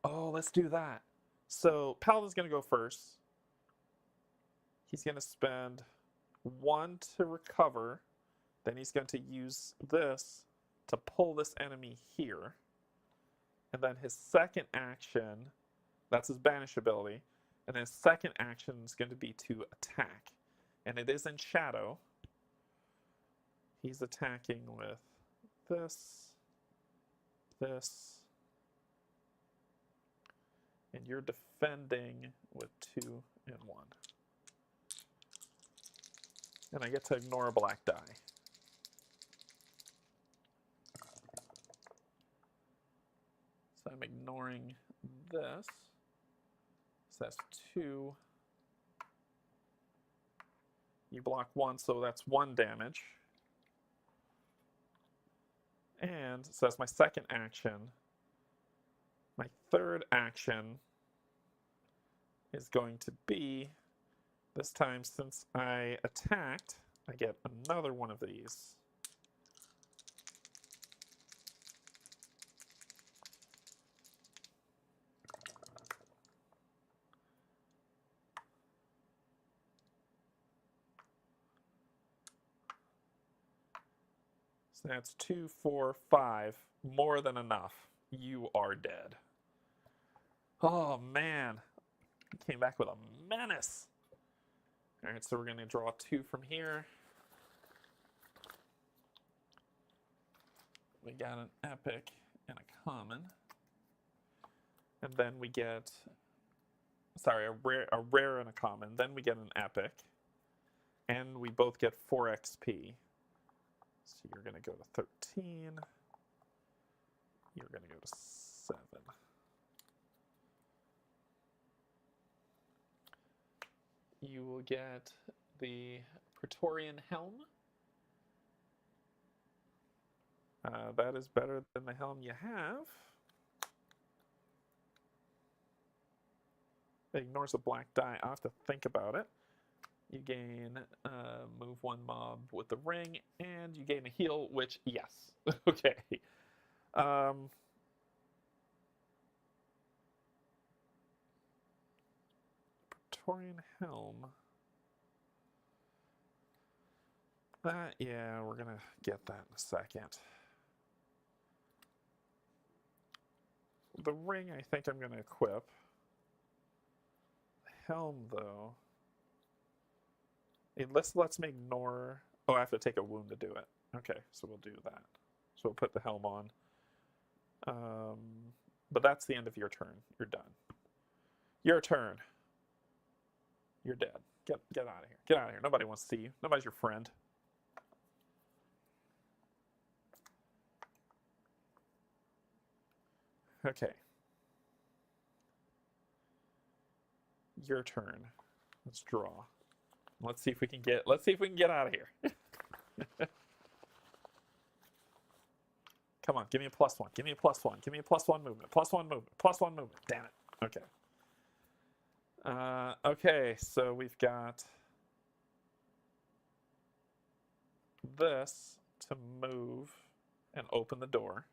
Oh, let's do that. So Paladin's going to go first. He's going to spend 1 to recover. Then he's going to use this to pull this enemy here. And then his second action, that's his banish ability. And his second action is going to be to attack. And it is in shadow. He's attacking with this, this, and you're defending with 2 and 1. And I get to ignore a black die. So I'm ignoring this. So that's 2. You block 1, so that's 1 damage. And so that's my second action. My third action is going to be, this time since I attacked, I get another one of these. So that's 2, 4, 5. More than enough. You are dead. Oh, man. He came back with a menace. All right, so we're going to draw 2 from here. We got an epic and a common. And then we get, sorry, a rare and a common. Then we get an epic. And we both get 4 XP. So you're going to go to 13. You're going to go to 7. you will get the Praetorian Helm. That is better than the helm you have. It ignores a black die. I'll have to think about it. You gain move one mob with the ring, and you gain a heal, which, yes. Okay. Praetorian Helm. That, yeah, we're going to get that in a second. The ring, I think I'm going to equip. The helm, though. Unless lets me ignore. Oh, I have to take a wound to do it. Okay, so we'll do that. So we'll put the helm on. But that's the end of your turn. You're done. Your turn. You're dead. Get out of here. Get out of here. Nobody wants to see you. Nobody's your friend. Okay. Your turn. Let's draw. Let's see if we can get out of here. Come on, give me a +1. Give me a +1. Give me a +1 movement. +1 movement. +1 movement. Damn it. Okay. Okay, so we've got this to move and open the door.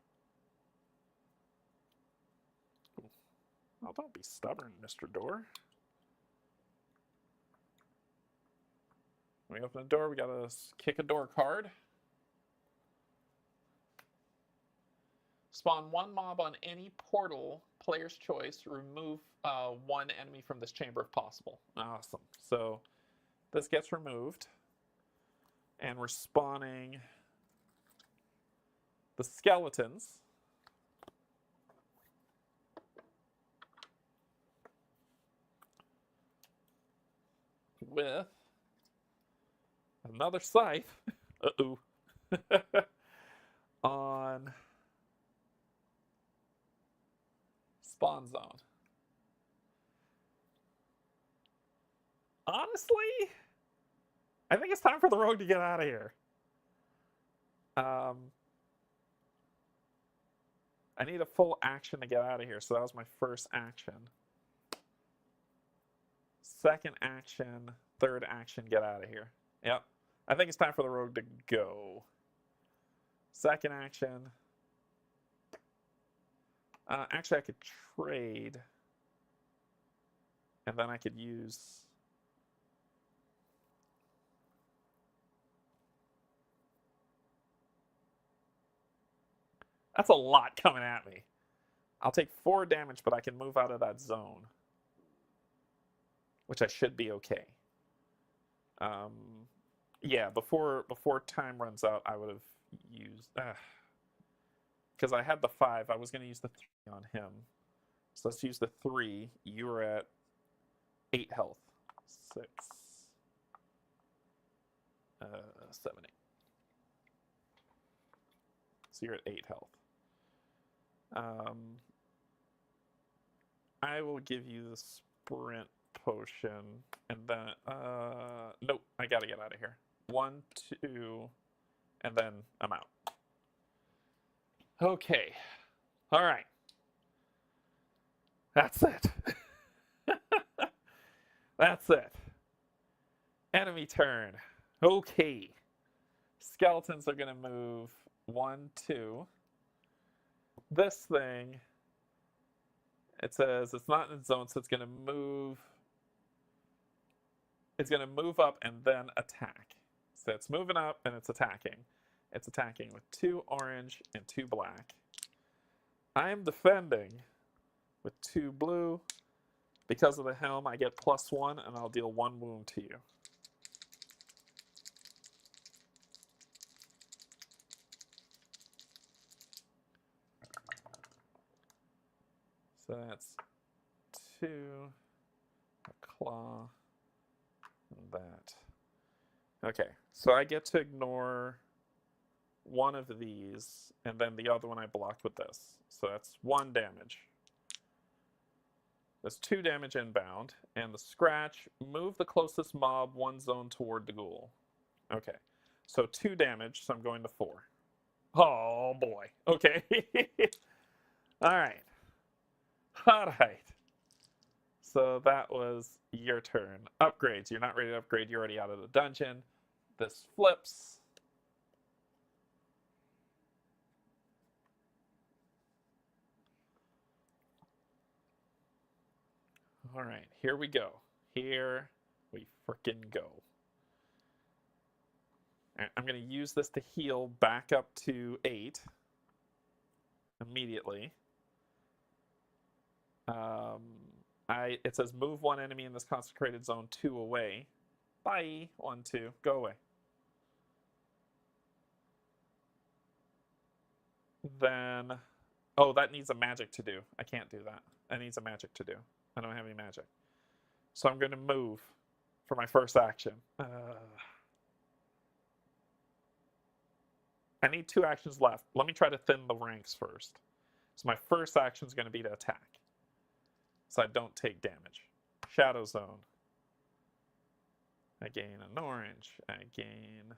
Oh, don't be stubborn, Mr. Door. When we open the door, we gotta kick a door card. Spawn one mob on any portal, player's choice. Remove one enemy from this chamber if possible. Awesome. So this gets removed. And we're spawning the skeletons. With another scythe. Uh-oh. On spawn zone. Honestly, I think it's time for the rogue to get out of here. I need a full action to get out of here, so that was my first action. Second action, third action, get out of here. Yep. I think it's time for the rogue to go. Second action. Actually, I could trade. And then I could use... That's a lot coming at me. I'll take 4 damage, but I can move out of that zone. Which I should be okay. Yeah, before time runs out, I would have used... Because I had the 5, I was going to use the 3 on him. So let's use the 3. You were at 8 health. 6, 7, 8. So you're at 8 health. I will give you the sprint potion, and then nope, I gotta get out of here. 1, 2, and then I'm out. Okay, all right, that's it. That's it. Enemy turn. Okay, skeletons are gonna move 1, 2. This thing, it says it's not in zone, so it's going to move. It's going to move up and then attack. So it's moving up and it's attacking. It's attacking with 2 orange and 2 black. I am defending with 2 blue. Because of the helm, I get +1 and I'll deal 1 wound to you. So that's 2, a claw, and that. Okay, so I get to ignore one of these, and then the other one I blocked with this. So that's 1 damage. That's 2 damage inbound. And the scratch, move the closest mob 1 zone toward the ghoul. Okay. So 2 damage, so I'm going to 4. Oh boy. Okay. Alright. Alright. So that was your turn. Upgrades. You're not ready to upgrade. You're already out of the dungeon. This flips. All right, here we go. Here we frickin' go. Right, I'm going to use this to heal back up to 8 immediately. It says move 1 enemy in this consecrated zone 2 away. Bye. 1, 2. Go away. Then, oh, that needs a magic to do. I can't do that. That needs a magic to do. I don't have any magic. So I'm going to move for my first action. I need 2 actions left. Let me try to thin the ranks first. So my first action is going to be to attack, so I don't take damage. Shadow Zone. I gain an orange. I gain...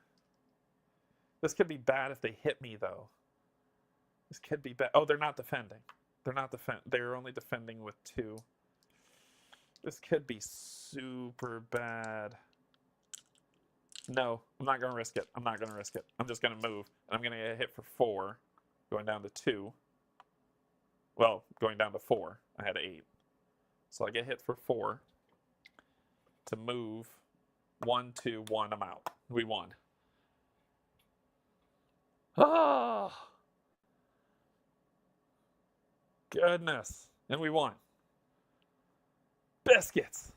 This could be bad if they hit me, though. This could be bad. Oh, they're not defending. They're only defending with 2. This could be super bad. No, I'm not going to risk it. I'm not going to risk it. I'm just going to move. And I'm going to get hit for 4, going down to 2. Well, going down to 4. I had 8. So I get hit for 4 to move. 1, 2, 1. I'm out. We won. Oh, goodness. And we won. Biscuits.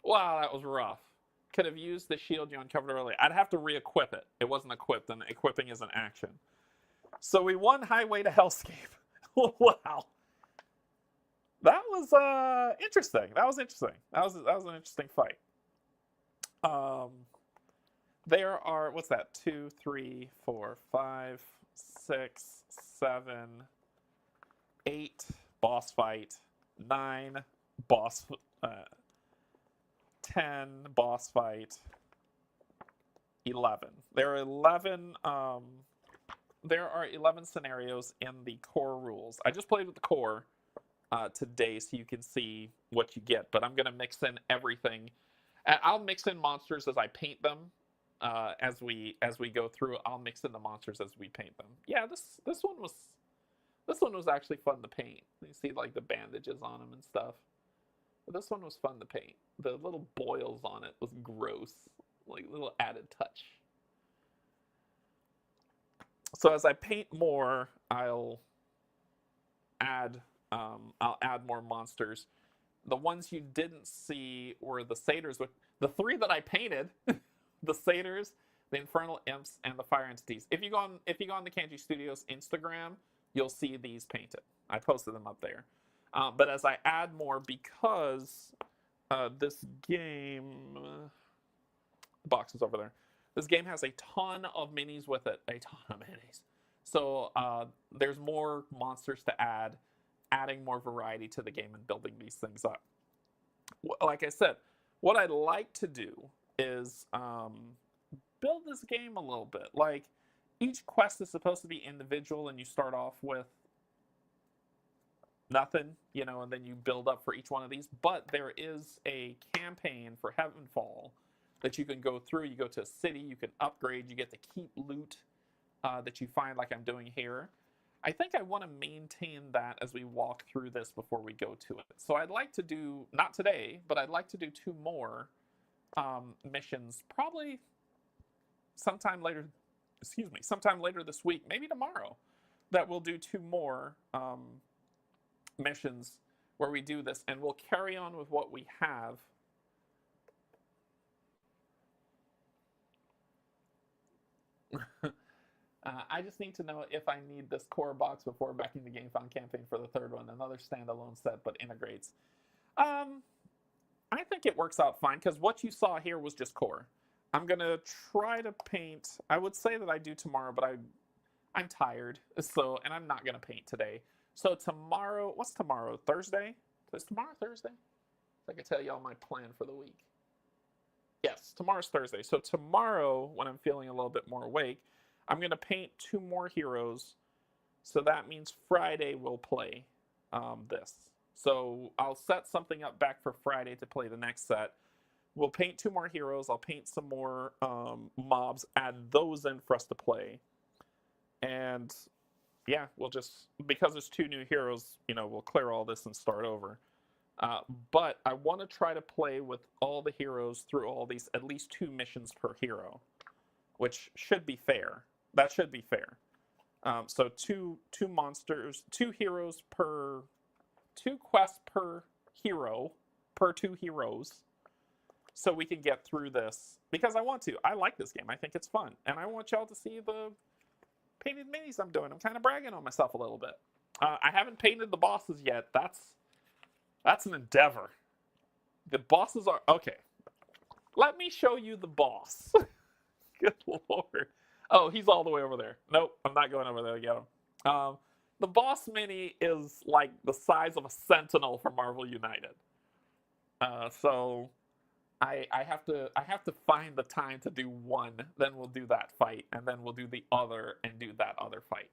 Wow, that was rough. Could have used the shield you uncovered earlier. I'd have to re-equip it. It wasn't equipped, and equipping is an action. So we won Highway to Hellscape. Wow. That was interesting. That was interesting. That was an interesting fight. There are, what's that? 2, 3, 4, 5, 6, 7, 8 boss fight, 9 boss 10 boss fight, 11. There are 11 scenarios in the core rules. I just played with the core today so you can see what you get, but I'm going to mix in everything. I'll mix in monsters as I paint them. As we go through, I'll mix in the monsters as we paint them. Yeah, this one was actually fun to paint. You see like the bandages on them and stuff. But this one was fun to paint. The little boils on it was gross, like little added touch. So as I paint more, I'll add more monsters. The ones you didn't see were the satyrs. The 3 that I painted, the satyrs, the infernal imps, and the fire entities. If you go on the Canje Studios Instagram, you'll see these painted. I posted them up there. But as I add more, because this game, the box is over there. This game has a ton of minis with it, a ton of minis. So there's more monsters to add, adding more variety to the game and building these things up. Like I said, what I'd like to do is build this game a little bit. Like, each quest is supposed to be individual, and you start off with nothing, and then you build up for each one of these. But there is a campaign for Heavenfall that you can go through. You go to a city, you can upgrade, you get to keep loot that you find, like I'm doing here. I think I want to maintain that as we walk through this before we go to it. So I'd like to do, not today, but I'd like to do 2 more missions, probably sometime later this week, maybe tomorrow, that we'll do 2 more missions where we do this, and we'll carry on with what we have. I just need to know if I need this core box before backing the GameFound campaign for the 3rd one. Another standalone set, but integrates. I think it works out fine, because what you saw here was just core. I'm going to try to paint. I would say that I do tomorrow, but I'm tired, and I'm not going to paint today. So tomorrow, what's tomorrow? Thursday? Is tomorrow Thursday? I can tell y'all my plan for the week. Yes, tomorrow's Thursday. So tomorrow, when I'm feeling a little bit more awake, I'm going to paint 2 more heroes. So that means Friday we'll play this. So I'll set something up back for Friday to play the next set. We'll paint 2 more heroes. I'll paint some more mobs, add those in for us to play. And yeah, we'll just, because there's 2 new heroes, we'll clear all this and start over. But I want to try to play with all the heroes through all these, at least 2 missions per hero, which should be fair. That should be fair. So two monsters, 2 heroes per, 2 quests per hero, per 2 heroes, so we can get through this, because I want to. I like this game. I think it's fun, and I want y'all to see the painted minis I'm doing. I'm kind of bragging on myself a little bit. I haven't painted the bosses yet. That's an endeavor. The bosses are... Okay. Let me show you the boss. Good Lord. Oh, he's all the way over there. Nope, I'm not going over there to get him. The boss mini is like the size of a Sentinel from Marvel United. So I have to find the time to do one, then we'll do that fight, and then we'll do the other and do that other fight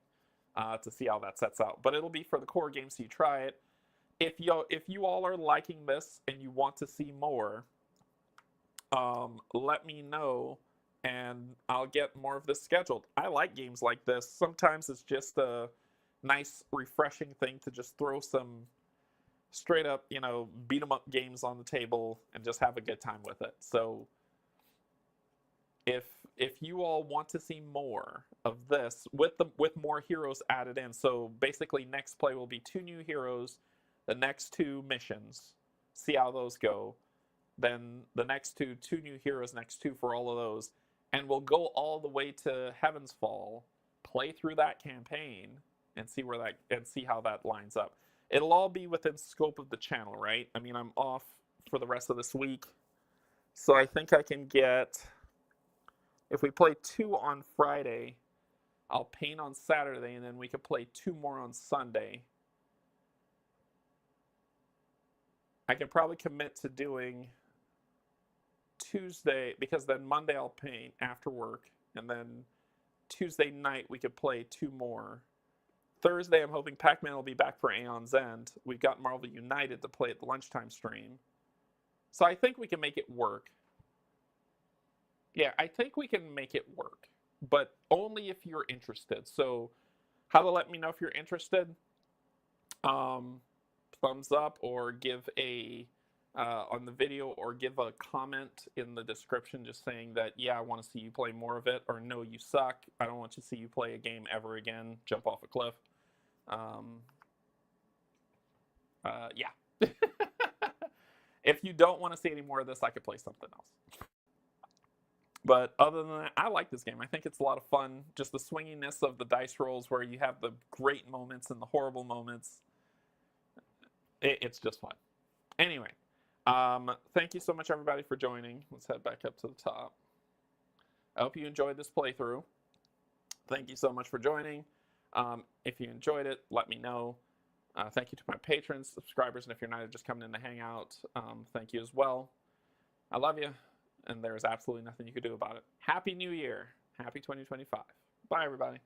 to see how that sets out. But it'll be for the core game, so you try it. If you all are liking this and you want to see more, let me know, and I'll get more of this scheduled. I like games like this. Sometimes it's just a nice, refreshing thing to just throw some straight up, beat 'em up games on the table and just have a good time with it. So if you all want to see more of this with more heroes added in, so basically next play will be 2 new heroes, the next 2 missions, see how those go. Then the next 2 new heroes, next 2 for all of those. And we'll go all the way to Heaven's Fall, play through that campaign, and see how that lines up. It'll all be within scope of the channel, right? I mean, I'm off for the rest of this week, so I think I can get, if we play 2 on Friday, I'll paint on Saturday, and then we could play 2 more on Sunday. I can probably commit to doing Tuesday, because then Monday I'll paint after work, and then Tuesday night we could play 2 more. Thursday I'm hoping Pac-Man will be back for Aeon's End. We've got Marvel United to play at the lunchtime stream. So I think we can make it work. Yeah, I think we can make it work, but only if you're interested. So how to let me know if you're interested? Thumbs up, or give a on the video, or give a comment in the description just saying that, yeah, I want to see you play more of it, or no, you suck, I don't want to see you play a game ever again, jump off a cliff. Yeah. If you don't want to see any more of this, I could play something else. But other than that, I like this game. I think it's a lot of fun. Just the swinginess of the dice rolls, where you have the great moments and the horrible moments. It's just fun. Anyway, thank you so much, everybody, for joining. Let's head back up to the top. I hope you enjoyed this playthrough. Thank you so much for joining. If you enjoyed it, let me know. Thank you to my patrons, subscribers, and if you're not just coming in to hang out, thank you as well. I love you, and there's absolutely nothing you can do about it. Happy New Year. Happy 2025. Bye, everybody.